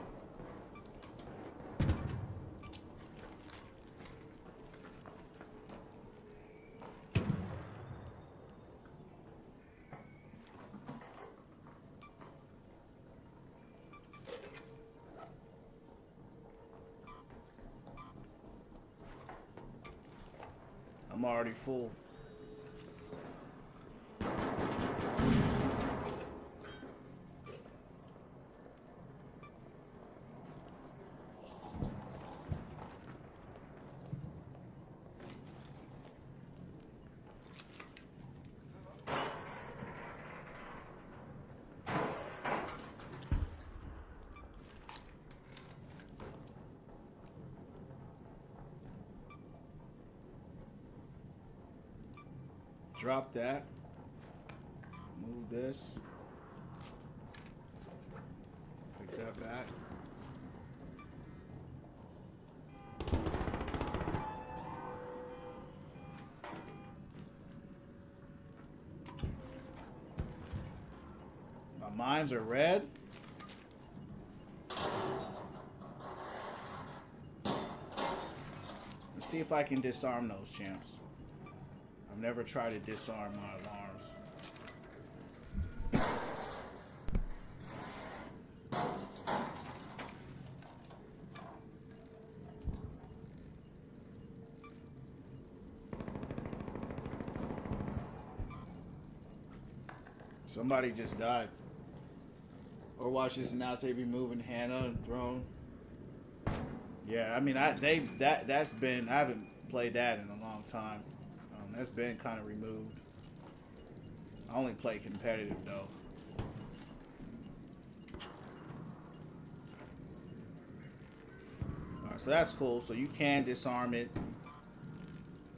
S1: I'm already full. Drop that. Move this. Pick that back. My mines are red. Let's see if I can disarm those, champs. I've never tried to disarm my alarms. Somebody just died. Or watch this now say removing Hannah and Throne. Yeah, I mean that's been, I haven't played that in a long time. That's been kind of removed. I only play competitive though. Alright, so that's cool. So you can disarm it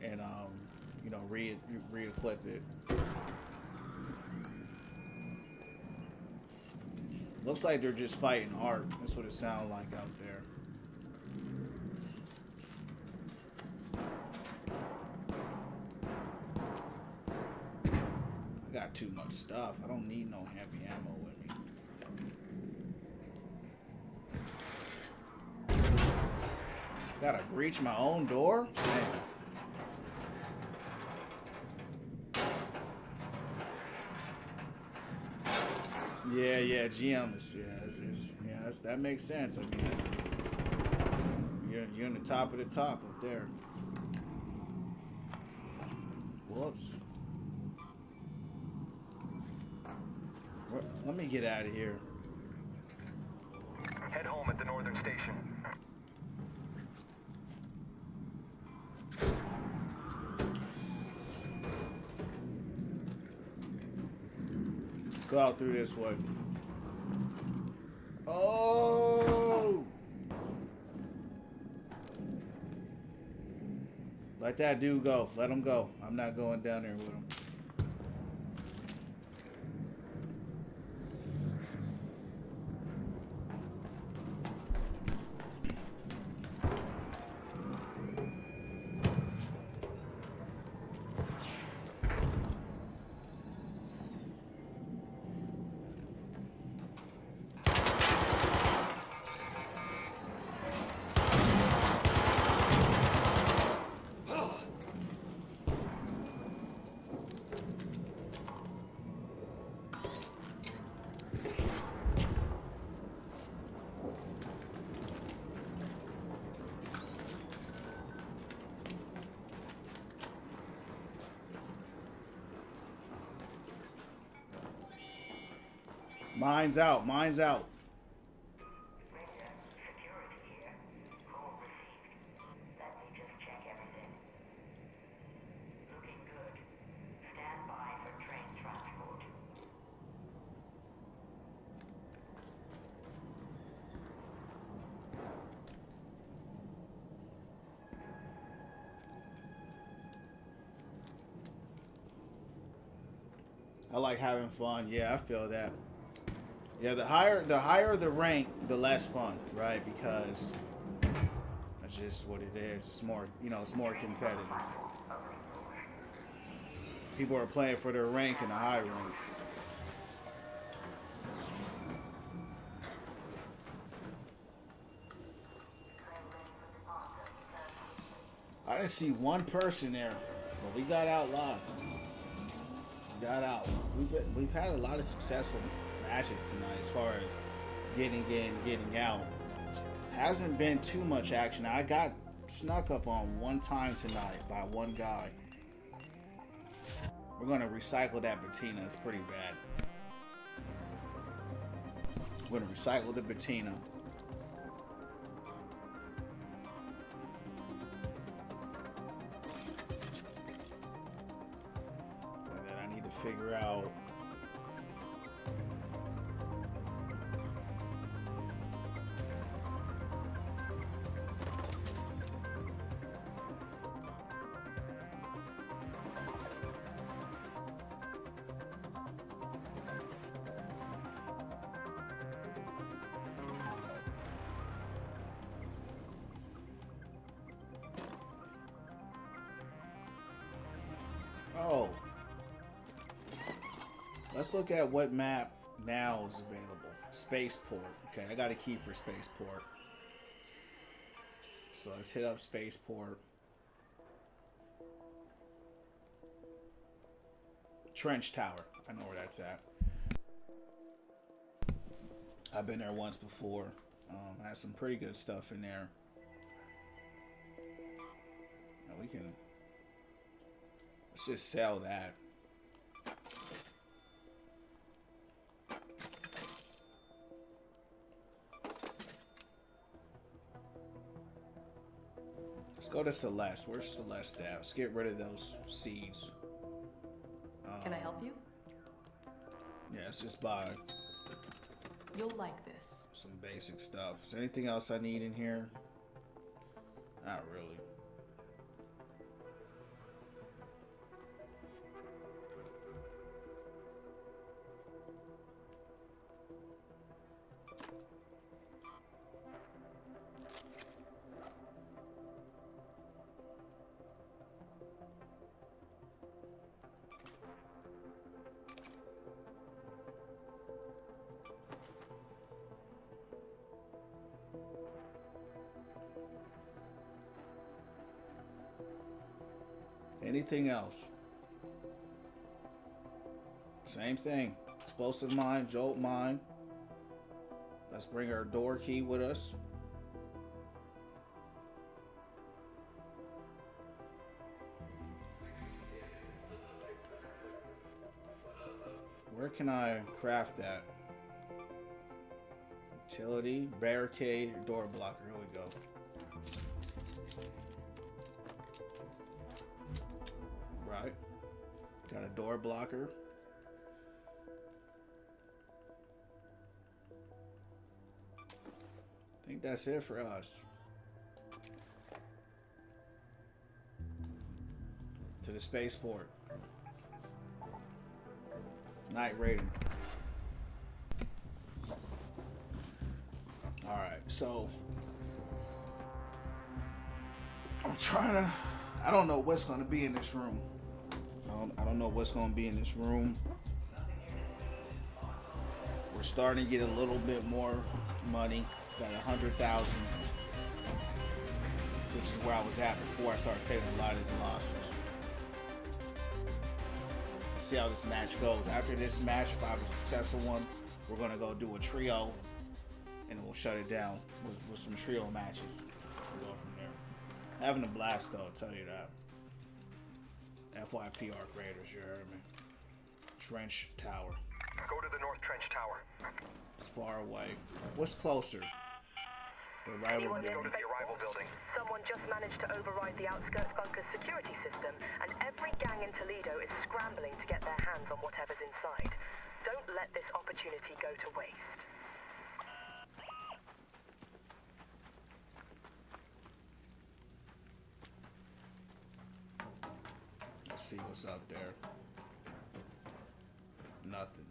S1: and you know, re-equip it. Looks like they're just fighting Ark. That's what it sounds like out there. I got too much stuff. I don't need no heavy ammo with me. Gotta breach my own door? Man. Yeah, GM is, that makes sense. I mean, you're in the top of the top up there. Whoops. Let me get out of here.
S2: Head home at the northern station.
S1: Let's go out through this way. Oh! Let that dude go. Let him go. I'm not going down there with him. Mine's out. Mine's out. I like having fun. Yeah, I feel that. Yeah, the higher the rank, the less fun, right? Because that's just what it is. It's more, you know, it's more competitive. People are playing for their rank and a high rank. I didn't see one person there, but we got out live. We got out. We've had a lot of successful matches tonight as far as getting in, getting out. Hasn't been too much action. I got snuck up on one time tonight by one guy. We're gonna recycle that patina. It's pretty bad. We're gonna recycle the patina. And then I need to figure out let's look at what map now is available. Spaceport. Okay, I got a key for Spaceport. So let's hit up Spaceport. Trench Tower. I know where that's at. I've been there once before. Has some pretty good stuff in there. Now we can... let's just sell that. Let's go to Celeste. Where's Celeste at? Let's get rid of those seeds.
S9: Can I help you?
S1: Yeah, let's just buy
S9: You'll like this.
S1: some basic stuff. Is there anything else I need in here? Not really. Anything else? Same thing. Explosive mine, jolt mine. Let's bring our door key with us. Where can I craft that? Utility, barricade, door blocker. Here we go. Right. Got a door blocker. I think that's it for us. To the spaceport. Night raiding. Alright, so I'm trying to, I don't know what's going to be in this room. I don't know what's going to be in this room. We're starting to get a little bit more money. Got 100,000, which is where I was at before I started taking a lot of the losses. Let's see how this match goes. After this match, if I have a successful one, we're going to go do a trio, and we'll shut it down with some trio matches. We'll go from there. Having a blast, though, I'll tell you that. FYP Arc Raiders, you heard me. Trench Tower.
S2: Go to the North Trench Tower.
S1: It's far away. What's closer? The arrival
S3: Anyone
S1: building.
S3: in
S2: The arrival building.
S3: Someone just managed to override the outskirts bunker's security system, and every gang in Toledo is scrambling to get their hands on whatever's inside. Don't let this opportunity go to waste.
S1: Let's see what's up there. Nothing.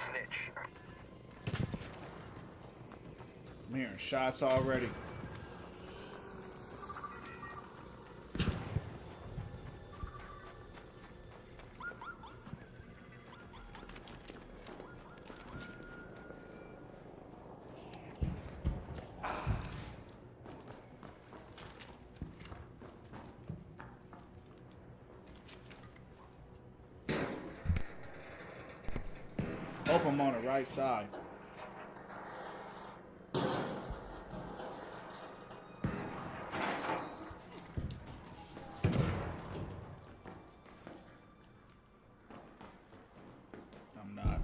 S2: Snitch.
S1: I'm hearing shots already. Hope I'm on the right side. I'm not.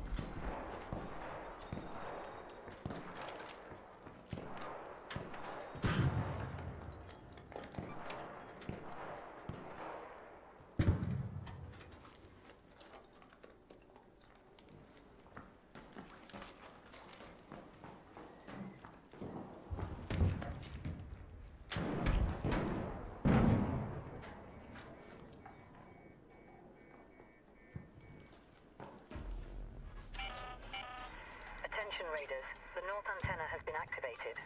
S3: Attention Raiders, the north antenna has been activated.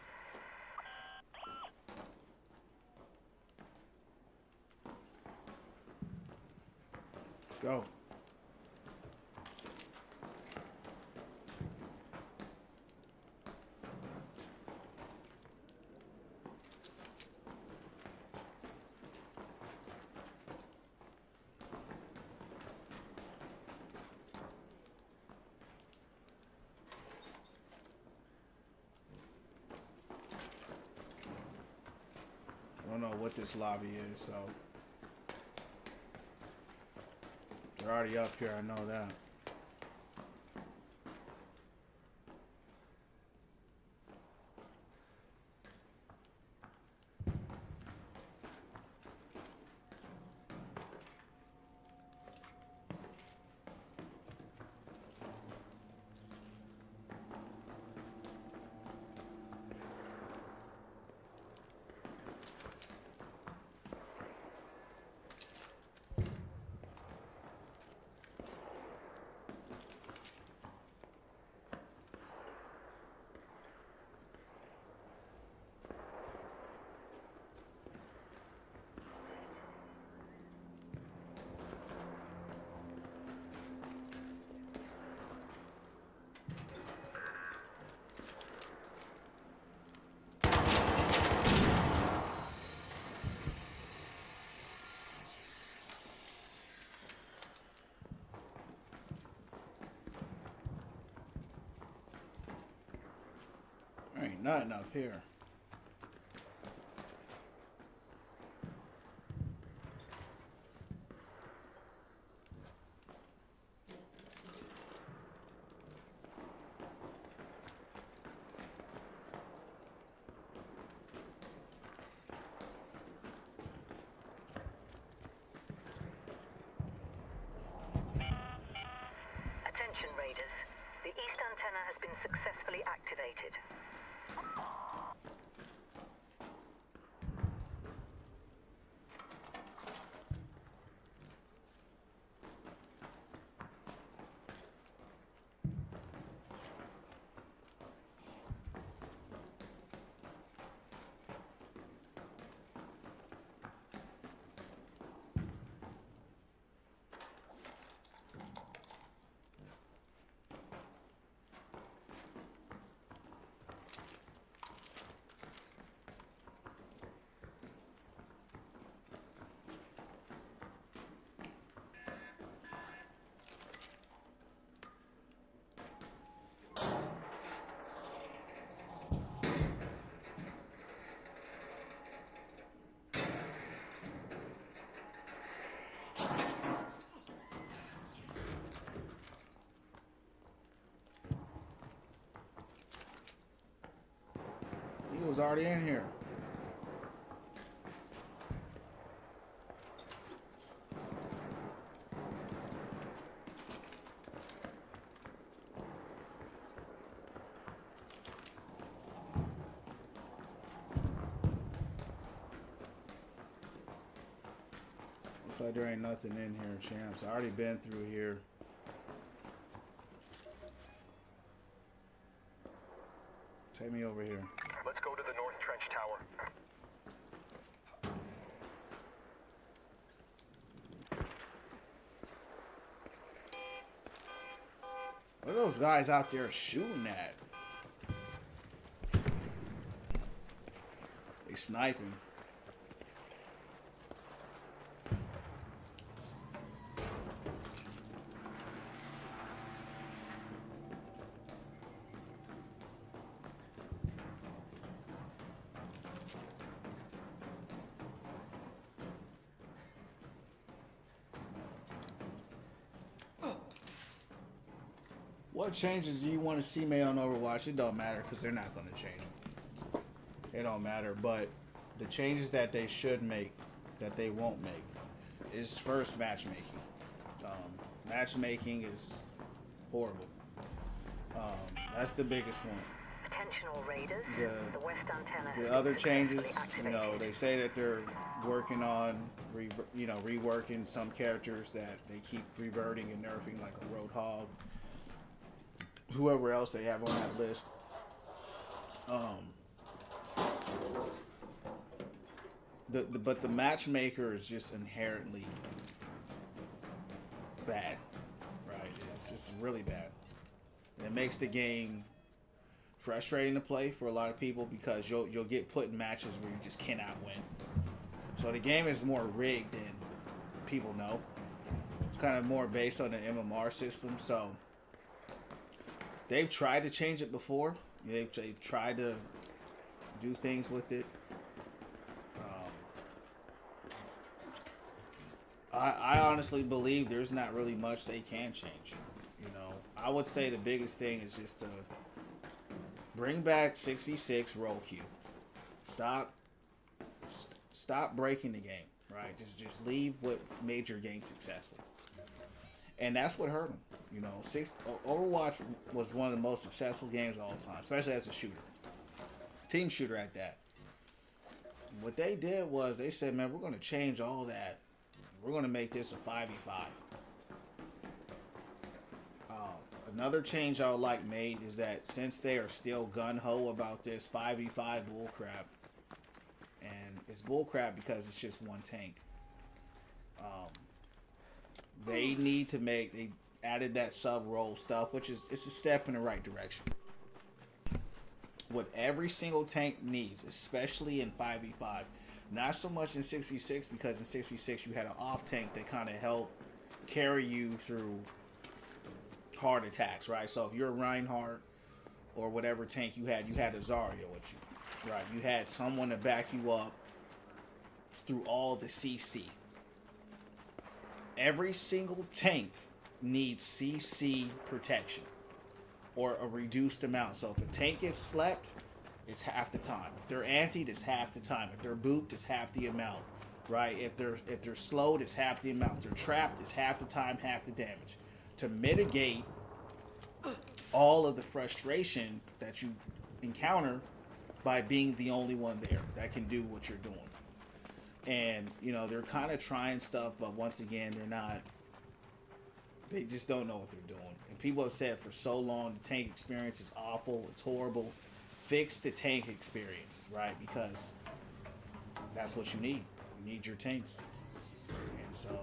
S1: Let's go. don't know what this lobby is, so they're already up here. I know that. Ain't nothing up here.
S3: Attention Raiders. The east antenna has been successfully activated.
S1: He was already in here. Looks like there ain't nothing in here, champs. I already been through here. Take me over here.
S2: Let's go to the North Trench Tower.
S1: What are those guys out there shooting at? They sniping. What changes do you want to see made on Overwatch? It don't matter because they're not going to change them. It don't matter. But the changes that they should make, that they won't make, is first matchmaking. Matchmaking is horrible. That's the biggest one.
S3: Attention all Raiders. The west antenna has
S1: The
S3: been
S1: other changes,
S3: successfully
S1: you know,
S3: activated.
S1: they say that they're working on, reworking some characters that they keep reverting and nerfing, like a Roadhog. Whoever else they have on that list. But the matchmaker is just inherently bad, right? It's just really bad. And it makes the game frustrating to play for a lot of people because you'll get put in matches where you just cannot win. So the game is more rigged than people know. It's kind of more based on the MMR system, so they've tried to change it before. They've tried to do things with it. I honestly believe there's not really much they can change. You know, I would say the biggest thing is just to bring back 6v6 roll queue. Stop breaking the game, right? Just leave what made your game successful. And that's what hurt them. You know, Overwatch was one of the most successful games of all time, especially as a shooter. Team shooter at that. What they did was they said, man, we're going to change all that. We're going to make this a 5v5. Another change I would like made is that since they are still gun-ho about this 5v5 bullcrap, and it's bullcrap because it's just one tank, they need to make, they added that sub-roll stuff, which is, it's a step in the right direction. What every single tank needs, especially in 5v5, not so much in 6v6, because in 6v6 you had an off tank that kind of helped carry you through hard attacks, right? So if you're a Reinhardt or whatever tank you had a Zarya with you, right? You had someone to back you up through all the CC. Every single tank needs CC protection or a reduced amount. So if a tank gets slept, it's half the time. If they're antied, it's half the time. If they're booped, it's half the amount, right? If they're slowed, it's half the amount. If they're trapped, it's half the time, half the damage. To mitigate all of the frustration that you encounter by being the only one there that can do what you're doing. And, you know, they're kind of trying stuff, but once again, they just don't know what they're doing. And people have said for so long, the tank experience is awful, it's horrible. Fix the tank experience, right? Because that's what you need. You need your tanks. And so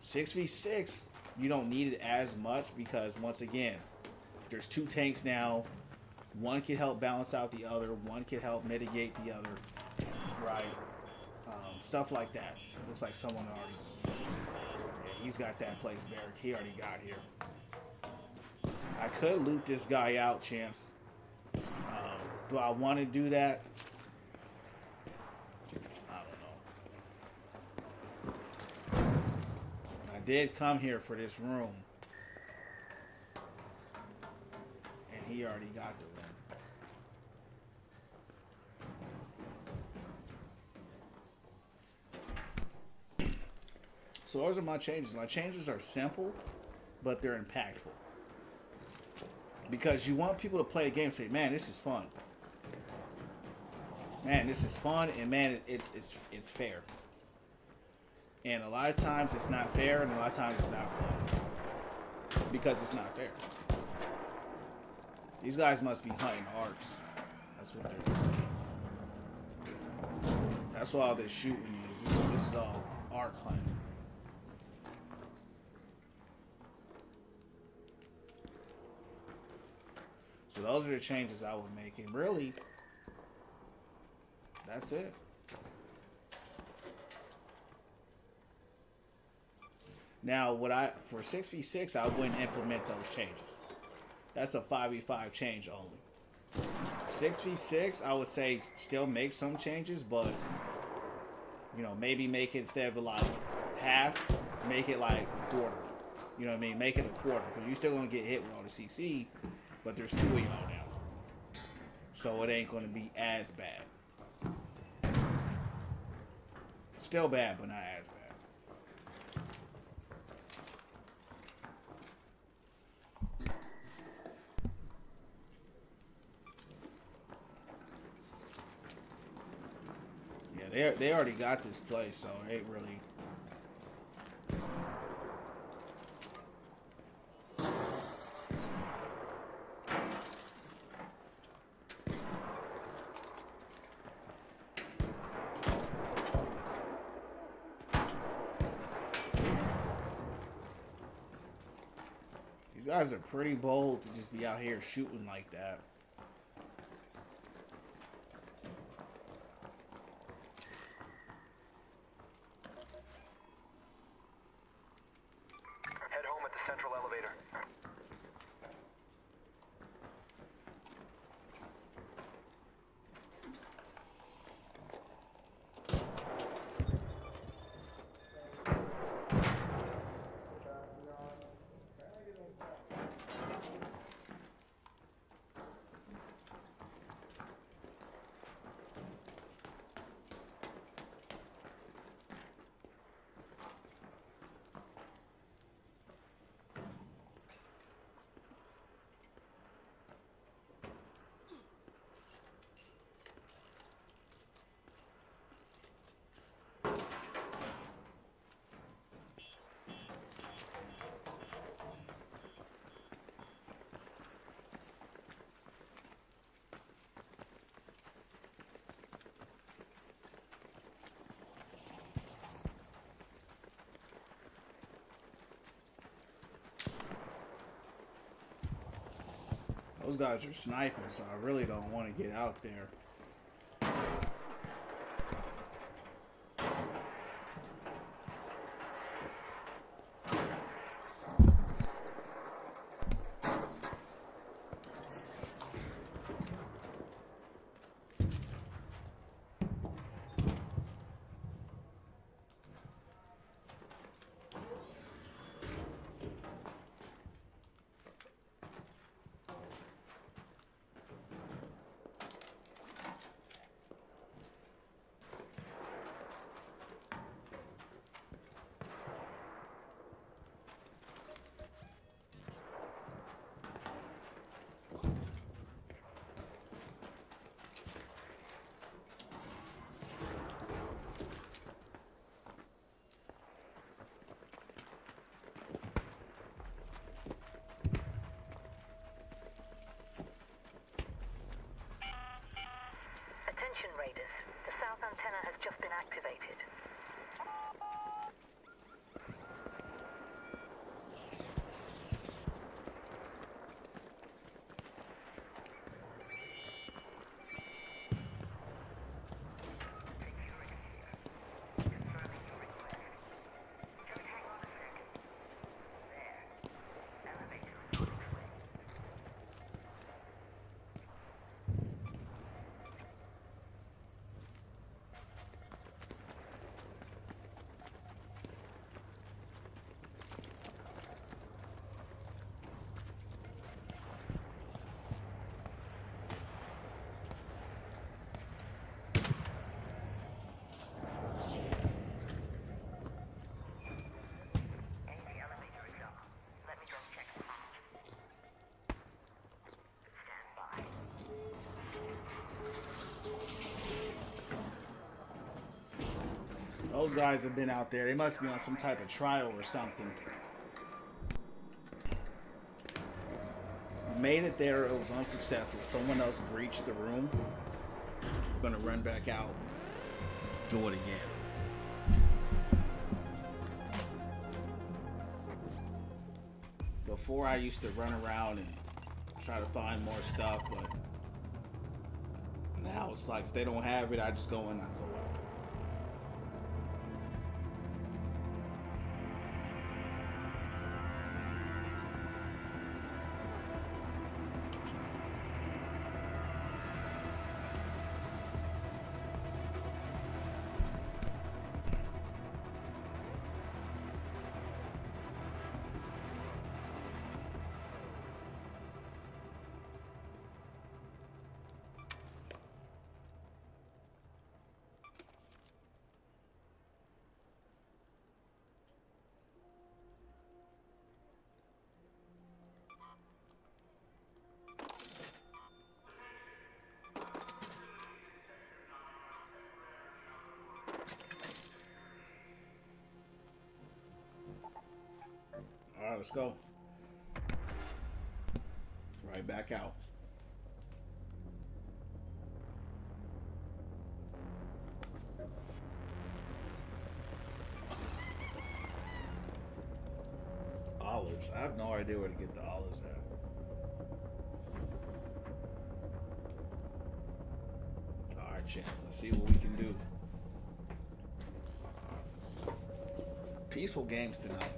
S1: 6v6, you don't need it as much because, once again, there's two tanks now. One can help balance out the other. One can help mitigate the other, right? Stuff like that. Looks like someone already... Yeah, he's got that place barrack. He already got here. I could loot this guy out, champs. Do I want to do that? I don't know. I did come here for this room. And he already got the room. So those are my changes. My changes are simple, but they're impactful. Because you want people to play a game and say, man, this is fun. Man, this is fun, and man, it's fair. And a lot of times it's not fair, and a lot of times it's not fun. Because it's not fair. These guys must be hunting arcs. That's what they're doing. That's why all this shooting is. This is all arc hunting. So those are the changes I would make. And really, that's it. Now, for 6v6, I wouldn't implement those changes. That's a 5v5 change only. 6v6, I would say still make some changes, but, you know, maybe make it, instead of like half, make it like a quarter. You know what I mean? Make it a quarter, because you're still going to get hit with all the CC, but there's two of y'all now. So it ain't going to be as bad. Still bad, but not as bad. Yeah, they already got this place, so it ain't really... These guys are pretty bold to just be out here shooting like that.
S2: Head home at the central elevator.
S1: Those guys are sniping, so I really don't want to get out there.
S3: Attention Raiders, the south antenna has just been activated.
S1: Those guys have been out there. They must be on some type of trial or something. Made it there. It was unsuccessful. Someone else breached the room. We're going to run back out. Do it again. Before I used to run around and try to find more stuff, but now it's like if they don't have it, I just go in, I go out. All right, let's go. Right back out. Olives. I have no idea where to get the olives at. All right, Chance. Let's see what we can do. Peaceful games tonight.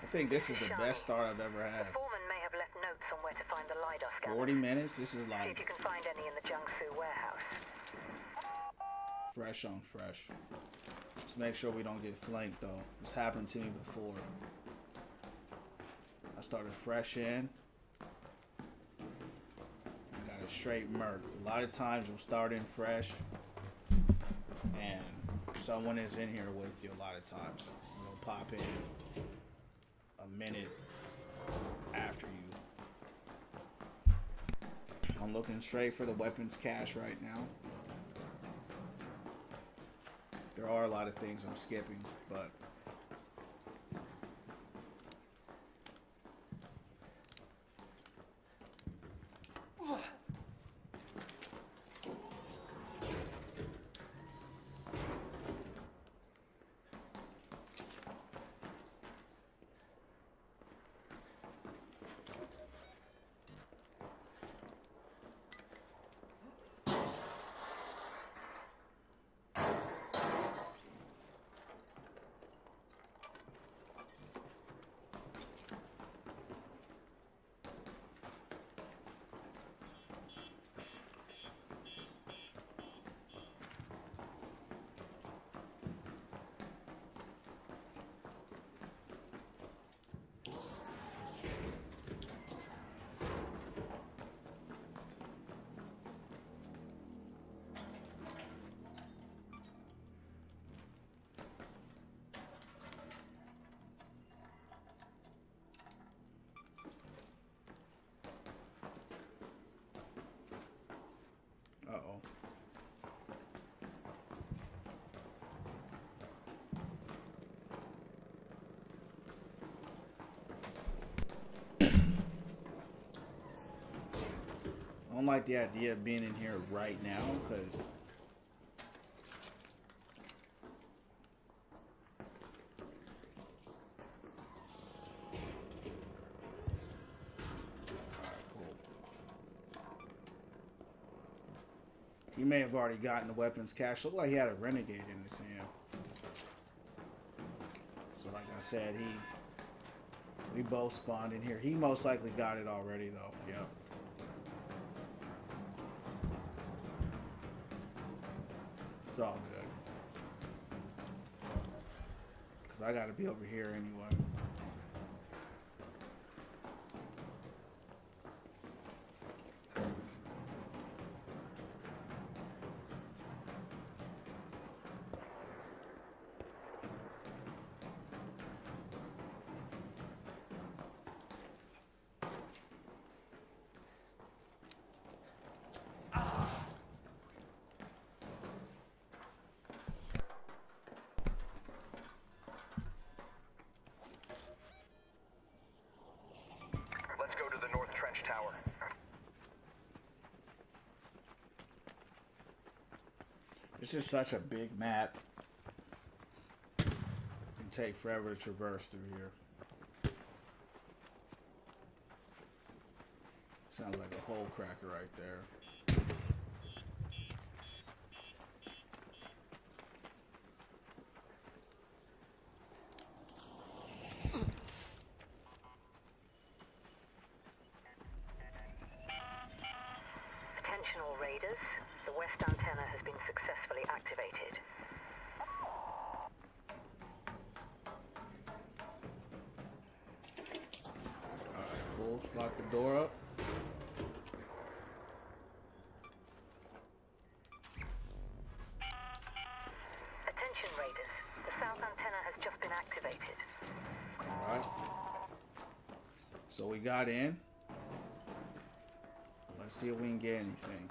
S1: I think this is the best start I've ever had.
S3: The foreman may have left notes on where to find the LiDAR scanner.
S1: 40 minutes? This is
S3: See
S1: like
S3: if you can find any in the Jiangsu warehouse.
S1: fresh on fresh. Let's make sure we don't get flanked though. This happened to me before. I started fresh in. I got it straight murked. A lot of times you'll start in fresh. and someone is in here with you a lot of times. They'll pop in a minute after you. I'm looking straight for the weapons cache right now. There are a lot of things I'm skipping, but uh-oh. I don't like the idea of being in here right now, because he may have already gotten the weapons cache. Looked like he had a renegade in his hand. So like I said, we both spawned in here. He most likely got it already though. Yep. It's all good. Cause I gotta be over here anyway.
S2: Let's go to the North Trench Tower.
S1: This is such a big map. It can take forever to traverse through here. Sounds like a hole cracker right there.
S3: Attention all raiders. The west antenna has been successfully activated.
S1: Alright, cool. Let's lock the door up.
S3: Attention raiders. The south antenna has just been activated.
S1: Alright. So we got in. Let's see if we can get anything.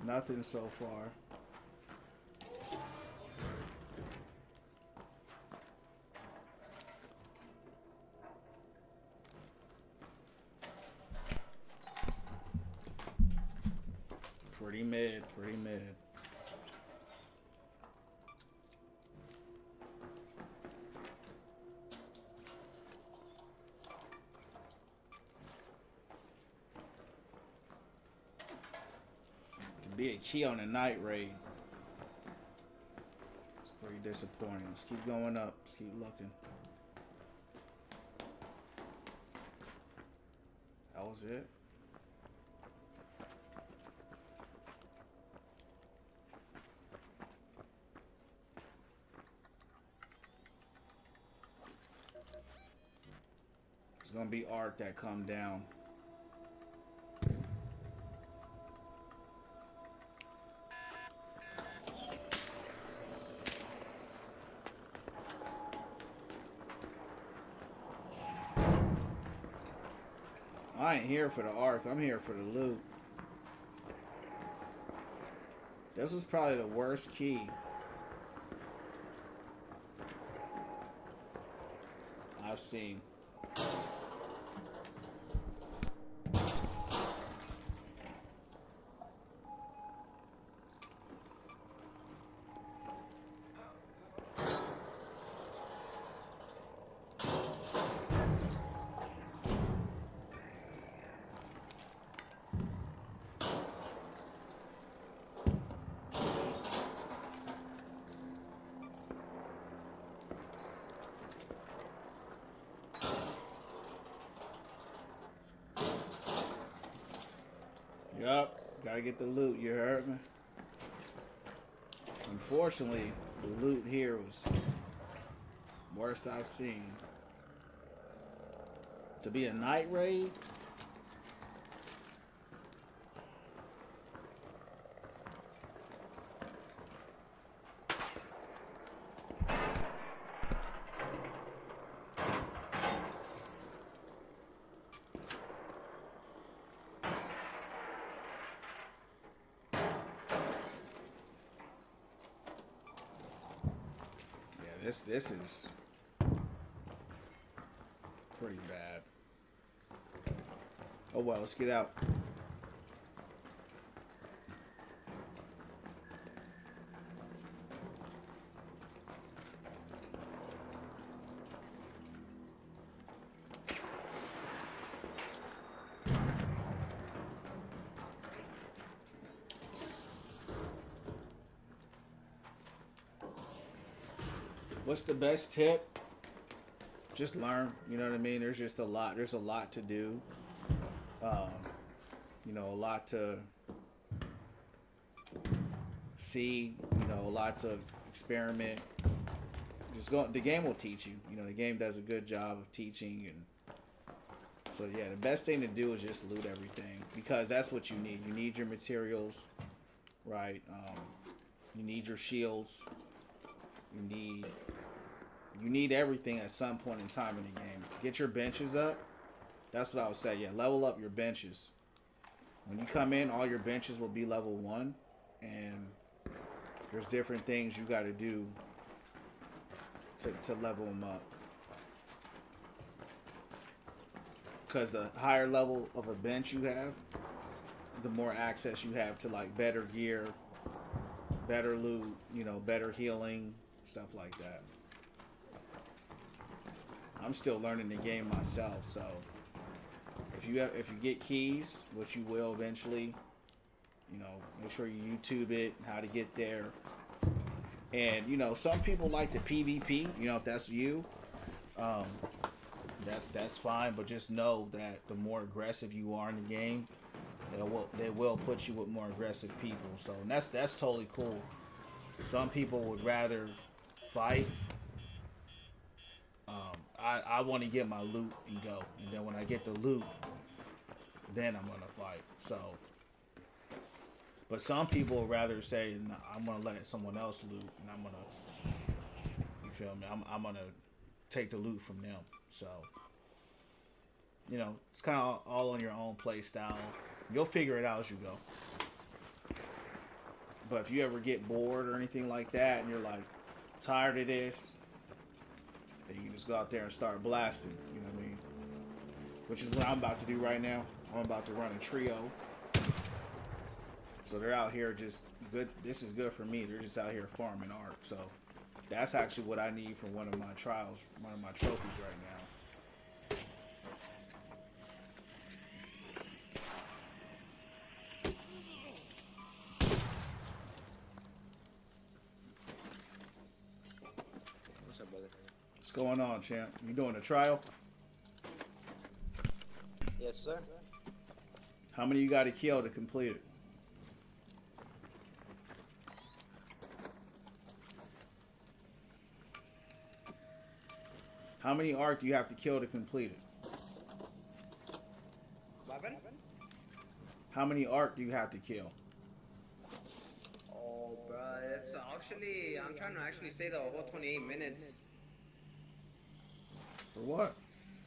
S1: Nothing so far. Pretty mid, pretty mid. be a key on a night raid. It's pretty disappointing. Let's keep going up. Let's keep looking. That was it. It's gonna be art that come down. I ain't here for the arc. I'm here for the loot. This is probably the worst key I've seen. Yup, gotta get the loot, you heard me? Unfortunately, the loot here was worst I've seen. To be a night raid? This is pretty bad. Oh well, let's get out. What's the best tip? Just learn. You know what I mean? There's just a lot. There's a lot to do. You know, a lot to see. You know, a lot to experiment. Just go. The game will teach you. You know, the game does a good job of teaching, and so yeah, the best thing to do is just loot everything because that's what you need. You need your materials, right? You need your shields. You need everything at some point in time in the game. Get your benches up. That's what I would say. Yeah, level up your benches. When you come in, all your benches will be level 1. And there's different things you got to do to level them up. Because the higher level of a bench you have, the more access you have to like better gear, better loot, you know, better healing, stuff like that. I'm still learning the game myself, so if you get keys, which you will eventually, you know, make sure you YouTube it, how to get there. And you know, some people like the PvP. You know, if that's you, that's fine. But just know that the more aggressive you are in the game, they will put you with more aggressive people. So and that's totally cool. Some people would rather fight. I want to get my loot and go, and then when I get the loot, then I'm gonna fight. So, but some people would rather say, no, I'm gonna let someone else loot, and I'm gonna, you feel me? I'm gonna take the loot from them. So, you know, it's kind of all on your own play style. You'll figure it out as you go. But if you ever get bored or anything like that, and you're like tired of this, then you can just go out there and start blasting. You know what I mean? Which is what I'm about to do right now. I'm about to run a trio. So they're out here just good. This is good for me. They're just out here farming art. So that's actually what I need for one of my trials, one of my trophies right now. What's going on, champ? You doing a trial?
S10: Yes, sir.
S1: How many you got to kill to complete it? How many ARC do you have to kill to complete it?
S10: Weapon?
S1: How many ARC do you have to kill?
S10: Oh, bruh, it's actually, I'm trying to actually stay the whole 28 minutes.
S1: For what?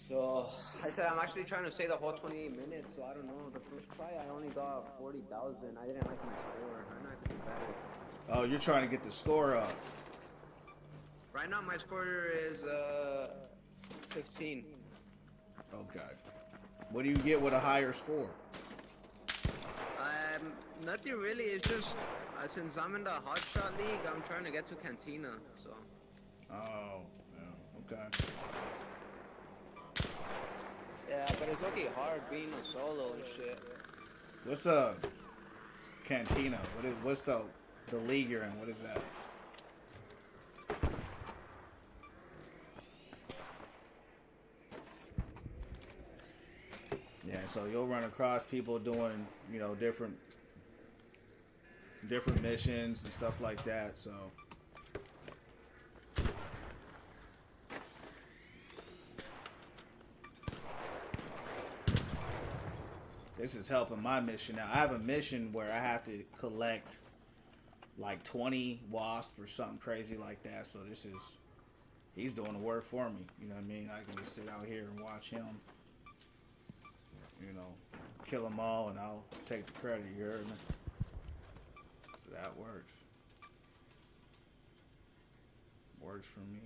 S10: So, I said I'm actually trying to stay the whole 28 minutes, so I don't know. The first try, I only got 40,000. I didn't like my score. I know I could do better.
S1: Oh, you're trying to get the score up.
S10: Right now, my score is, 15.
S1: Okay. What do you get with a higher score?
S10: Nothing really. It's just, since I'm in the Hotshot League, I'm trying to get to Cantina, so.
S1: Oh, yeah, okay.
S10: Yeah, but it's okay hard being a solo and shit.
S1: What's Cantina? What's the league you're in? What is that? Yeah, so you'll run across people doing, you know, different missions and stuff like that, so. This is helping my mission now. I have a mission where I have to collect like 20 wasps or something crazy like that, so he's doing the work for me, you know what I mean? I can just sit out here and watch him, you know, kill them all, and I'll take the credit, you heard me? So that works. Works for me.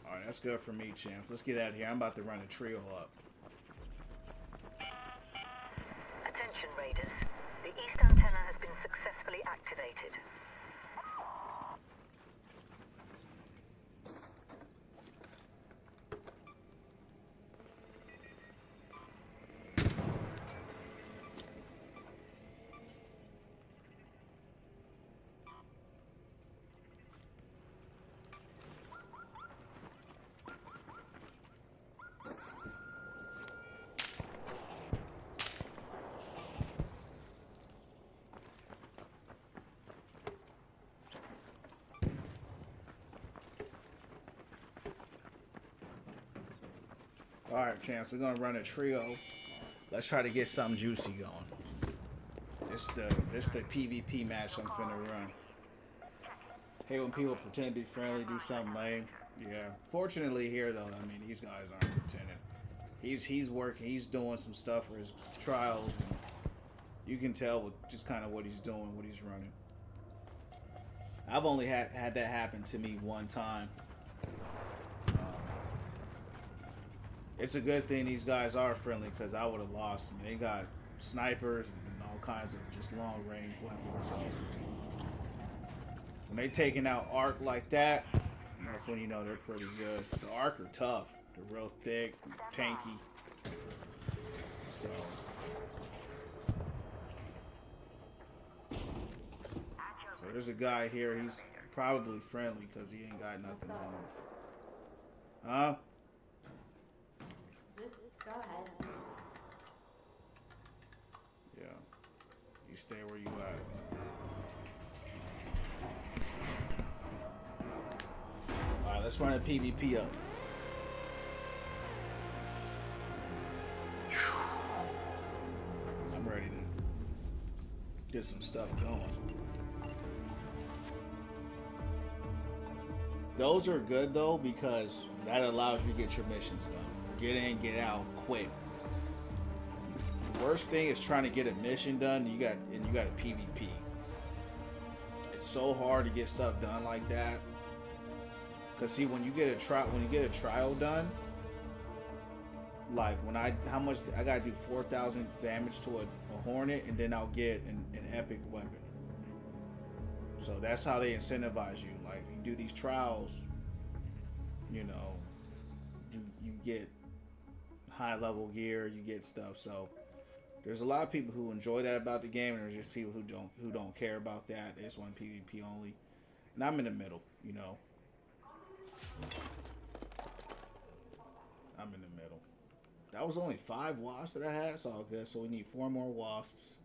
S1: Alright, that's good for me, champs. Let's get out of here. I'm about to run a trio up.
S3: Attention, Raiders. The east antenna has been successfully activated.
S1: Alright, champs, we're gonna run a trio. Let's try to get something juicy going. This the PvP match I'm finna run. Hate when people pretend to be friendly, do something lame. Yeah. Fortunately here though, I mean these guys aren't pretending. He's working, he's doing some stuff for his trials, and you can tell with just kind of what he's doing, what he's running. I've only had that happen to me one time. It's a good thing these guys are friendly, because I would have lost. I mean, they got snipers and all kinds of just long range weapons. So when they taking out ARC like that, that's when you know they're pretty good. The ARC are tough. They're real thick, tanky. So there's a guy here. He's probably friendly because he ain't got nothing on him. Huh?
S7: Go ahead.
S1: Yeah. You stay where you at. Alright, let's run a PvP up. I'm ready to get some stuff going. Those are good though, because that allows you to get your missions done. Get in, get out quick. The worst thing is trying to get a mission done. You got a PvP. It's so hard to get stuff done like that. Cause see, when you get a trial done, like how much I gotta do 4,000 damage to a Hornet, and then I'll get an epic weapon. So that's how they incentivize you. Like you do these trials, you know, you get high level gear, you get stuff. So there's a lot of people who enjoy that about the game, and there's just people who don't care about that. They just want PvP only. And I'm in the middle, you know. I'm in the middle. That was only 5 wasps that I had. It's all good. So we need 4 more wasps.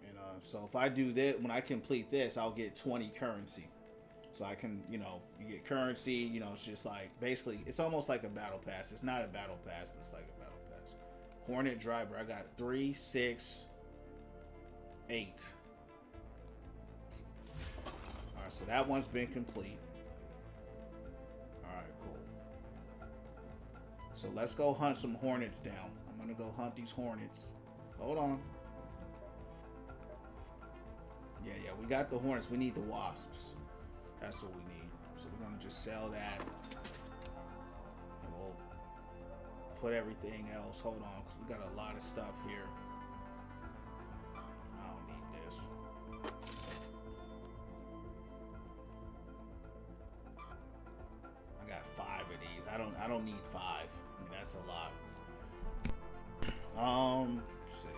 S1: And so if I do this, when I complete this, I'll get 20 currency. So I can, you know, you get currency. You know, it's just like basically, it's almost like a battle pass. It's not a battle pass, but it's like a battle pass. Hornet driver. I got 3, 6, 8. All right, so that one's been complete. All right, cool. So let's go hunt some hornets down. I'm gonna go hunt these hornets. Hold on. Yeah, we got the hornets. We need the wasps. That's what we need. So we're gonna just sell that, and we'll put everything else. Hold on, because we got a lot of stuff here. I don't need this. I got 5 of these. I don't need 5. I mean, that's a lot. Let's see.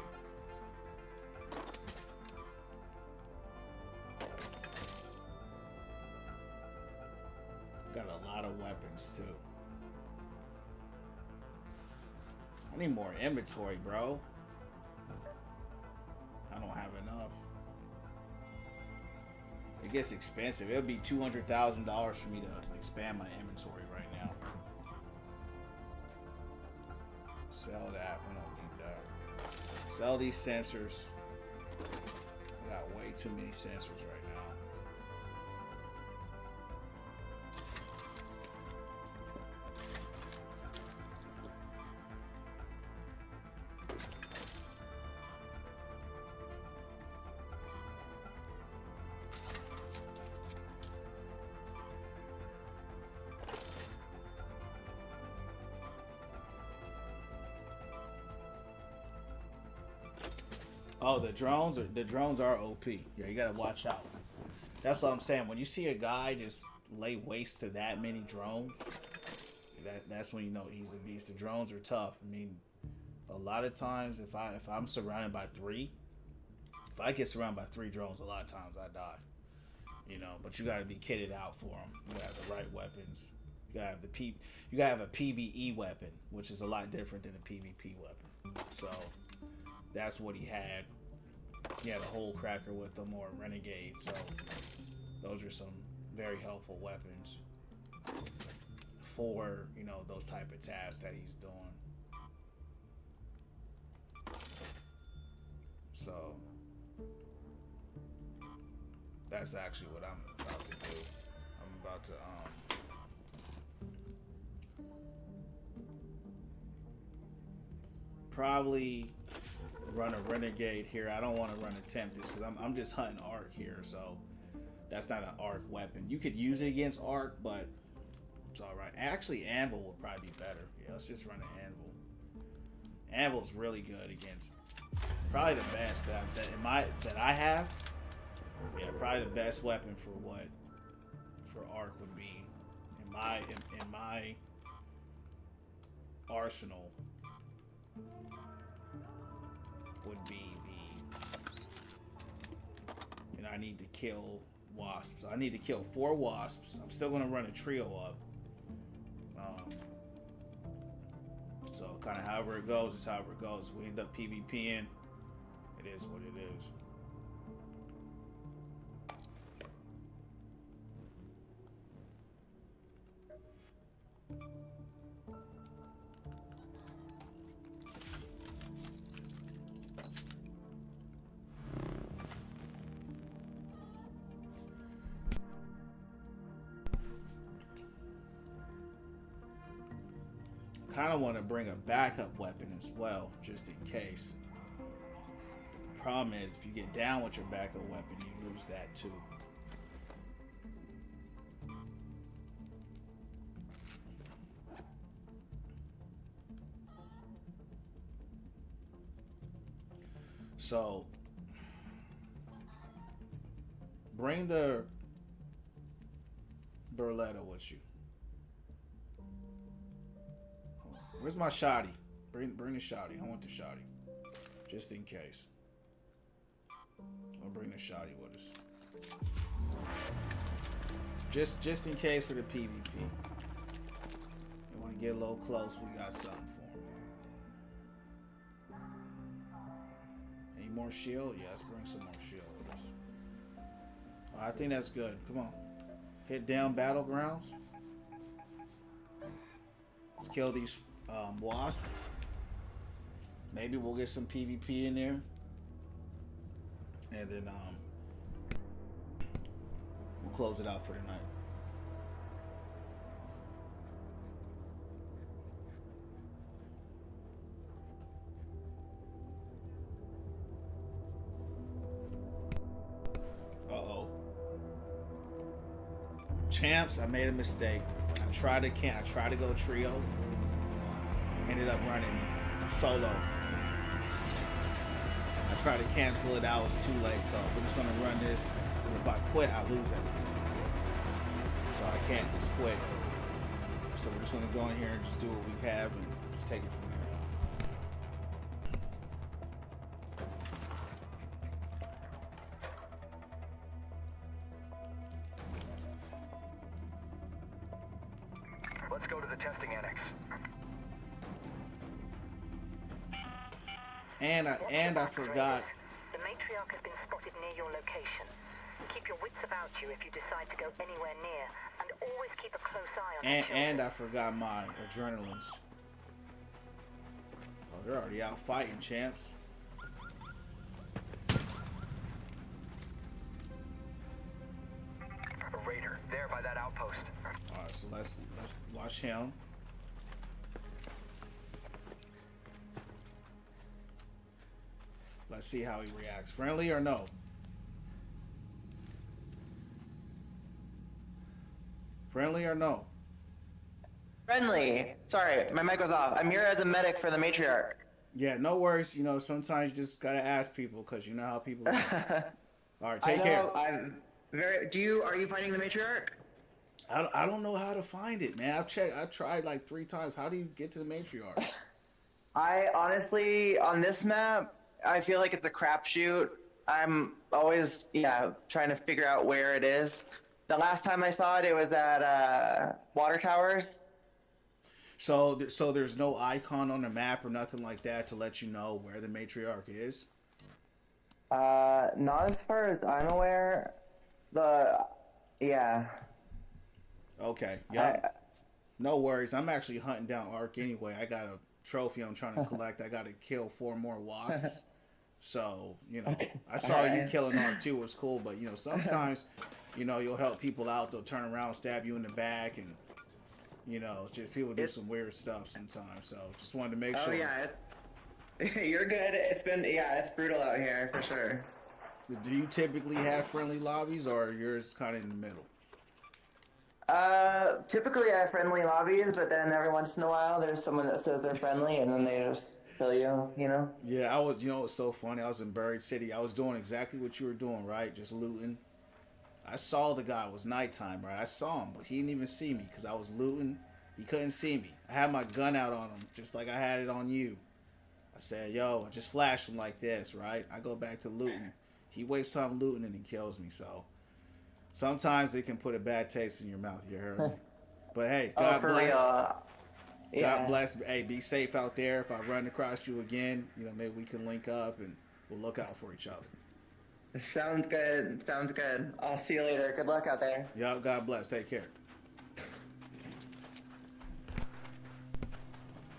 S1: Got a lot of weapons too. I need more inventory, bro. I don't have enough. It gets expensive. It'll be $200,000 for me to expand my inventory right now. Sell that. We don't need that. Sell these sensors. I got way too many sensors right now. Oh, the drones are OP. Yeah, you gotta watch out. That's what I'm saying. When you see a guy just lay waste to that many drones, that's when you know he's a beast. The drones are tough. I mean, a lot of times if I'm surrounded by 3, if I get surrounded by 3 drones, a lot of times I die. You know, but you gotta be kitted out for them. You gotta have the right weapons. You gotta have you gotta have a PvE weapon, which is a lot different than a PvP weapon. So that's what he had. He had a hole cracker with him, or a renegade. So those are some very helpful weapons for, you know, those type of tasks that he's doing. So that's actually what I'm about to do. I'm about to probably run a renegade here. I don't want to run a Tempest because I'm just hunting arc here, so that's not an arc weapon. You could use it against arc, but it's all right. Actually, anvil would probably be better. Yeah, let's just run an anvil. Anvil's really good against, probably the best that I have. Yeah, probably the best weapon for arc would be in my arsenal. Would be and I need to kill wasps. I need to kill 4 wasps. I'm still gonna run a trio up. So kind of however it goes is however it goes. We end up PvPing. It is what it is. Kind of want to bring a backup weapon as well, just in case. The problem is, if you get down with your backup weapon, you lose that too. So, bring the Beretta with you. Where's my shotty? Bring the shotty. I want the shotty. Just in case. I'll bring the shotty with us. Just in case for the PvP. You want to get a little close, we got something for him. Any more shield? Yeah, let's bring some more shield with us. I think that's good. Come on. Hit down battlegrounds. Let's kill these wasps. Maybe we'll get some PvP in there. And then we'll close it out for tonight. Uh-oh. Champs, I made a mistake. I tried to go trio. Ended up running solo. I tried to cancel it out, it's too late, so we're just gonna run this. Because if I quit, I lose everything. So I can't just quit. So we're just gonna go in here and just do what we have and just take it from
S2: there. Let's go to the testing annex.
S1: And I forgot.
S3: The matriarch has been spotted near your location. Keep your wits about you if you decide to go anywhere near, and always keep a close eye on your
S1: And I forgot my adrenalines. Oh, they're already out fighting, champs.
S2: A raider, there by that outpost.
S1: Alright, so let's watch him. Let's see how he reacts. Friendly or no? Friendly or no?
S10: Friendly. Sorry, my mic was off. I'm here as a medic for the matriarch.
S1: Yeah, no worries. You know, sometimes you just gotta ask people because you know how people are. All right, take care.
S10: I'm very. Are you finding the matriarch?
S1: I don't know how to find it, man. I tried like 3 times. How do you get to the matriarch?
S10: I honestly, on this map, I feel like it's a crapshoot. I'm always, trying to figure out where it is. The last time I saw it, it was at Water Towers.
S1: So there's no icon on the map or nothing like that to let you know where the matriarch is?
S10: Not as far as I'm aware.
S1: Okay, yeah. No worries. I'm actually hunting down Ark anyway. I got a trophy I'm trying to collect. I got to kill 4 more wasps. So, you know, I saw you killing Ark too. It was cool, but, you know, sometimes, you know, you'll help people out. They'll turn around, stab you in the back, and, you know, it's just people do some weird stuff sometimes. So, just wanted to make sure.
S10: Oh, yeah. You're good. It's brutal out here, for sure.
S1: Do you typically have friendly lobbies, or are yours kind of in the middle?
S10: Typically I have friendly lobbies, but then every once in a while there's someone that says they're friendly and then they just kill you, you know?
S1: Yeah, you know, it's so funny. I was in Buried City. I was doing exactly what you were doing, right? Just looting. I saw the guy. It was nighttime, right? I saw him, but he didn't even see me because I was looting. He couldn't see me. I had my gun out on him, just like I had it on you. I said, yo, I just flashed him like this, right? I go back to looting. He wastes time looting and he kills me, so... Sometimes it can put a bad taste in your mouth, you heard me. But hey, God bless. God bless. Hey, be safe out there. If I run across you again, you know, maybe we can link up and we'll look out for each other.
S10: Sounds good. Sounds good. I'll see you later. Good luck out there.
S1: Yeah, God bless. Take care.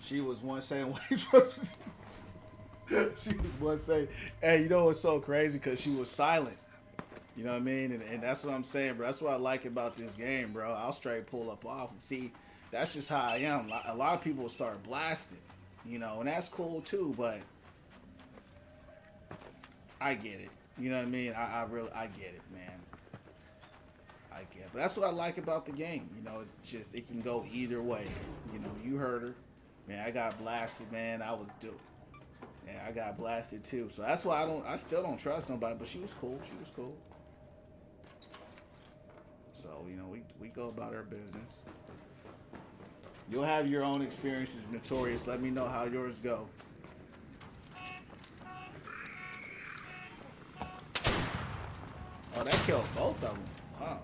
S1: She was one saying, she was one saying, hey, you know what's so crazy? Because she was silent. You know what I mean? And that's what I'm saying, bro. That's what I like about this game, bro. I'll straight pull up off and see. That's just how I am. A lot of people start blasting, you know, and that's cool too, but I get it. You know what I mean? I get it, man. I get it. But that's what I like about the game. You know, it's just, it can go either way. You know, you heard her. Man, I got blasted, man. I was dope. Yeah, I got blasted too. So that's why I still don't trust nobody, but she was cool. She was cool. So, you know, we go about our business. You'll have your own experiences, Notorious. Let me know how yours go. Oh, that killed both of them. Wow.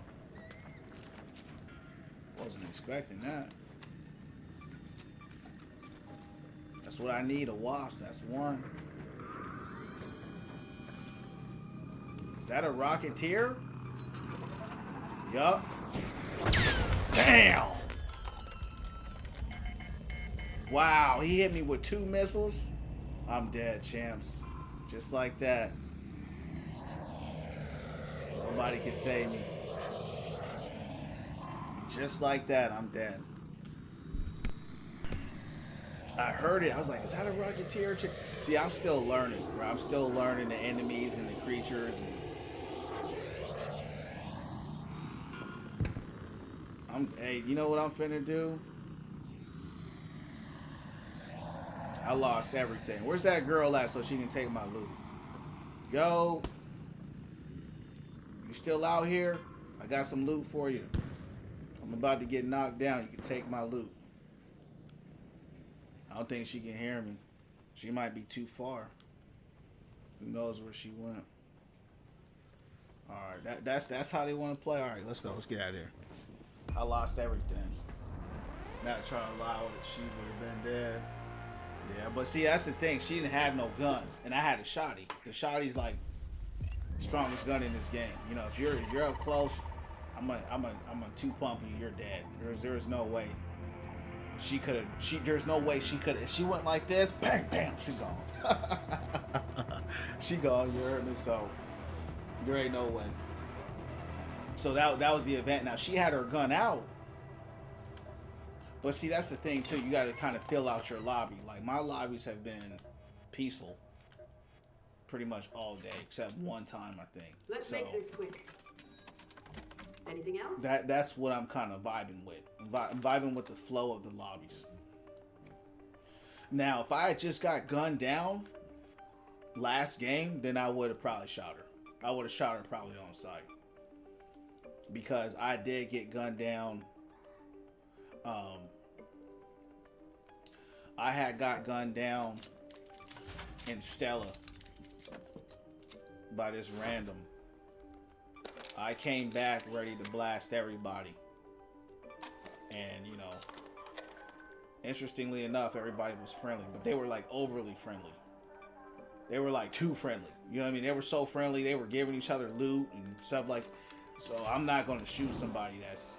S1: Wasn't expecting that. That's what I need, a wasp. That's one. Is that a Rocketeer? Yup. Damn! Wow, he hit me with 2 missiles. I'm dead, champs. Just like that. Nobody can save me. Just like that, I'm dead. I heard it. I was like, is that a Rocketeer? See, I'm still learning, bro. I'm still learning the enemies and the creatures. Hey, you know what I'm finna do? I lost everything. Where's that girl at so she can take my loot? Yo. You still out here? I got some loot for you. I'm about to get knocked down. You can take my loot. I don't think she can hear me. She might be too far. Who knows where she went? Alright, that's how they want to play. Alright, let's go. Let's get out of here. I lost everything. Not trying to lie with it. She would have been dead. Yeah, but see, that's the thing. She didn't have no gun, and I had a shotty. The shotty's like the strongest gun in this game. You know, if you're up close, I'm a 2-pump you. You're dead. There's no way she could have. There's no way she could. If she went like this, bang, bam, she gone. She gone. You heard me. So there ain't no way. So that was the event. Now she had her gun out. But see, that's the thing too. You got to kind of fill out your lobby. Like my lobbies have been peaceful, pretty much all day, except one time I think.
S7: Let's make this quick. Anything else?
S1: That's what I'm kind of vibing with. I'm vibing with the flow of the lobbies. Now, if I had just got gunned down last game, then I would have probably shot her. I would have shot her probably on sight. Because I did get gunned down. I had got gunned down in Stella by this random. I came back ready to blast everybody. And, you know, interestingly enough, everybody was friendly. But they were, like, overly friendly. They were, like, too friendly. You know what I mean? They were so friendly. They were giving each other loot and stuff like that. So I'm not going to shoot somebody that's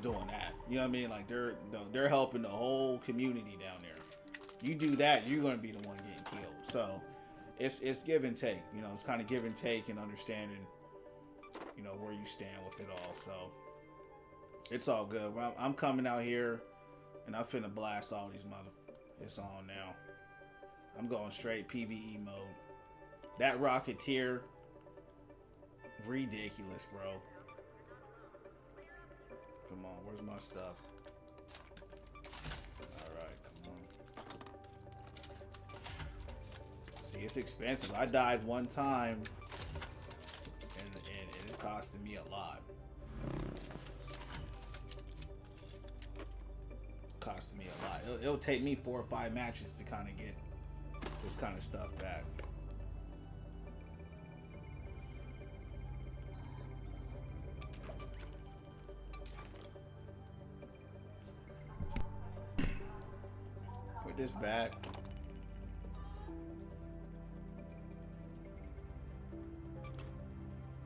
S1: doing that. You know what I mean? Like, they're helping the whole community down there. You do that, you're going to be the one getting killed. So it's give and take. You know, it's kind of give and take and understanding, you know, where you stand with it all. So it's all good. I'm coming out here and I'm finna blast all these It's on now. I'm going straight PvE mode. That Rocketeer, ridiculous, bro. Come on, where's my stuff? Alright, come on. See, it's expensive. I died one time and it costed me a lot. Costed me a lot. It'll take me 4 or 5 matches to kind of get this kind of stuff back. Put this back.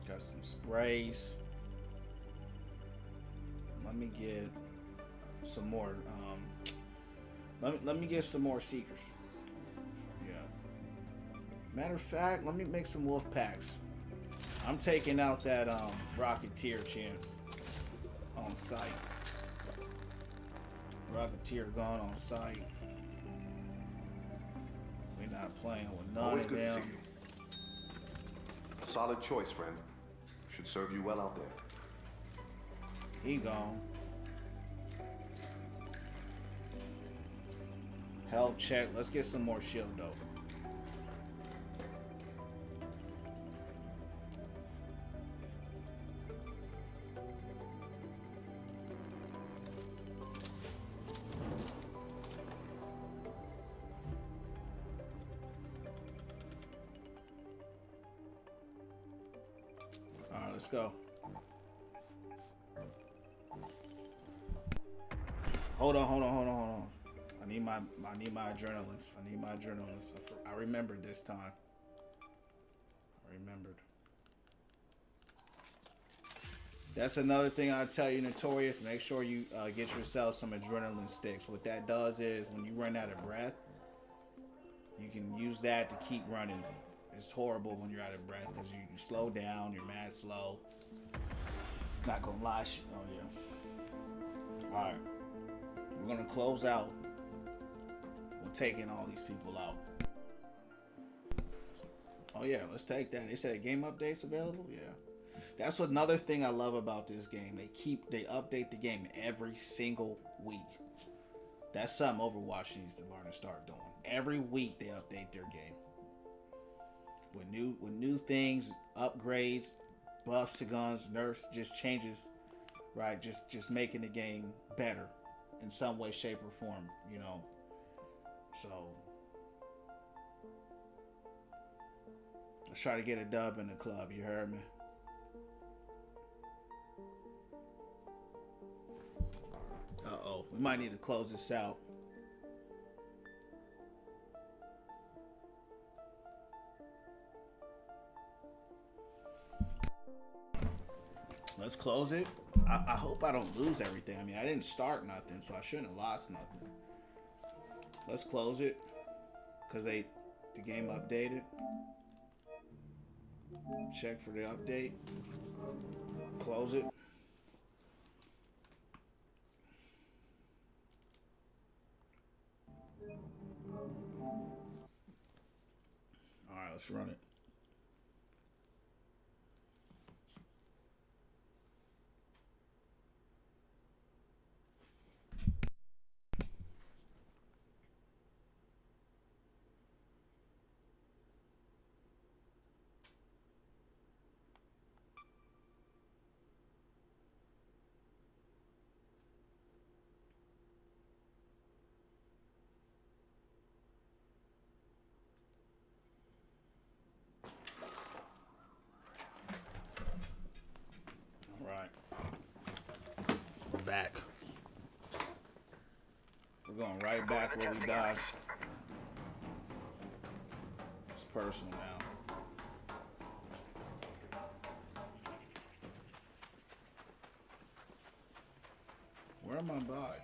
S1: Got some sprays. Let me get some more. Let me get some more seekers. Yeah. Matter of fact, let me make some wolf packs. I'm taking out that Rocketeer chance on site. Rocketeer gone on site. We're not playing with none
S11: Always
S1: of
S11: good to see
S1: them.
S11: you. Solid choice, friend. Should serve you well out there.
S1: He gone. Health check. Let's get some more shield though. let's go. Hold on. I need my adrenaline. I remembered this time. I remembered. That's another thing I tell you, Notorious. Make sure you get yourself some adrenaline sticks. What that does is when you run out of breath, you can use that to keep running. It's horrible when you're out of breath because you slow down. You're mad slow. Not gonna lie. Oh yeah. All right. We're gonna close out. We're taking all these people out. Oh yeah, let's take that. They said game updates available. Yeah. That's another thing I love about this game. They update the game every single week. That's something Overwatch needs to learn and start doing. Every week they update their game. With new things, upgrades, buffs to guns, nerfs, just changes, right? Just making the game better in some way, shape, or form, you know. So let's try to get a dub in the club, you heard me? Uh-oh, we might need to close this out. Let's close it. I hope I don't lose everything. I mean, I didn't start nothing, so I shouldn't have lost nothing. Let's close it, because the game updated. Check for the update. Close it. Alright, let's run it. Back. We're going right back where we died. It's personal now. Where am I by?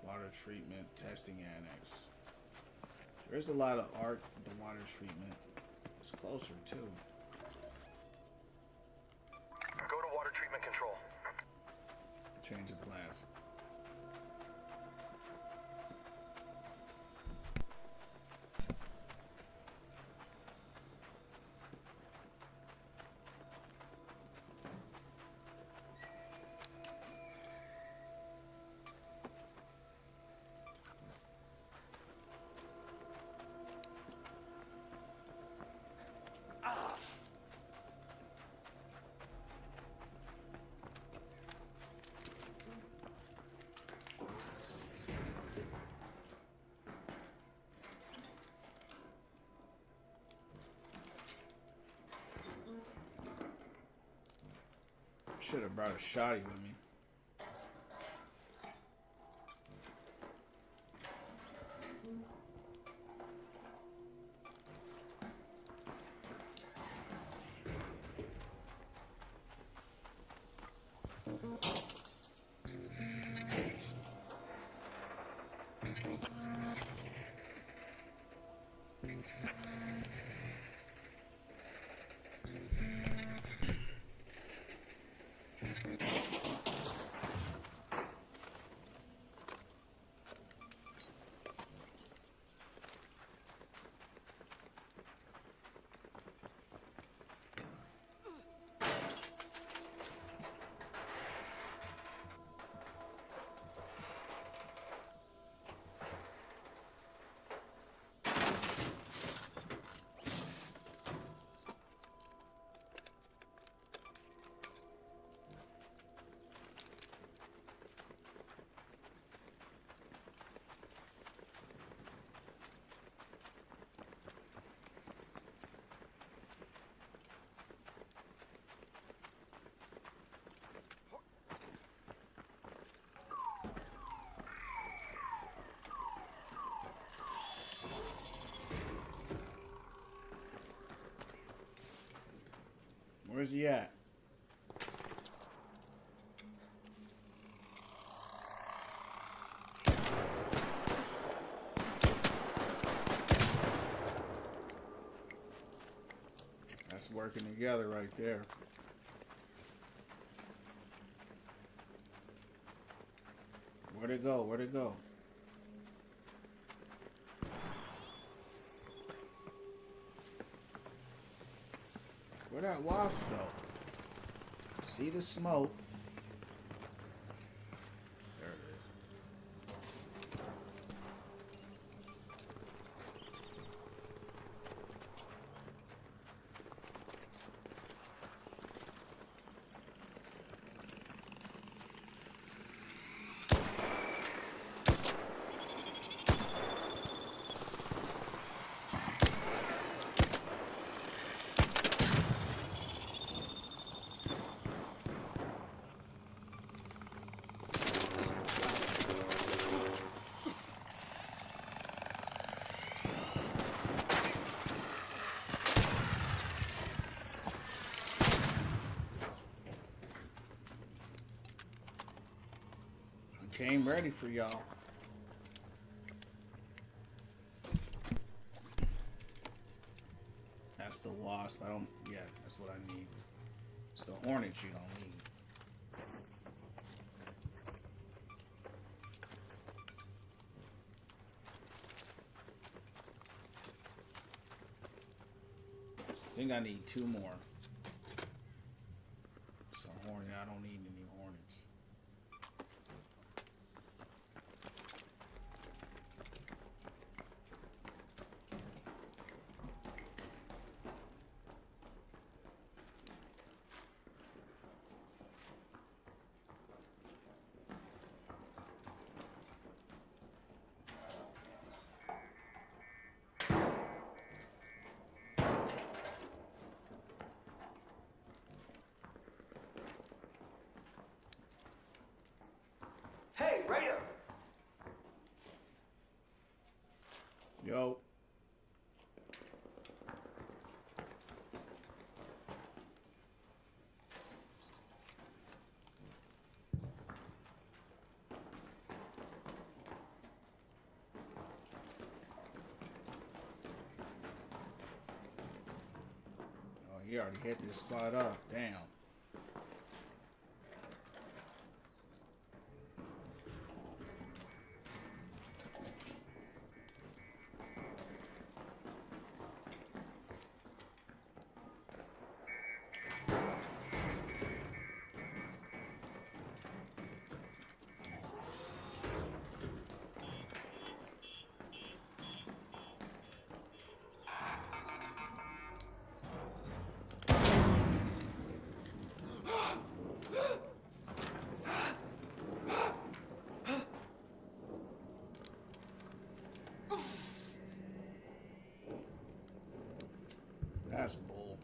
S1: Water treatment, testing annex. There's a lot of art with the water treatment. It's closer too.
S2: Go to water treatment control.
S1: Change of plans. Should have brought a shotty with me. Where's he at? That's working together right there. Where'd it go? Where'd it go? Where'd that wasp go? See the smoke. There it is. Came ready for y'all. That's the wasp. I don't. Yeah, that's what I need. It's the hornets you don't need. I think I need 2 more. So hornet. I don't need any hornets.
S2: Hey, Raider!
S1: Yo. Oh, he already hit this spot up. Damn. That's bull.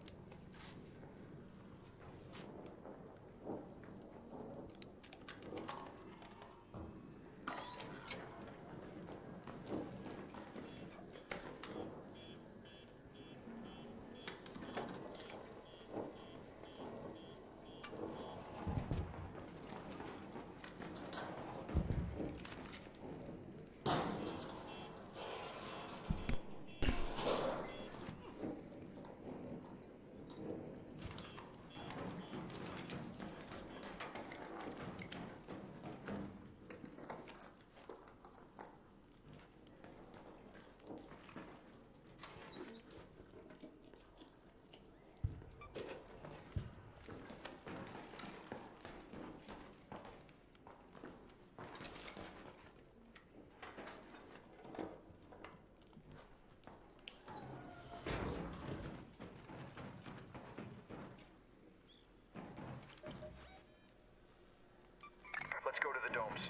S2: Let's go to the domes.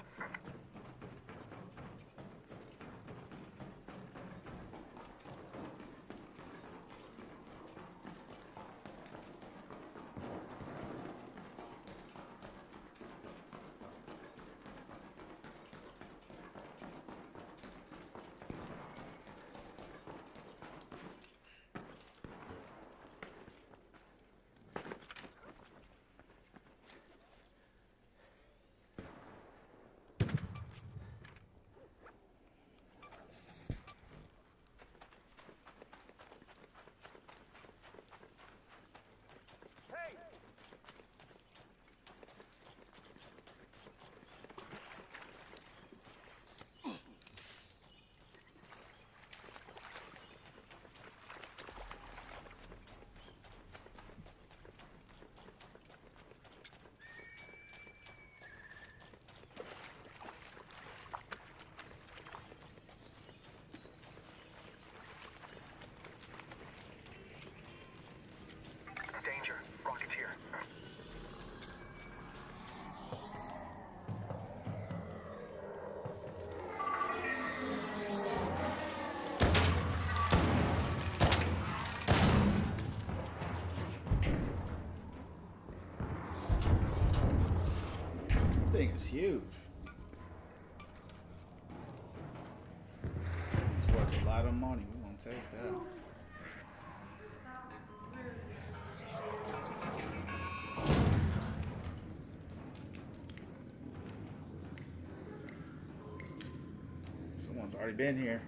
S1: is huge. It's worth a lot of money. We're gonna take that. Someone's already been here.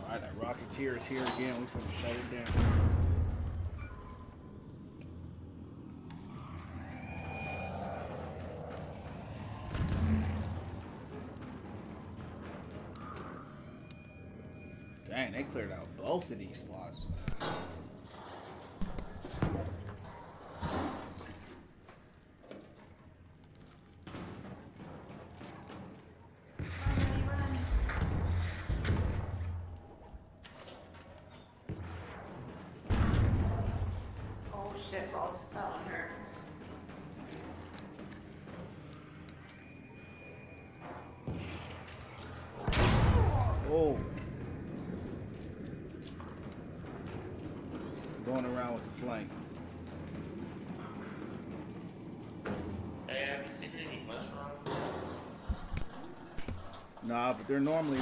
S1: Alright, that Rocketeer is here again. We're gonna shut it down. Dang, they cleared out both of these spots.
S9: Oh shit, balls. That one hurt.
S1: Oh. Going around with the flank.
S12: Hey, have you seen any mushrooms?
S1: Nah, but they're normally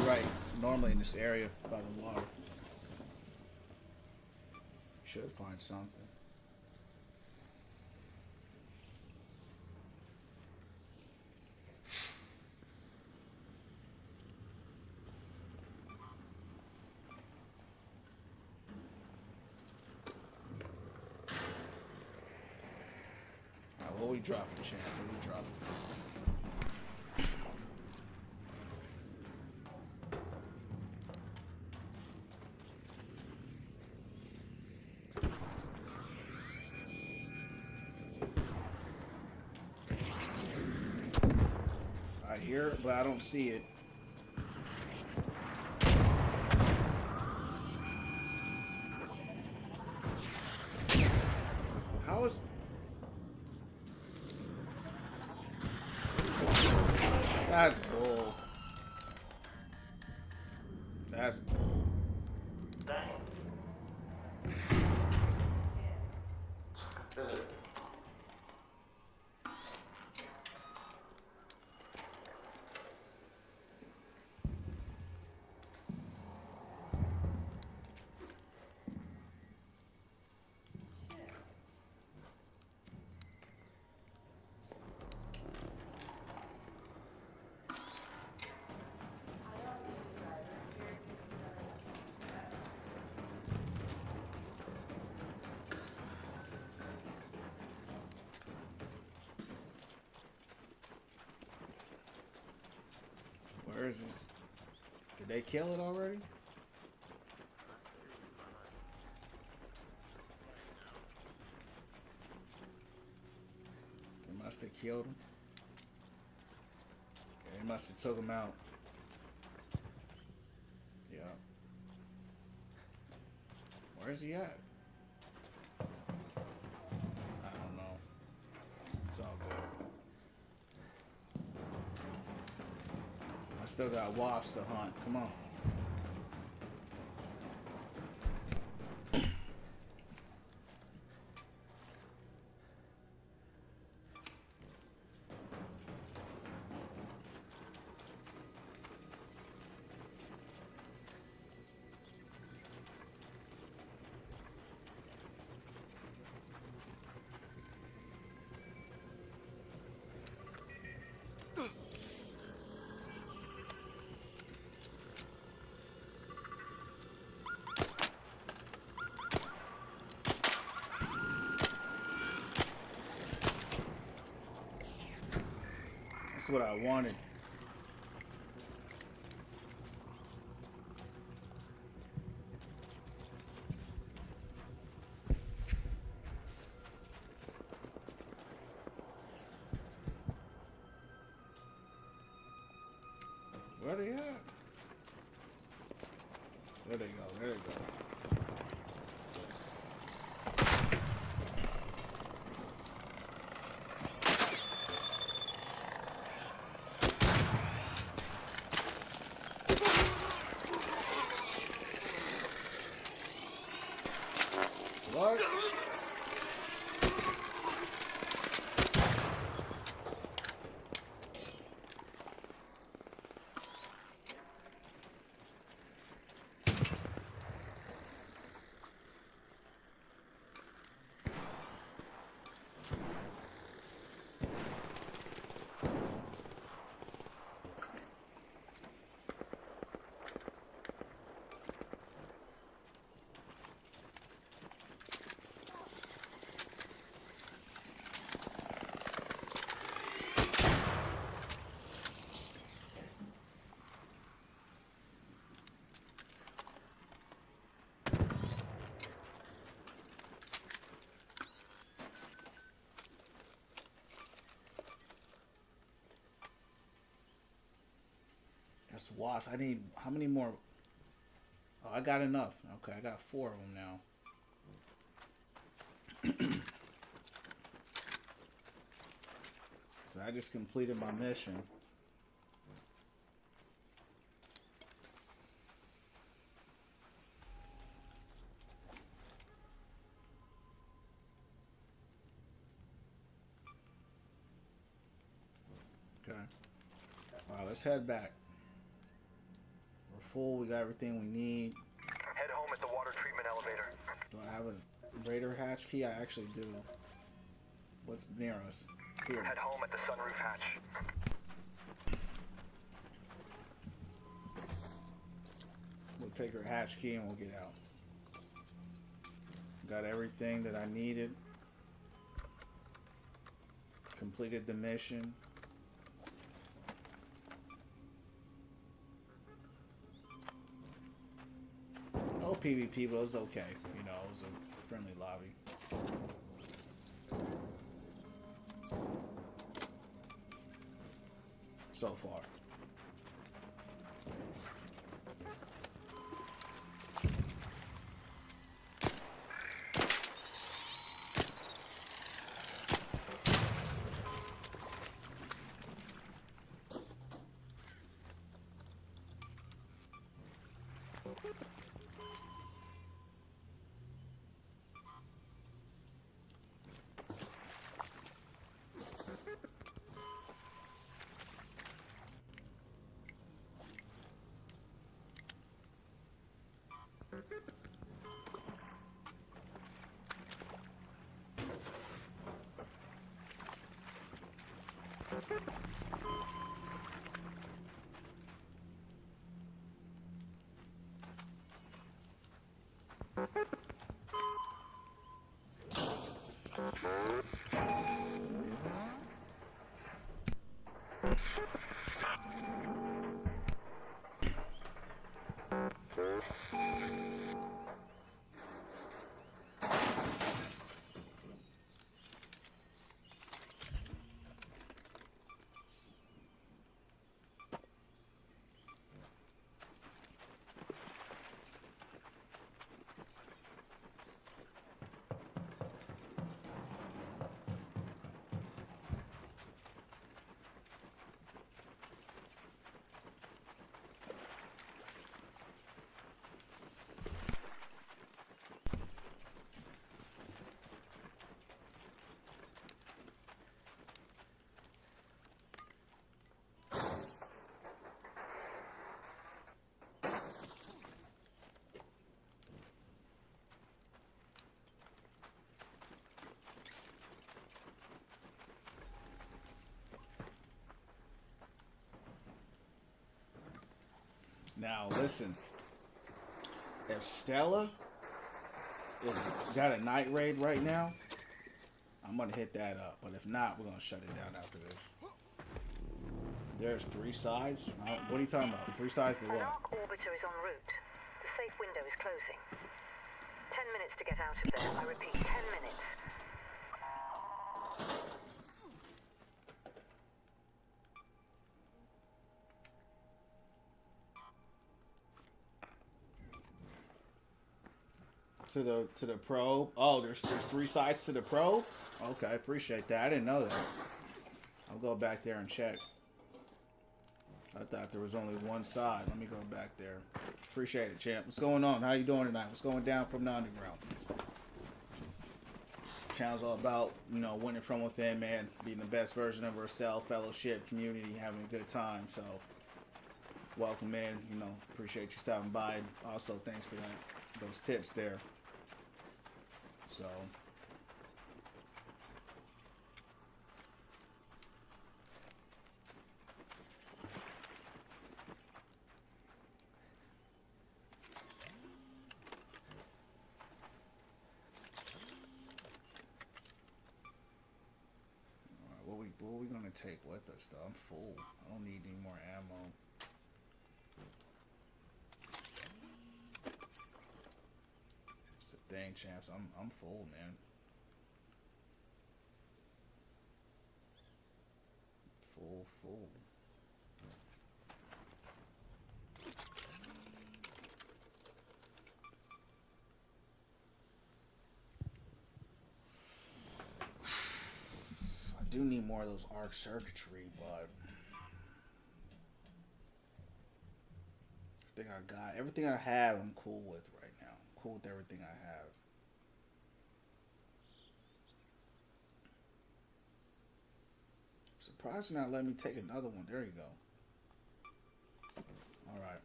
S1: normally in this area by the water. Should find something. What we dropping, Chance? What we dropping? I hear it, but I don't see it. How is... That's bull. That's bull.
S12: Dang.
S1: Where is it? Did they kill it already? They must have killed him. Yeah, they must have took him out. Yeah. Where's he at? I don't know. It's all good. I still got wasps to hunt. Come on. That's what I wanted. Where they at? There they go. There they go. What? That's wasp. I need how many more? Oh, I got enough. Okay, I got 4 of them now. So I just completed my mission. Okay. Alright, let's head back. We're full, we got everything we need.
S2: Head home at the water treatment elevator.
S1: Do I have a Raider hatch key? I actually do. What's near us? Here.
S2: Head home at the sunroof hatch.
S1: We'll take her hatch key and we'll get out. Got everything that I needed. Completed the mission. No PvP, but it was okay. You know, it was a friendly lobby. So far. Now listen, if Stella is got a night raid right now, I'm gonna hit that up. But if not, we're gonna shut it down after this. There's 3 sides. What are you talking about? 3 sides to
S3: An
S1: what?
S3: arc orbiter is en route. The safe window is closing. 10 minutes to get out of there. I repeat, 10 minutes.
S1: to the probe. Oh, there's 3 sides to the probe. Okay, appreciate that. I didn't know that. I'll go back there and check. I thought there was only one side. Let me go back there. Appreciate it, champ. What's going on? How you doing tonight? What's going down from the underground? Channel's all about, you know, winning from within, man. Being the best version of ourselves, fellowship, community, having a good time. So, welcome, man. You know, appreciate you stopping by. Also, thanks for those tips there. So, what are we gonna take with us though? I'm full. I don't need any more ammo. It's the thing, champs. I'm full, man. Full. I do need more of those arc circuitry, but everything I have, I'm cool with right now. I'm cool with everything I have. Surprised you're not letting me take another one. There you go. All right.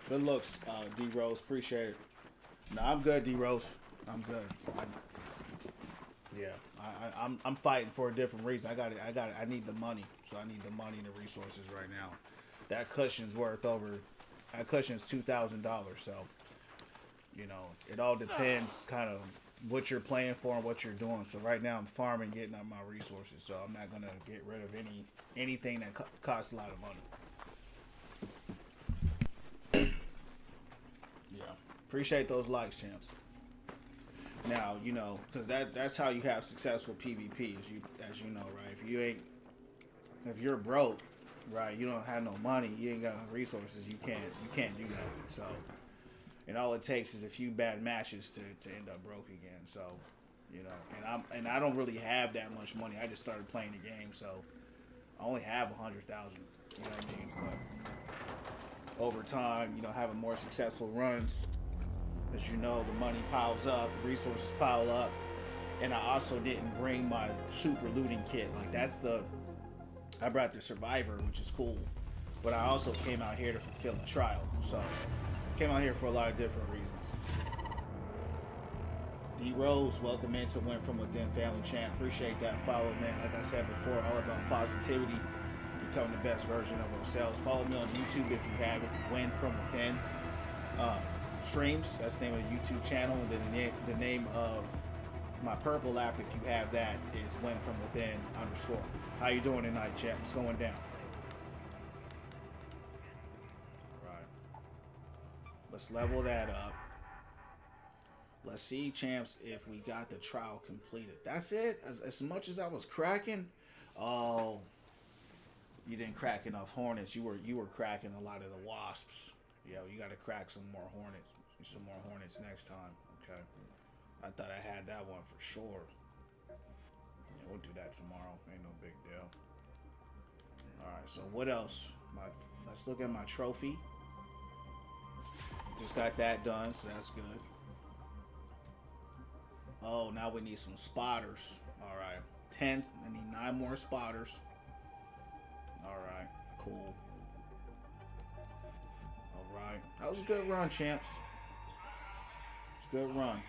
S1: Good looks, D Rose. Appreciate it. No, I'm good, D Rose. I'm good. I'm fighting for a different reason. I need the money. So I need the money and the resources right now. That cushion's $2,000. So, you know, it all depends kind of what you're playing for and what you're doing. So right now I'm farming, getting up my resources. So I'm not going to get rid of anything that costs a lot of money. Yeah. Appreciate those likes, champs. Now, you know, because that's how you have successful PvP, as you know, right? If you're broke, right, you don't have no money, you ain't got no resources, you can't do nothing. So, and all it takes is a few bad matches to end up broke again. So, you know, and I don't really have that much money. I just started playing the game, so I only have 100,000. You know what I mean? But over time, you know, having more successful runs. As you know, the money piles up, resources pile up, and I also didn't bring my super looting kit. Like I brought the Survivor, which is cool, but I also came out here to fulfill a trial. So, came out here for a lot of different reasons. D Rose, welcome into Win From Within Family Champ. Appreciate that follow, man. Like I said before, all about positivity, becoming the best version of ourselves. Follow me on YouTube if you haven't. Win From Within. Streams, that's the name of the YouTube channel, and then the name of my purple app, if you have that, is Win From Within _. How you doing tonight, chat? What's going down? Alright. Let's level that up. Let's see, champs, if we got the trial completed. That's it? As much as I was cracking? Oh, you didn't crack enough hornets. You were cracking a lot of the wasps. Yo, you gotta crack some more hornets next time, okay? I thought I had that one for sure. Yeah, we'll do that tomorrow. Ain't no big deal. Alright, so what else? Let's look at my trophy. Just got that done, so that's good. Oh, now we need some spotters. Alright. 10. I need 9 more spotters. Alright, cool. Alright. That was a good run, champs. It's a good run.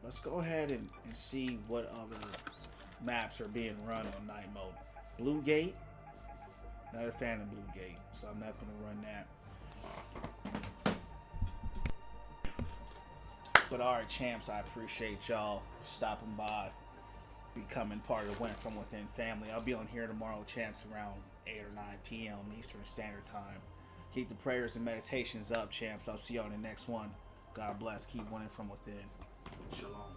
S1: Let's go ahead and see what other maps are being run on night mode. Blue Gate. Not a fan of Blue Gate, so I'm not going to run that. But alright, champs, I appreciate y'all stopping by, becoming part of the Win From Within family. I'll be on here tomorrow, champs, around 8 or 9 p.m. Eastern Standard Time. Keep the prayers and meditations up, champs. I'll see you on the next one. God bless. Keep winning from within. Shalom.